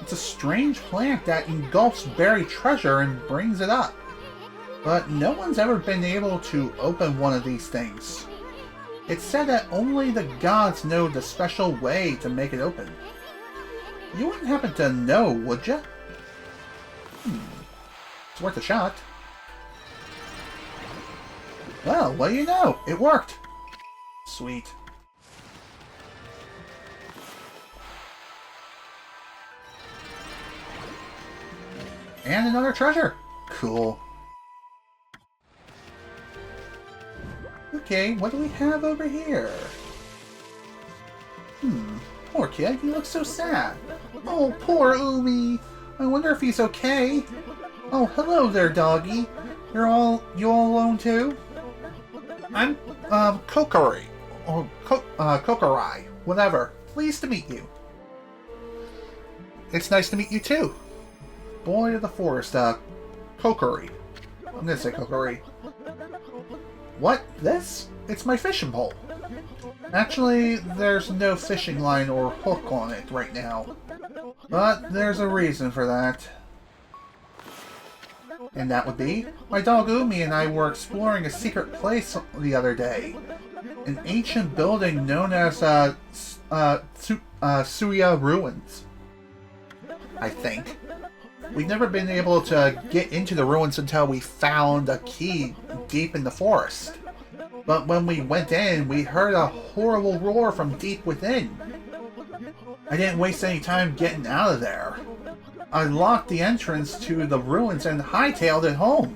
Speaker 1: It's a strange plant that engulfs buried treasure and brings it up. But no one's ever been able to open one of these things. It's said that only the gods know the special way to make it open. You wouldn't happen to know, would ya? It's worth a shot. Well, what do you know? It worked. Sweet. And another treasure. Cool. Okay, what do we have over here? Poor kid, he looks so sad. Oh, poor Umi. I wonder if he's okay. Oh, hello there, doggy. You all alone too? I'm, Kokori. Or, Kokorai. Whatever. Pleased to meet you. It's nice to meet you too. Boy of the forest, Kokori. I'm gonna say Kokori. What? This? It's my fishing pole. Actually, there's no fishing line or hook on it right now. But there's a reason for that. And that would be, my dog Umi and I were exploring a secret place the other day. An ancient building known as Suya Ruins. I think. We've never been able to get into the ruins until we found a key deep in the forest. But when we went in, we heard a horrible roar from deep within. I didn't waste any time getting out of there. I locked the entrance to the ruins and hightailed it home.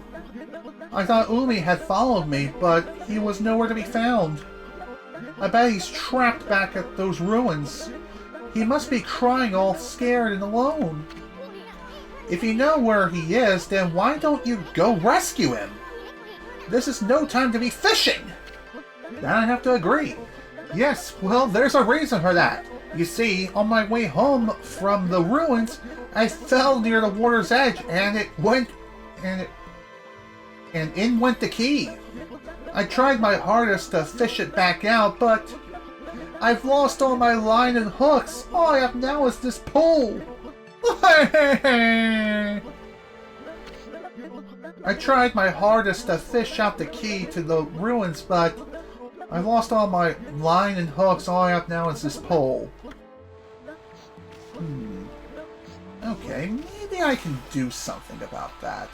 Speaker 1: I thought Umi had followed me, but he was nowhere to be found. I bet he's trapped back at those ruins. He must be crying all scared and alone. If you know where he is, then why don't you go rescue him? This is no time to be fishing! That I have to agree. Yes, well, there's a reason for that. You see, on my way home from the ruins, I fell near the water's edge, and in went the key. I tried my hardest to fish it back out, but I've lost all my line and hooks. All I have now is this pole. I tried my hardest to fish out the key to the ruins, but I've lost all my line and hooks. All I have now is this pole. Okay, maybe I can do something about that.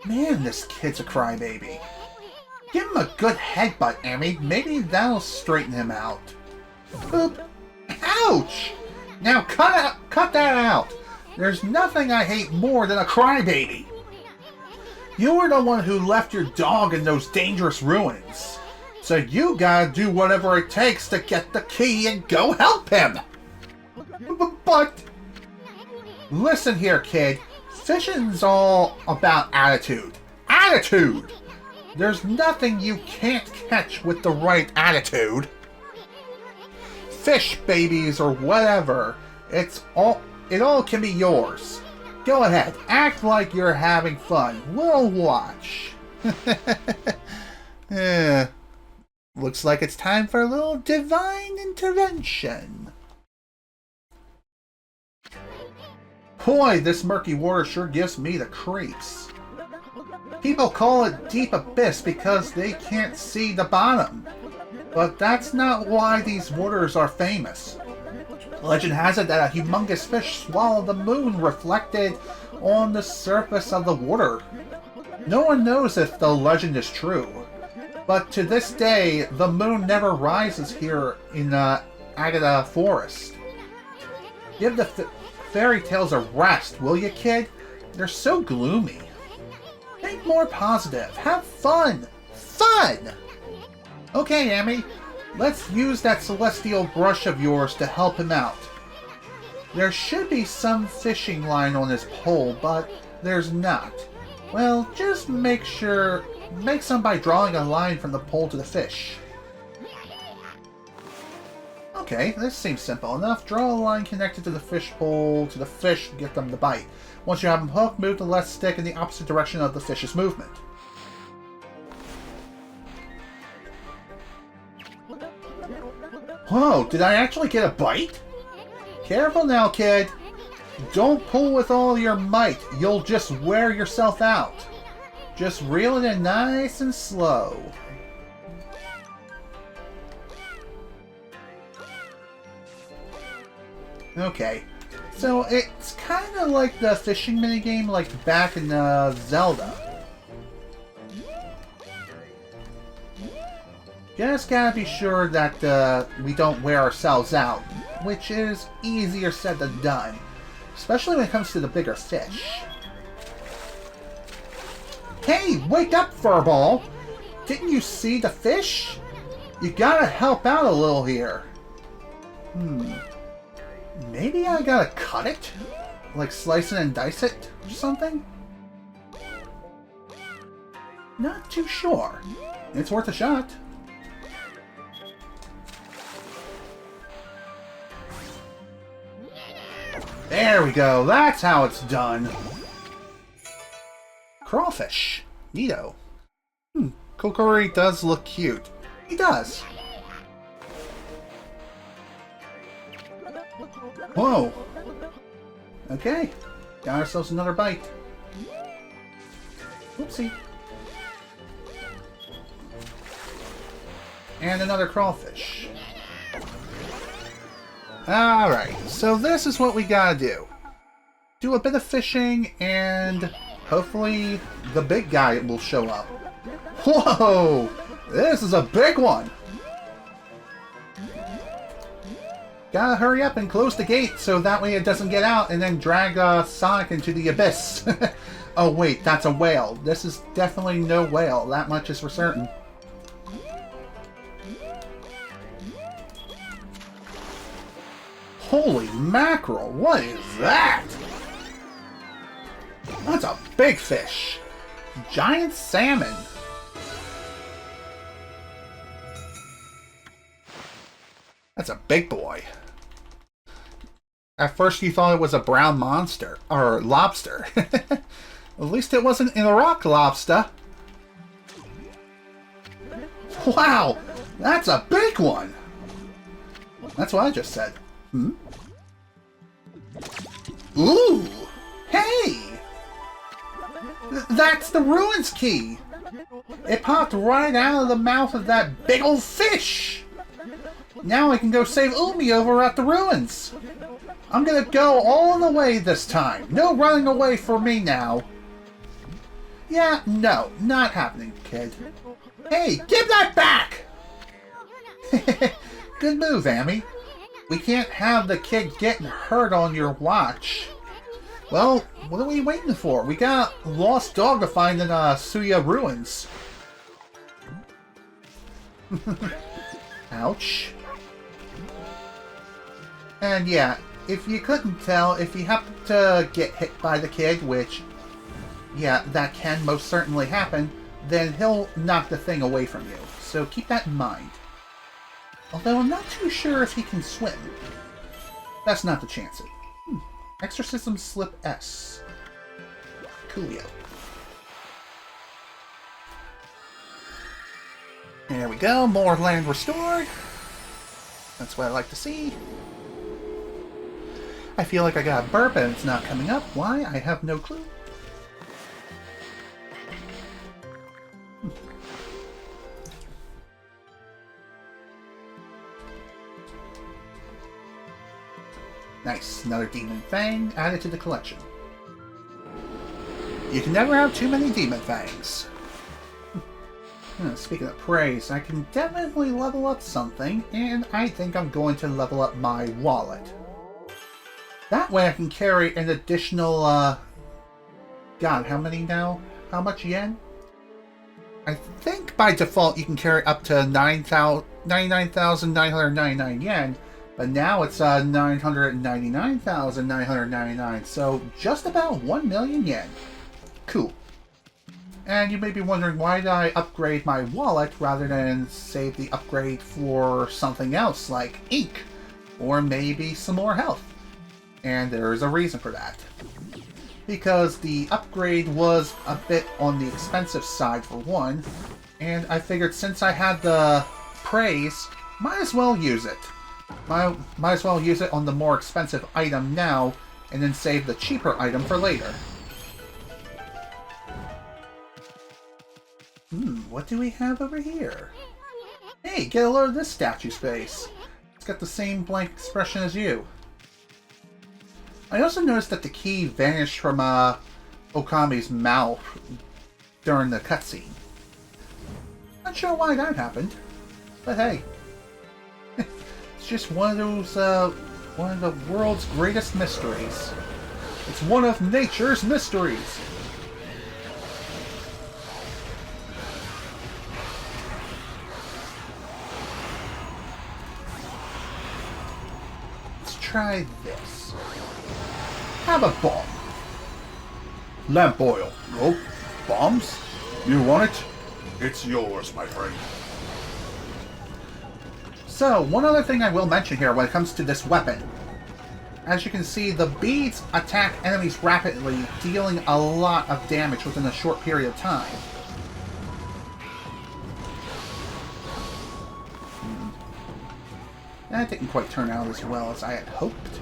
Speaker 1: Man, this kid's a crybaby. Give him a good headbutt, Ammy. Maybe that'll straighten him out. Boop. Ouch! Now cut that out. There's nothing I hate more than a crybaby. You were the one who left your dog in those dangerous ruins. So you gotta do whatever it takes to get the key and go help him. But listen here, kid. Fishing's all about attitude. Attitude! There's nothing you can't catch with the right attitude. Fish babies or whatever. It all can be yours. Go ahead, act like you're having fun. We'll watch. Looks like it's time for a little divine intervention. Boy, this murky water sure gives me the creeps. People call it deep abyss because they can't see the bottom. But that's not why these waters are famous. Legend has it that a humongous fish swallowed the moon reflected on the surface of the water. No one knows if the legend is true. But to this day, the moon never rises here in Agata Forest. Give the fairy tales a rest, will you, kid? They're so gloomy. Think more positive. Have fun! Fun! Okay, Ammy. Let's use that celestial brush of yours to help him out. There should be some fishing line on his pole, but there's not. Well, just make some by drawing a line from the pole to the fish. Okay, this seems simple enough. Draw a line connected to the fish pole to the fish to get them to bite. Once you have them hooked, move the left stick in the opposite direction of the fish's movement. Whoa, did I actually get a bite? Careful now, kid. Don't pull with all your might. You'll just wear yourself out. Just reel it in nice and slow. Okay, so it's kind of like the fishing minigame like back in Zelda. Just gotta be sure that we don't wear ourselves out, which is easier said than done, especially when it comes to the bigger fish. Hey, wake up, Furball! Didn't you see the fish? You gotta help out a little here. Maybe I gotta cut it? Like slice it and dice it or something? Not too sure. It's worth a shot. There we go. That's how it's done. Crawfish. Neato. Kokori does look cute. He does. Whoa. Okay. Got ourselves another bite. Whoopsie. And another crawfish. Alright, so this is what we gotta do. Do a bit of fishing, and hopefully the big guy will show up. Whoa! This is a big one! Gotta hurry up and close the gate so that way it doesn't get out and then drag Sonic into the abyss. Oh wait, that's a whale. This is definitely no whale, that much is for certain. Holy mackerel, what is that? That's a big fish. Giant salmon. That's a big boy. At first you thought it was a brown monster, or lobster. At least it wasn't in a rock lobster. Wow, that's a big one. That's what I just said. Ooh! Hey! That's the ruins key! It popped right out of the mouth of that big old fish! Now I can go save Umi over at the ruins! I'm gonna go all the way this time! No running away for me now! Yeah, no, not happening, kid. Hey, give that back! Good move, Ammy. We can't have the kid getting hurt on your watch. Well, what are we waiting for? We got a lost dog to find in Suya ruins. Ouch. And yeah, if you couldn't tell, if you happen to get hit by the kid, which, yeah, that can most certainly happen, then he'll knock the thing away from you. So keep that in mind. Although I'm not too sure if he can swim. That's not to chance it. Exorcism Slip S. Coolio. There we go, more land restored. That's what I like to see. I feel like I got a burp and it's not coming up. Why? I have no clue. Nice, another Demon Fang added to the collection. You can never have too many Demon Fangs. Speaking of praise, I can definitely level up something, and I think I'm going to level up my wallet. That way I can carry an additional, God, how many now? How much yen? I think by default you can carry up to 99,999 yen, but now it's 999,999, so just about 1 million yen. Cool. And you may be wondering, why did I upgrade my wallet rather than save the upgrade for something else like ink, or maybe some more health? And there is a reason for that. Because the upgrade was a bit on the expensive side for one, and I figured since I had the praise, might as well use it. Might as well use it on the more expensive item now, and then save the cheaper item for later. What do we have over here? Hey, get a load of this statue space. It's got the same blank expression as you. I also noticed that the key vanished from Okami's mouth during the cutscene. Not sure why that happened, but hey. It's just one of the world's greatest mysteries. It's one of nature's mysteries. Let's try this. Have a bomb. Lamp oil. Oh, bombs? You want it? It's yours, my friend. So, one other thing I will mention here when it comes to this weapon. As you can see, the beads attack enemies rapidly, dealing a lot of damage within a short period of time. That didn't quite turn out as well as I had hoped.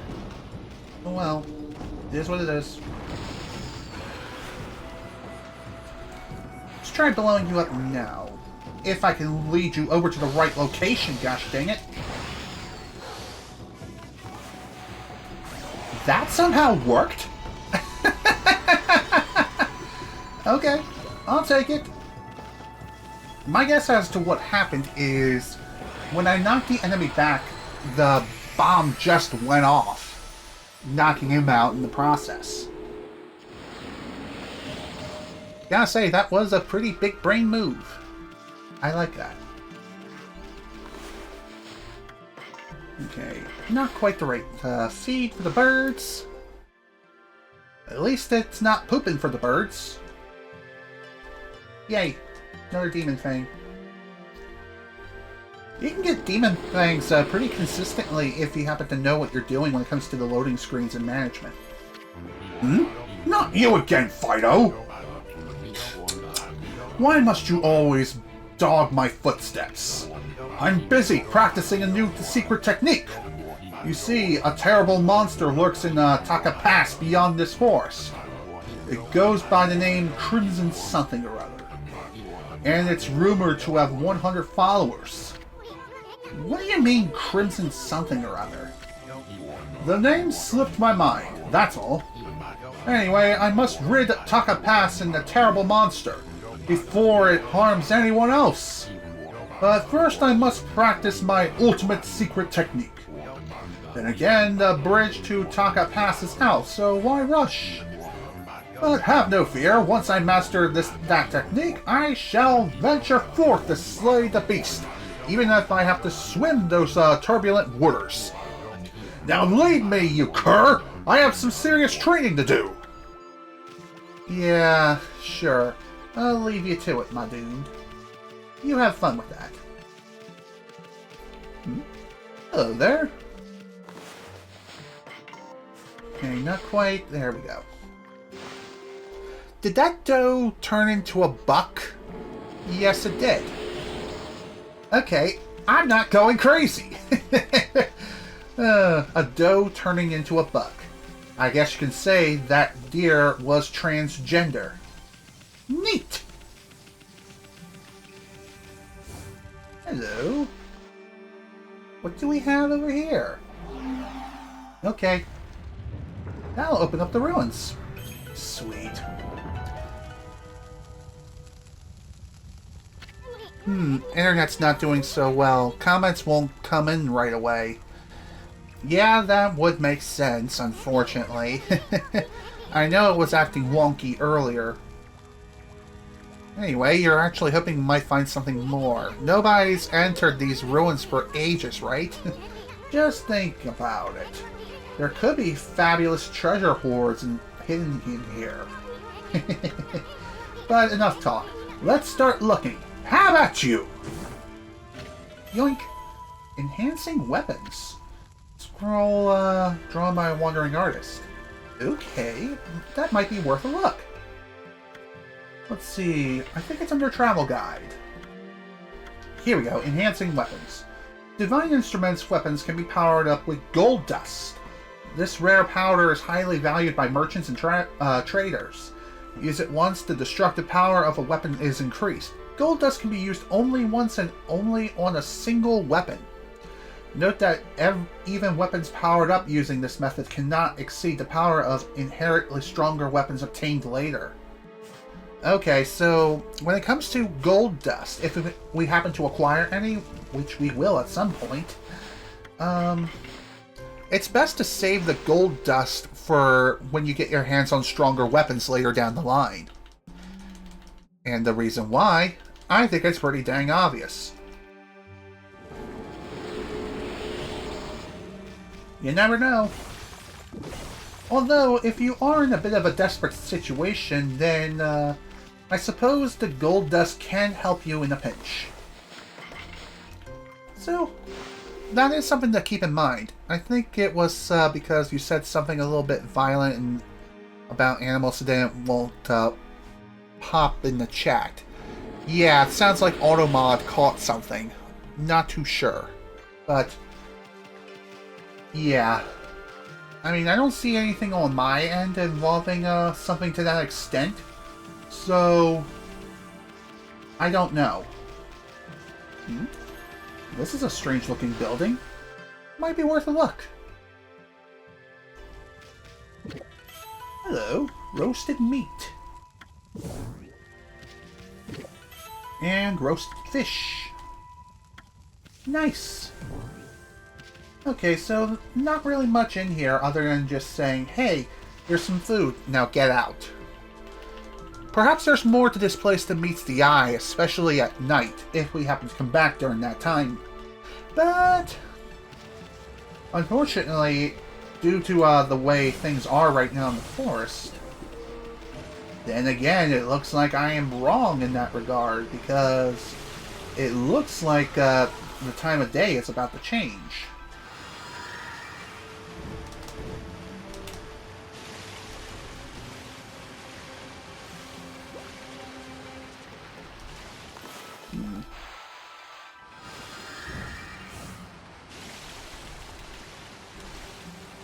Speaker 1: Oh well, it is what it is. Let's try blowing you up now. If I can lead you over to the right location, gosh dang it. That somehow worked? Okay, I'll take it. My guess as to what happened is, when I knocked the enemy back, the bomb just went off, knocking him out in the process. Gotta say, that was a pretty big brain move. I like that. Okay, not quite the right feed for the birds. At least it's not pooping for the birds. Yay, another demon thing. You can get demon things pretty consistently if you happen to know what you're doing when it comes to the loading screens and management. Not you again, Fido! Why must you always dog my footsteps? I'm busy practicing a new secret technique. You see, a terrible monster lurks in Taka Pass beyond this forest. It goes by the name Crimson something or other, and it's rumored to have 100 followers. What do you mean, Crimson something or other? The name slipped my mind, that's all. Anyway, I must rid Taka Pass and the terrible monster before it harms anyone else. But first I must practice my ultimate secret technique. Then again, the bridge to Taka Pass is out, so why rush? But have no fear, once I master that technique, I shall venture forth to slay the beast, even if I have to swim those turbulent waters. Now leave me, you cur! I have some serious training to do! Yeah, sure. I'll leave you to it, my dude. You have fun with that. Hello there. Okay, not quite. There we go. Did that doe turn into a buck? Yes, it did. Okay, I'm not going crazy. A doe turning into a buck. I guess you can say that deer was transgender. Neat! Hello. What do we have over here? Okay. That'll open up the ruins. Sweet. Internet's not doing so well. Comments won't come in right away. Yeah, that would make sense, unfortunately. I know it was acting wonky earlier. Anyway, you're actually hoping you might find something more. Nobody's entered these ruins for ages, right? Just think about it. There could be fabulous treasure hoards hidden in here. But enough talk. Let's start looking. How about you? Yoink. Enhancing weapons. Scroll, drawn by a wandering artist. Okay, that might be worth a look. Let's see, I think it's under Travel Guide. Here we go, enhancing weapons. Divine Instruments weapons can be powered up with gold dust. This rare powder is highly valued by merchants and traders. Use it once, the destructive power of a weapon is increased. Gold dust can be used only once and only on a single weapon. Note that even weapons powered up using this method cannot exceed the power of inherently stronger weapons obtained later. Okay, so when it comes to gold dust, if we happen to acquire any, which we will at some point, it's best to save the gold dust for when you get your hands on stronger weapons later down the line. And the reason why, I think it's pretty dang obvious. You never know. Although, if you are in a bit of a desperate situation, then I suppose the gold dust can help you in a pinch. So, that is something to keep in mind. I think it was because you said something a little bit violent and about animals that won't pop in the chat. Yeah, it sounds like Automod caught something. Not too sure. But, yeah. I mean, I don't see anything on my end involving something to that extent. So, I don't know. This is a strange looking building. Might be worth a look. Hello, roasted meat. And roasted fish. Nice. Okay, so not really much in here other than just saying, hey, here's some food, now get out. Perhaps there's more to this place than meets the eye, especially at night, if we happen to come back during that time. But, unfortunately, due to the way things are right now in the forest, then again, it looks like I am wrong in that regard, because it looks like the time of day is about to change.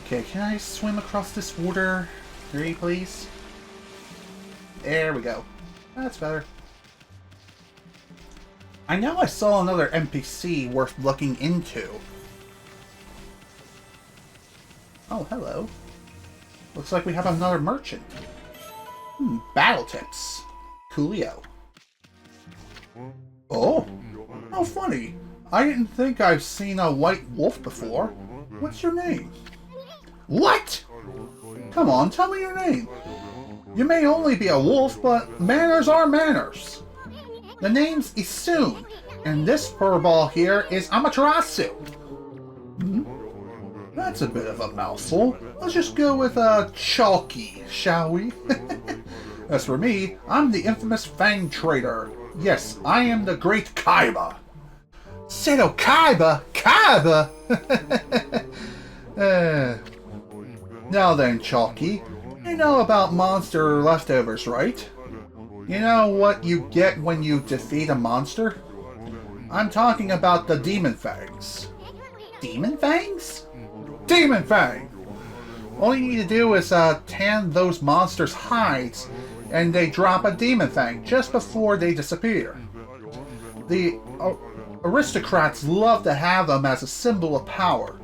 Speaker 1: Okay, can I swim across this water? 3, please? There we go. That's better. I know I saw another NPC worth looking into. Oh, hello. Looks like we have another merchant. Battle tips. Coolio. Oh, how funny. I didn't think I've seen a white wolf before. What's your name? What? Come on, tell me your name. You may only be a wolf, but manners are manners. The name's Isun, and this furball here is Amaterasu. That's a bit of a mouthful. Let's just go with Chalky, shall we? As for me, I'm the infamous Fang Trader. Yes, I am the great Kaiba. Seto Kaiba? Kaiba? Now then, Chalky, you know about monster leftovers, right? You know what you get when you defeat a monster? I'm talking about the Demon Fangs. Demon Fangs? Demon Fang! All you need to do is tan those monsters' hides, and they drop a Demon Fang just before they disappear. The aristocrats love to have them as a symbol of power.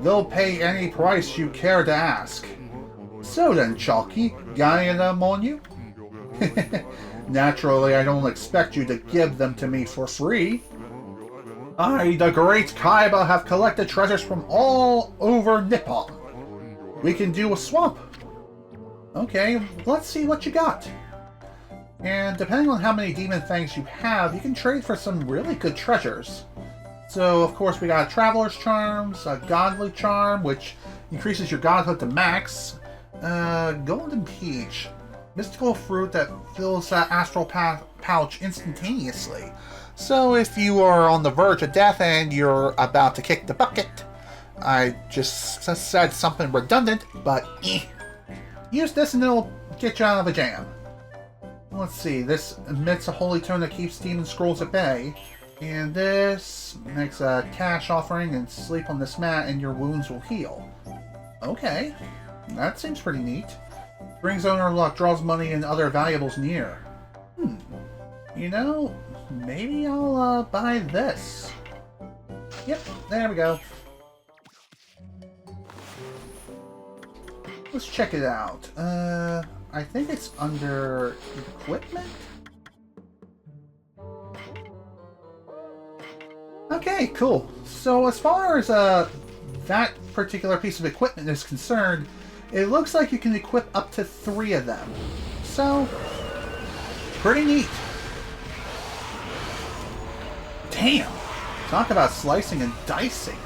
Speaker 1: They'll pay any price you care to ask. So then, Chalky, got any of them on you? Naturally, I don't expect you to give them to me for free. I, the great Kaiba, have collected treasures from all over Nippon. We can do a swap. Okay, let's see what you got. And depending on how many Demon Fangs you have, you can trade for some really good treasures. So, of course, we got Traveler's Charms, a Godly Charm, which increases your godhood to max, Golden Peach, Mystical Fruit that fills that Astral Pouch instantaneously. So if you are on the verge of death and you're about to kick the bucket, I just said something redundant, but use this and it'll get you out of a jam. Let's see, this emits a holy tone that keeps demon scrolls at bay. And this makes a cash offering and sleep on this mat and your wounds will heal. Okay, that seems pretty neat. Brings owner luck, draws money and other valuables near. You know, maybe I'll buy this. Yep, there we go. Let's check it out. I think it's under equipment? Okay, cool. So as far as that particular piece of equipment is concerned, it looks like you can equip up to 3 of them. So, pretty neat. Damn! Talk about slicing and dicing.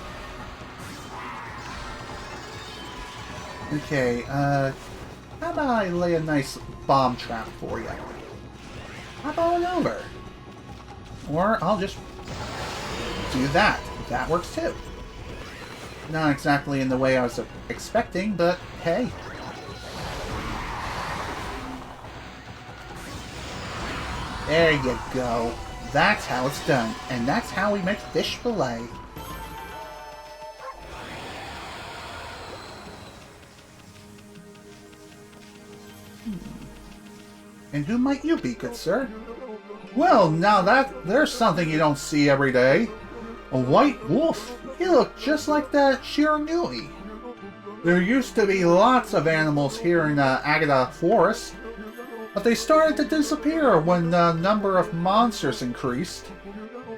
Speaker 1: Okay, how about I lay a nice bomb trap for you? Hop on over. Or I'll just do that. That works too. Not exactly in the way I was expecting, but hey. There you go. That's how it's done. And that's how we make fish fillet. And who might you be, good sir? Well, now there's something you don't see every day. A white wolf. You look just like that Shiranui. There used to be lots of animals here in Agata Forest, but they started to disappear when the number of monsters increased.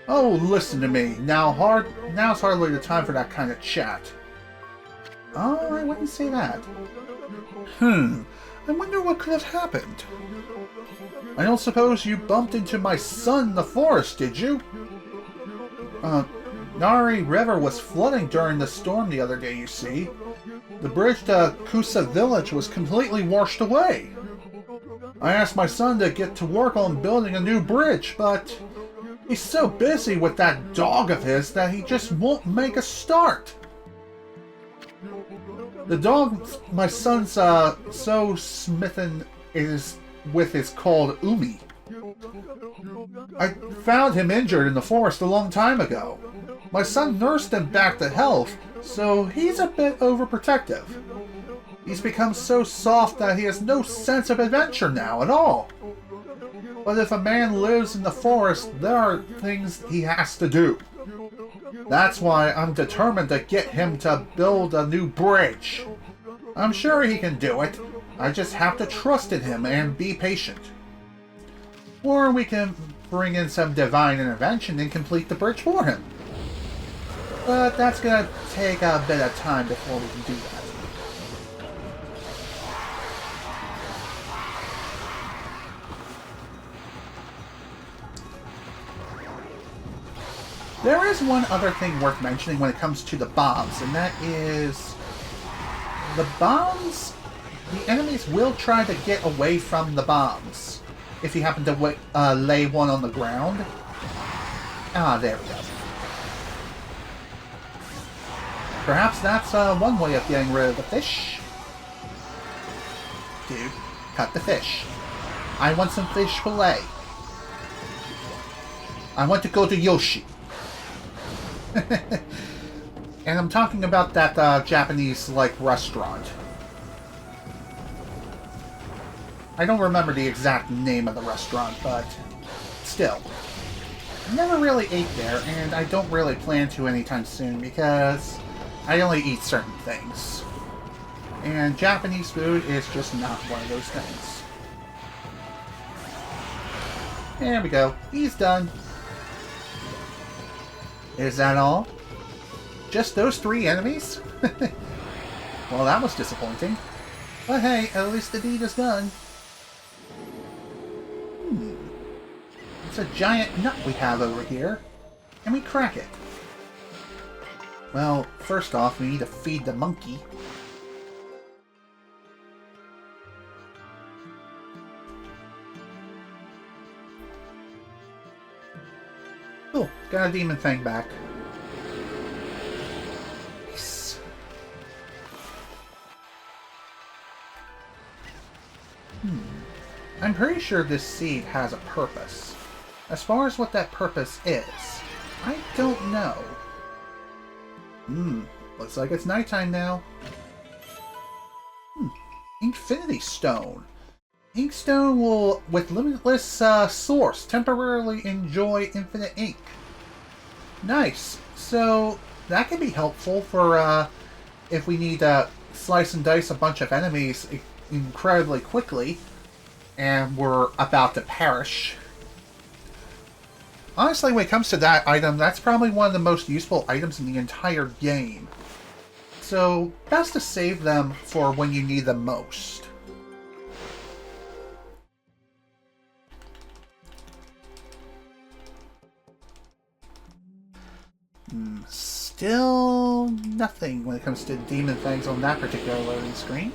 Speaker 1: Oh, listen to me. Now's hardly the time for that kind of chat. Oh, I wouldn't say that. I wonder what could have happened. I don't suppose you bumped into my son in the forest, did you? Nari River was flooding during the storm the other day, you see. The bridge to Kusa village was completely washed away. I asked my son to get to work on building a new bridge, but he's so busy with that dog of his that he just won't make a start. The dog my son's so smitten with is called Umi. I found him injured in the forest a long time ago. My son nursed him back to health, so he's a bit overprotective. He's become so soft that he has no sense of adventure now at all. But if a man lives in the forest, there are things he has to do. That's why I'm determined to get him to build a new bridge. I'm sure he can do it. I just have to trust in him and be patient. Or we can bring in some divine intervention and complete the bridge for him. But that's gonna take a bit of time before we can do that. There is one other thing worth mentioning when it comes to the bombs, and that is the bombs, the enemies will try to get away from the bombs. If you happen to lay one on the ground. Ah, there we go. Perhaps that's one way of getting rid of the fish. Dude, cut the fish. I want some fish fillet. I want to go to Yoshi. And I'm talking about that Japanese-like restaurant. I don't remember the exact name of the restaurant, but still. I never really ate there, and I don't really plan to anytime soon because I only eat certain things. And Japanese food is just not one of those things. There we go. He's done. Is that all? Just those 3 enemies? Well, that was disappointing. But hey, at least the deed is done. It's a giant nut we have over here. And we crack it. Well, first off, we need to feed the monkey. Oh, got a demon thing back. Nice. I'm pretty sure this seed has a purpose. As far as what that purpose is, I don't know. Looks like it's nighttime now. Infinity Stone. Inkstone will, with limitless source, temporarily enjoy infinite ink. Nice. So, that can be helpful for if we need to slice and dice a bunch of enemies incredibly quickly, and we're about to perish. Honestly, when it comes to that item, that's probably one of the most useful items in the entire game. So, best to save them for when you need them most. Still nothing when it comes to demon things on that particular loading screen.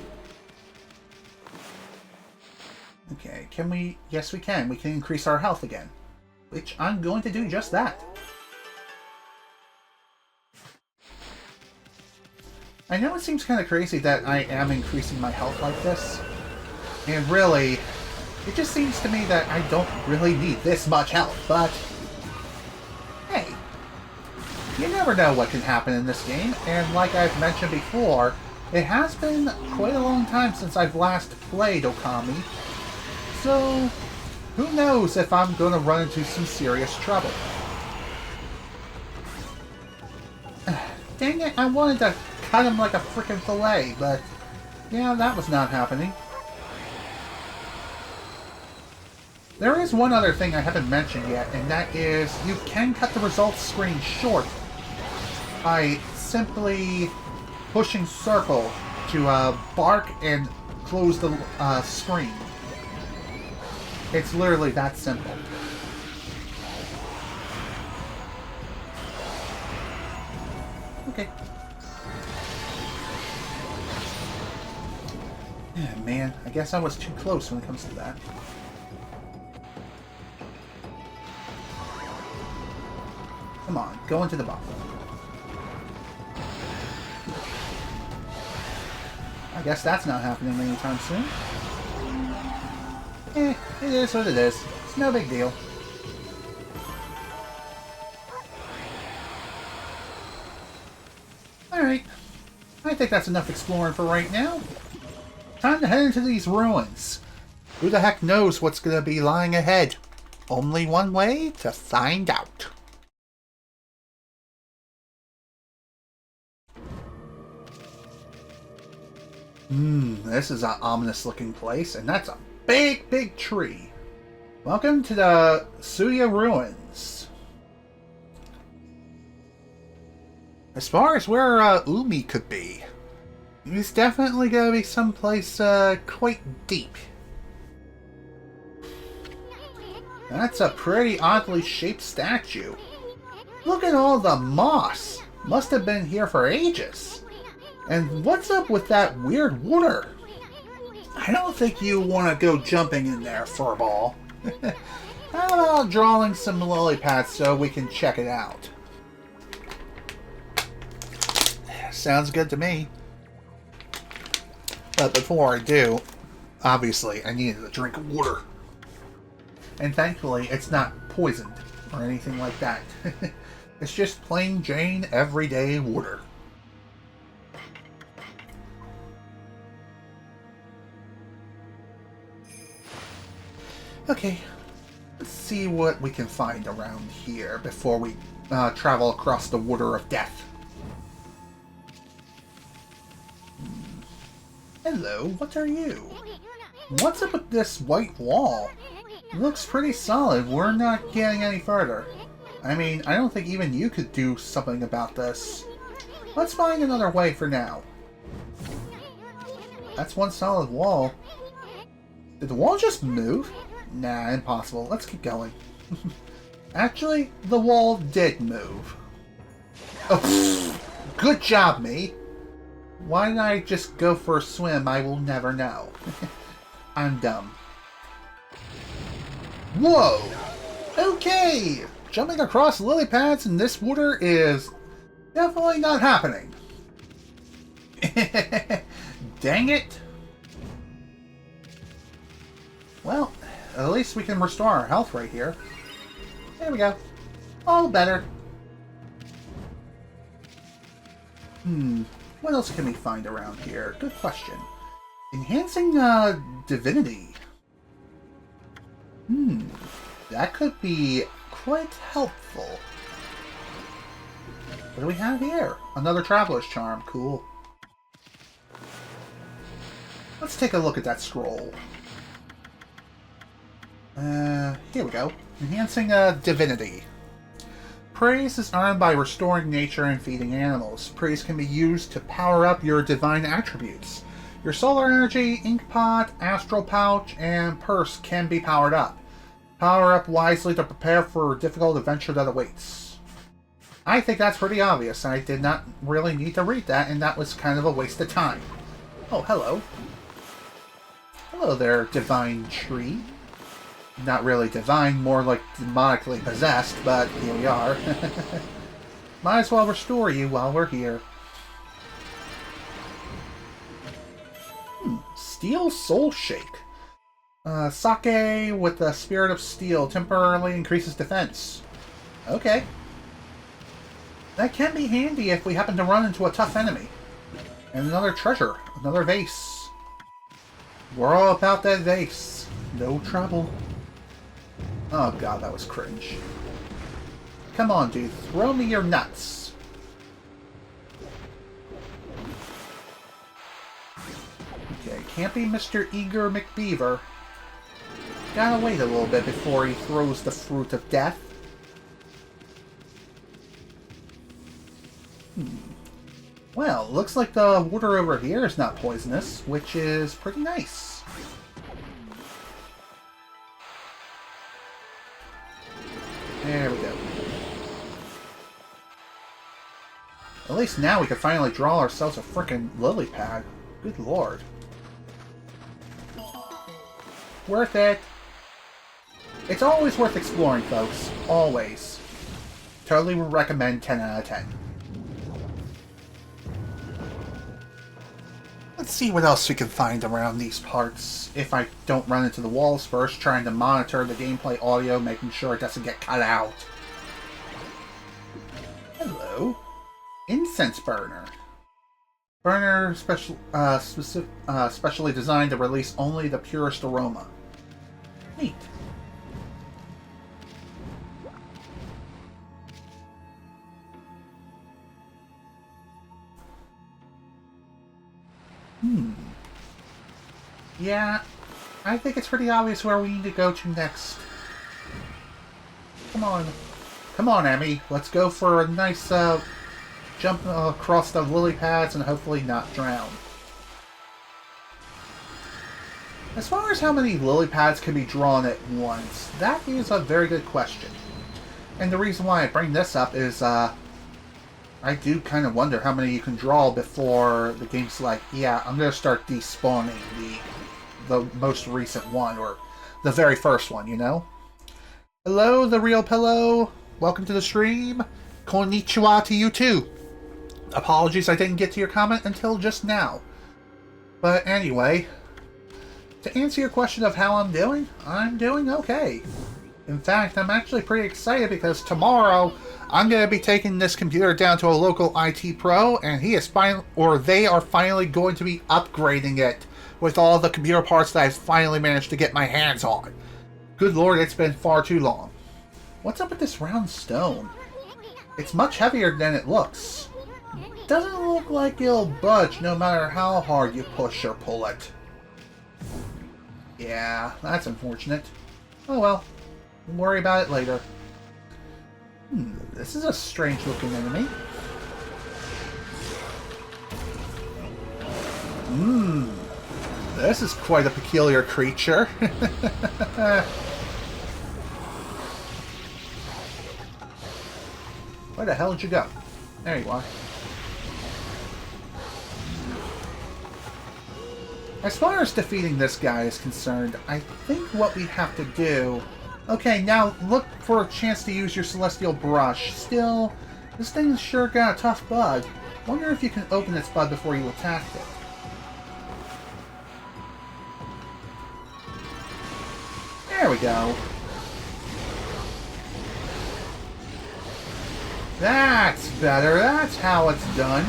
Speaker 1: Okay, can we? Yes, we can. We can increase our health again. Which I'm going to do just that. I know it seems kind of crazy that I am increasing my health like this. And really, it just seems to me that I don't really need this much health, but hey, you never know what can happen in this game, and like I've mentioned before, it has been quite a long time since I've last played Okami, so who knows if I'm going to run into some serious trouble. Dang it, I wanted to cut him like a frickin' fillet, but yeah, that was not happening. There is one other thing I haven't mentioned yet, and that is you can cut the results screen short by simply pushing circle to bark and close the screen. It's literally that simple. Okay. Yeah, man, I guess I was too close when it comes to that. Come on, go into the box. I guess that's not happening anytime soon. It is what it is. It's no big deal. Alright. I think that's enough exploring for right now. Time to head into these ruins. Who the heck knows what's going to be lying ahead? Only one way to find out. This is an ominous looking place, and that's a big, big tree. Welcome to the Suya Ruins. As far as where Umi could be, it's definitely gonna be someplace quite deep. That's a pretty oddly shaped statue. Look at all the moss. Must have been here for ages. And what's up with that weird water? I don't think you want to go jumping in there, furball. How about drawing some lily pads so we can check it out? Sounds good to me. But before I do, obviously I needed a drink of water. And thankfully it's not poisoned or anything like that. It's just plain Jane everyday water. Okay, let's see what we can find around here before we travel across the water of death. Hello, what are you? What's up with this white wall? It looks pretty solid. We're not getting any further. I mean, I don't think even you could do something about this. Let's find another way for now. That's one solid wall. Did the wall just move? Nah, impossible. Let's keep going. Actually, the wall did move. Oh, good job, me. Why didn't I just go for a swim? I will never know. I'm dumb. Whoa! Okay! Jumping across lily pads in this water is definitely not happening. Dang it! Well, at least we can restore our health right here. There we go. All better. What else can we find around here? Good question. Enhancing divinity. That could be quite helpful. What do we have here? Another Traveler's Charm. Cool. Let's take a look at that scroll. Here we go. Enhancing divinity. Praise is earned by restoring nature and feeding animals. Praise can be used to power up your divine attributes. Your solar energy, ink pot, astral pouch, and purse can be powered up. Power up wisely to prepare for a difficult adventure that awaits. I think that's pretty obvious. I did not really need to read that, and that was kind of a waste of time. Oh, hello. Hello there, divine tree. Not really divine, more like demonically possessed, but here we are. Might as well restore you while we're here. Steel Soul Shake. Sake with the Spirit of Steel temporarily increases defense. Okay. That can be handy if we happen to run into a tough enemy. And another treasure. Another vase. We're all about that vase. No trouble. Oh god, that was cringe. Come on, dude. Throw me your nuts. Okay, can't be Mr. Eager McBeaver. Gotta wait a little bit before he throws the fruit of death. Well, looks like the water over here is not poisonous, which is pretty nice. There we go. At least now we can finally draw ourselves a frickin' lily pad. Good lord. Worth it. It's always worth exploring, folks. Always. Totally would recommend 10 out of 10. Let's see what else we can find around these parts. If I don't run into the walls first, trying to monitor the gameplay audio, making sure it doesn't get cut out. Hello. Incense burner. Burner specially designed to release only the purest aroma. Neat. Yeah, I think it's pretty obvious where we need to go to next. Come on. Come on, Ammy. Let's go for a nice jump across the lily pads and hopefully not drown. As far as how many lily pads can be drawn at once, that is a very good question. And the reason why I bring this up is I do kind of wonder how many you can draw before the game's like, yeah, I'm going to start despawning the most recent one, or the very first one, you know? Hello, The Real Pillow. Welcome to the stream. Konnichiwa to you too. Apologies I didn't get to your comment until just now. But anyway, to answer your question of how I'm doing okay. In fact, I'm actually pretty excited because tomorrow I'm going to be taking this computer down to a local IT pro, and they are finally going to be upgrading it with all the computer parts that I've finally managed to get my hands on. Good lord, it's been far too long. What's up with this round stone? It's much heavier than it looks. Doesn't look like it'll budge no matter how hard you push or pull it. Yeah, that's unfortunate. Oh well, we'll worry about it later. This is a strange looking enemy. This is quite a peculiar creature. Where the hell did you go? There you are. As far as defeating this guy is concerned, I think what we have to do... Okay, now look for a chance to use your Celestial Brush. Still, this thing's sure got a tough bud. Wonder if you can open its bud before you attack it. There we go. That's better. That's how it's done.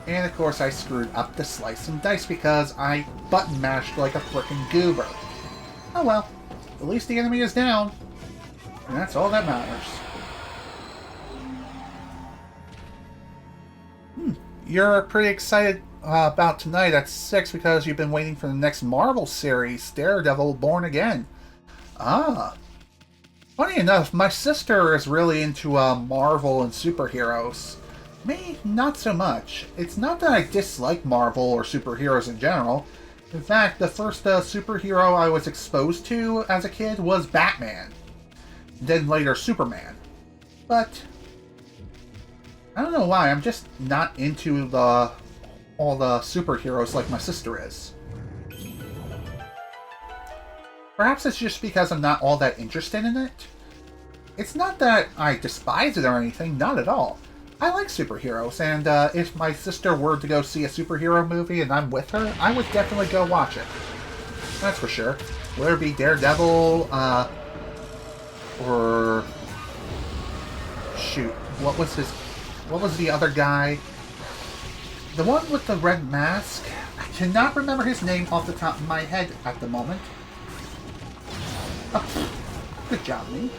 Speaker 1: And of course I screwed up the slice and dice because I button mashed like a frickin' goober. Oh well, at least the enemy is down. And that's all that matters. You're pretty excited about tonight at 6 because you've been waiting for the next Marvel series, Daredevil Born Again. Ah. Funny enough, my sister is really into Marvel and superheroes. Me, not so much. It's not that I dislike Marvel or superheroes in general. In fact, the first superhero I was exposed to as a kid was Batman. Then later Superman. But I don't know why, I'm just not into all the superheroes like my sister is. Perhaps it's just because I'm not all that interested in it. It's not that I despise it or anything, not at all. I like superheroes, and if my sister were to go see a superhero movie and I'm with her, I would definitely go watch it. That's for sure. Whether it be Daredevil, or... Shoot, what was the other guy? The one with the red mask? I cannot remember his name off the top of my head at the moment. Oh, good job, me.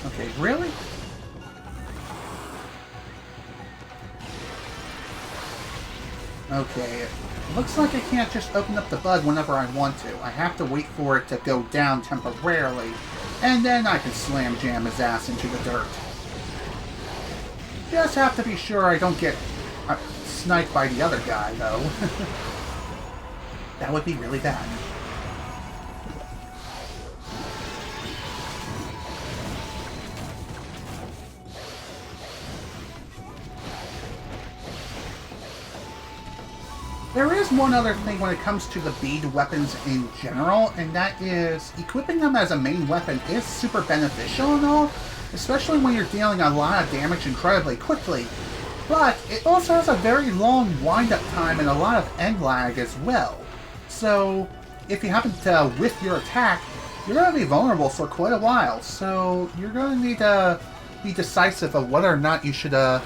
Speaker 1: Okay, really? Okay, it looks like I can't just open up the bud whenever I want to. I have to wait for it to go down temporarily, and then I can slam jam his ass into the dirt. Just have to be sure I don't get sniped by the other guy, though. That would be really bad. There is one other thing when it comes to the bead weapons in general, and that is equipping them as a main weapon is super beneficial and all, especially when you're dealing a lot of damage incredibly quickly. But it also has a very long wind-up time and a lot of end lag as well. So if you happen to whiff your attack, you're going to be vulnerable for quite a while. So you're going to need to be decisive of whether or not you should No,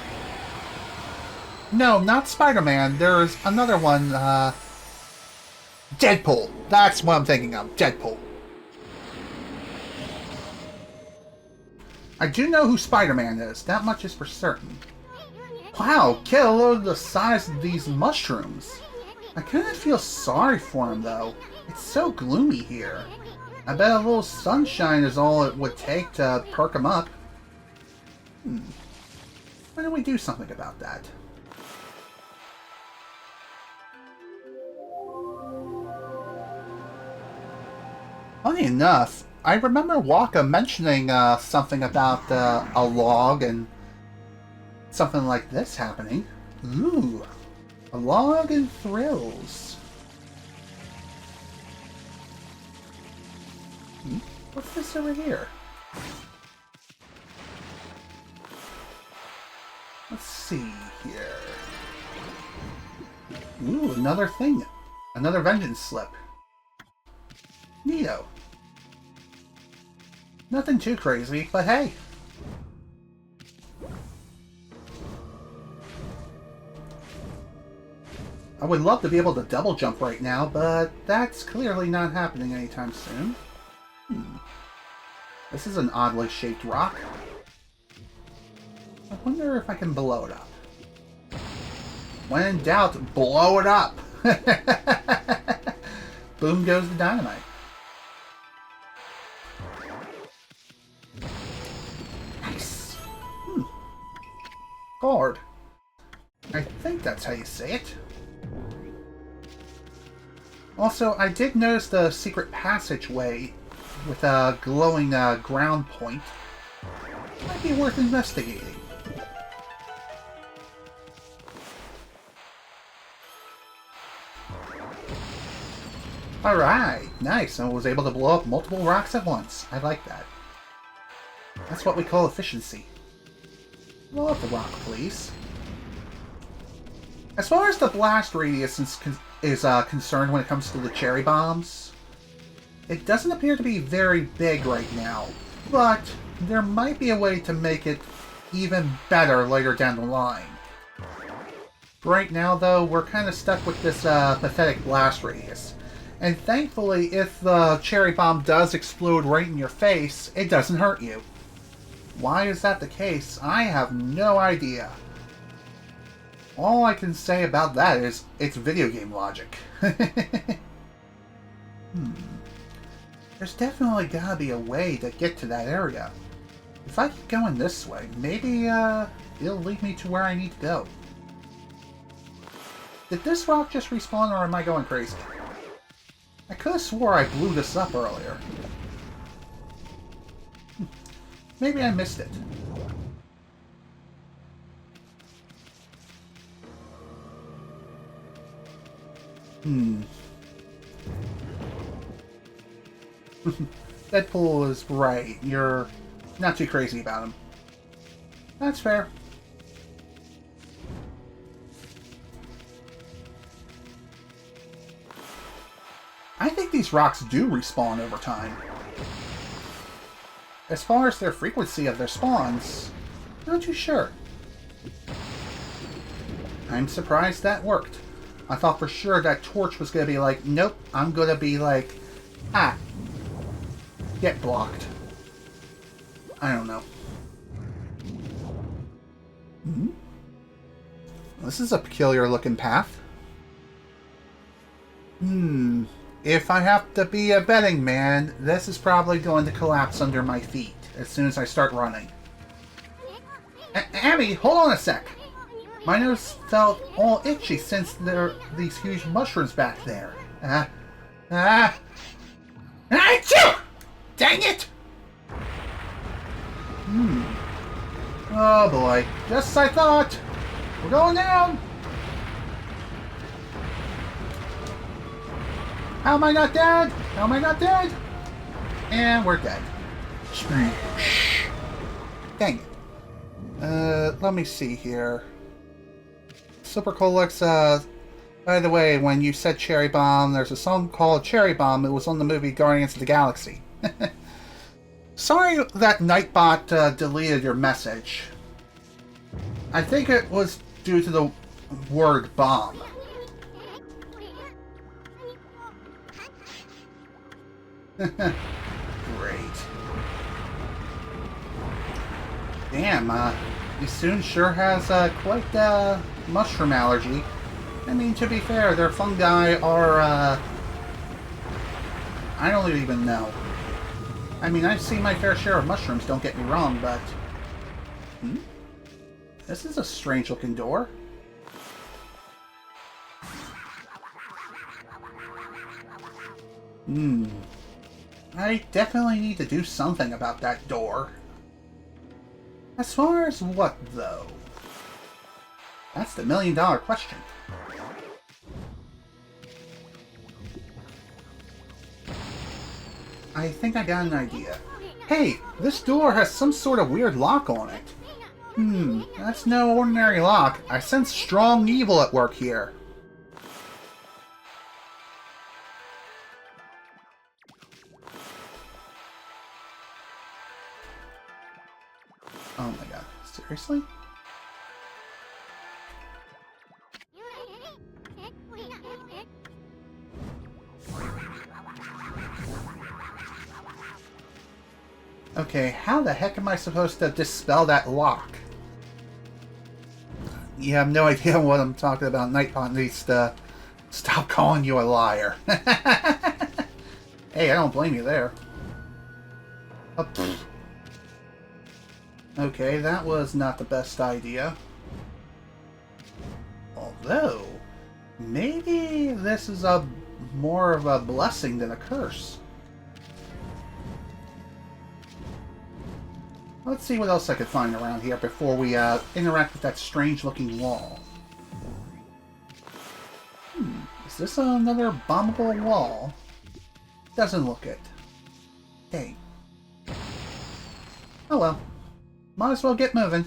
Speaker 1: not Spider-Man. There's another one, Deadpool. That's what I'm thinking of. Deadpool. I do know who Spider-Man is. That much is for certain. Wow, get a load of the size of these mushrooms. I couldn't feel sorry for him, though. It's so gloomy here. I bet a little sunshine is all it would take to perk him up. Why don't we do something about that? Funny enough, I remember Waka mentioning something about a log and something like this happening. Ooh, a log and thrills. What's this over here? Let's see here. Ooh, another thing. Another vengeance slip. Neato. Nothing too crazy, but hey. I would love to be able to double jump right now, but that's clearly not happening anytime soon. This is an oddly shaped rock. I wonder if I can blow it up. When in doubt, blow it up! Boom goes the dynamite. Nice! Hard. I think that's how you say it. Also, I did notice the secret passageway with a glowing ground point. Might be worth investigating. Alright, nice. I was able to blow up multiple rocks at once. I like that. That's what we call efficiency. Blow up the rock, please. As far as the blast radius is concerned when it comes to the cherry bombs, it doesn't appear to be very big right now, but there might be a way to make it even better later down the line. Right now, though, we're kind of stuck with this pathetic blast radius. And thankfully, if the cherry bomb does explode right in your face, it doesn't hurt you. Why is that the case? I have no idea. All I can say about that is, it's video game logic. There's definitely gotta be a way to get to that area. If I keep going this way, maybe it'll lead me to where I need to go. Did this rock just respawn, or am I going crazy? I could have swore I blew this up earlier. Maybe I missed it. Deadpool is right. You're not too crazy about him. That's fair. I think these rocks do respawn over time. As far as their frequency of their spawns, not too sure. I'm surprised that worked. I thought for sure that Torch was going to be like, nope, I'm going to be like, get blocked. I don't know. This is a peculiar looking path. If I have to be a betting man, this is probably going to collapse under my feet as soon as I start running. Ammy, hold on a sec. My nose felt all itchy since there are these huge mushrooms back there. Achoo! Dang it! Oh boy, just as I thought. We're going down. How am I not dead? How am I not dead? And we're dead. Dang it. Let me see here. Super Colix, by the way, when you said Cherry Bomb, there's a song called Cherry Bomb. It was on the movie Guardians of the Galaxy. Sorry that Nightbot deleted your message. I think it was due to the word bomb. Great. Damn, This student sure has quite the mushroom allergy. I mean, to be fair, their fungi are, I don't even know. I mean, I've seen my fair share of mushrooms, don't get me wrong, but... Hmm? This is a strange-looking door. I definitely need to do something about that door. As far as what, though? That's the million-dollar question. I think I got an idea. Hey, this door has some sort of weird lock on it. That's no ordinary lock. I sense strong evil at work here. Oh my god, seriously? Okay, how the heck am I supposed to dispel that lock? You have no idea what I'm talking about. Nightbot needs to stop calling you a liar. Hey, I don't blame you there. Oh, okay, that was not the best idea. Although, maybe this is more of a blessing than a curse. Let's see what else I could find around here before we interact with that strange-looking wall. Is this another bombable wall? Doesn't look it. Hey. Oh well. Might as well get moving.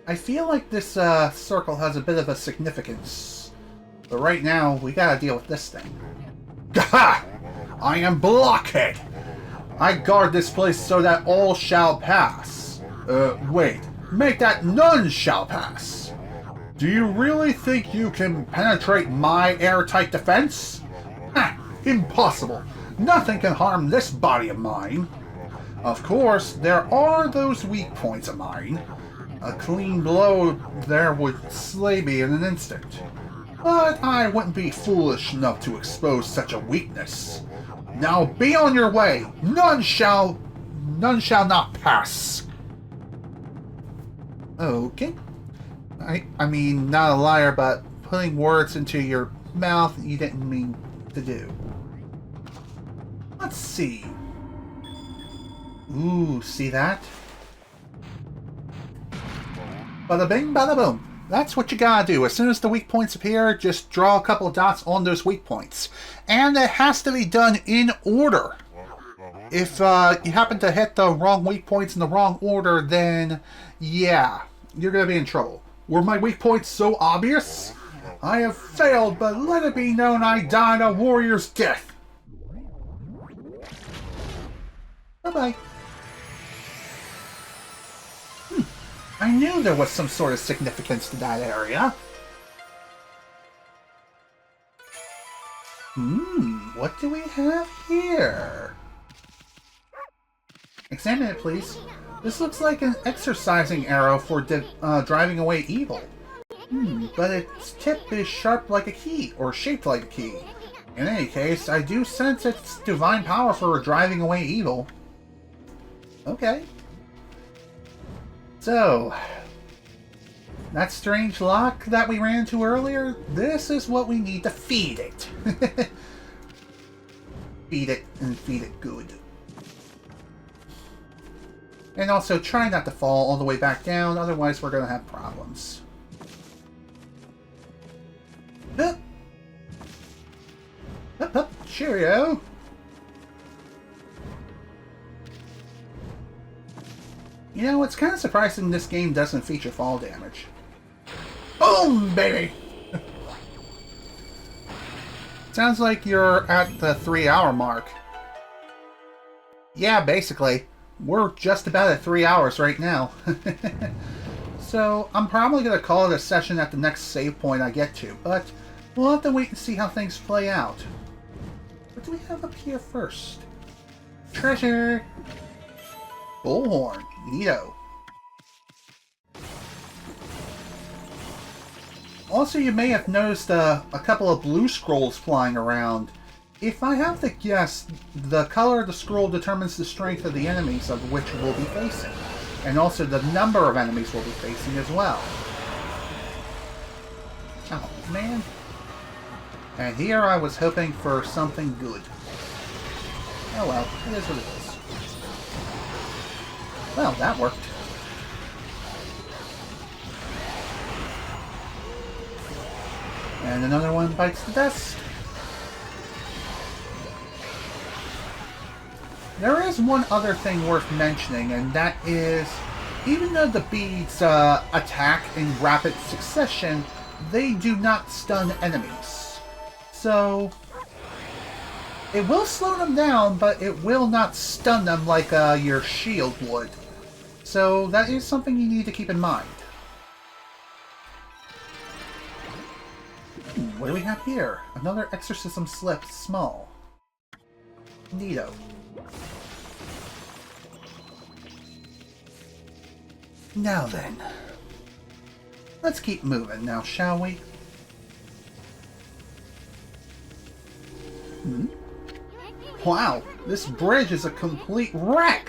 Speaker 1: I feel like this circle has a bit of a significance. But right now, we gotta deal with this thing. Gah! I am Blockhead! I guard this place so that all shall pass. Wait. Make that none shall pass. Do you really think you can penetrate my airtight defense? Ha! Impossible. Nothing can harm this body of mine. Of course, there are those weak points of mine. A clean blow there would slay me in an instant. But I wouldn't be foolish enough to expose such a weakness. Now be on your way. None shall not pass. Okay. I mean, not a liar, but putting words into your mouth you didn't mean to do. Let's see. Ooh, see that? Bada bing, bada boom. That's what you gotta do. As soon as the weak points appear, just draw a couple of dots on those weak points. And it has to be done in order. If you happen to hit the wrong weak points in the wrong order, then yeah, you're gonna be in trouble. Were my weak points so obvious? I have failed, but let it be known I died a warrior's death. Bye-bye. I knew there was some sort of significance to that area. What do we have here? Examine it, please. This looks like an exercising arrow for driving away evil. But its tip is sharp like a key, or shaped like a key. In any case, I do sense its divine power for driving away evil. Okay. So, that strange lock that we ran into earlier, this is what we need to feed it. Feed it, and feed it good. And also, try not to fall all the way back down, otherwise we're going to have problems. Hup! Hup, hup, cheerio! You know, it's kind of surprising this game doesn't feature fall damage. Boom, baby! Sounds like you're at the 3-hour mark. Yeah, basically. We're just about at 3 hours right now. So, I'm probably going to call it a session at the next save point I get to, but we'll have to wait and see how things play out. What do we have up here first? Treasure! Bullhorn. Neato. Also, you may have noticed a couple of blue scrolls flying around. If I have to guess, the color of the scroll determines the strength of the enemies of which we'll be facing. And also the number of enemies we'll be facing as well. Oh, man. And here I was hoping for something good. Oh well, it is what it is. Well, that worked. And another one bites the dust. There is one other thing worth mentioning, and that is, even though the beads attack in rapid succession, they do not stun enemies. So, it will slow them down, but it will not stun them like your shield would. So that is something you need to keep in mind. What do we have here? Another exorcism slip, small. Neato. Now then. Let's keep moving now, shall we? Wow, this bridge is a complete wreck!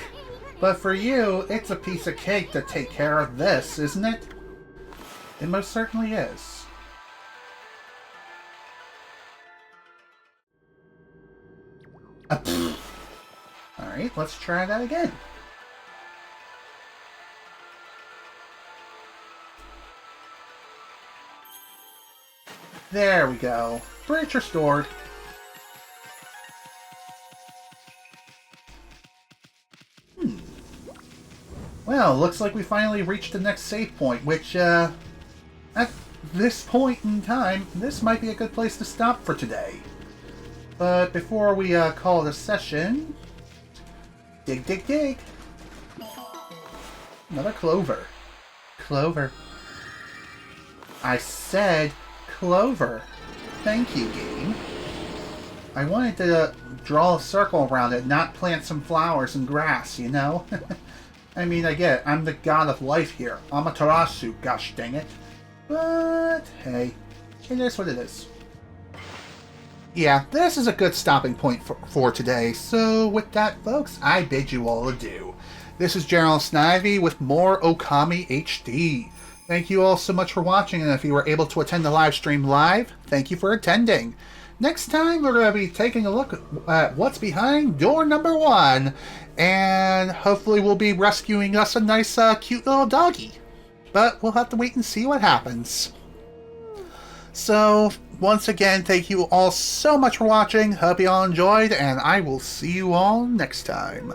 Speaker 1: But for you, it's a piece of cake to take care of this, isn't it? It most certainly is. Alright, let's try that again. There we go. Bridge restored. Well, looks like we finally reached the next save point, which, at this point in time, this might be a good place to stop for today. But before we call it a session... Dig, dig, dig! Another clover. Clover. I said clover. Thank you, game. I wanted to draw a circle around it, not plant some flowers and grass, you know? I mean, I get it. I'm the god of life here. Amaterasu, gosh dang it. But, hey, it is what it is. Yeah, this is a good stopping point for today. So, with that, folks, I bid you all adieu. This is General Snivy with more Okami HD. Thank you all so much for watching, and if you were able to attend the live stream live, thank you for attending. Next time, we're going to be taking a look at what's behind door number 1, and hopefully we'll be rescuing us a nice, cute little doggy. But we'll have to wait and see what happens. So, once again, thank you all so much for watching. Hope you all enjoyed, and I will see you all next time.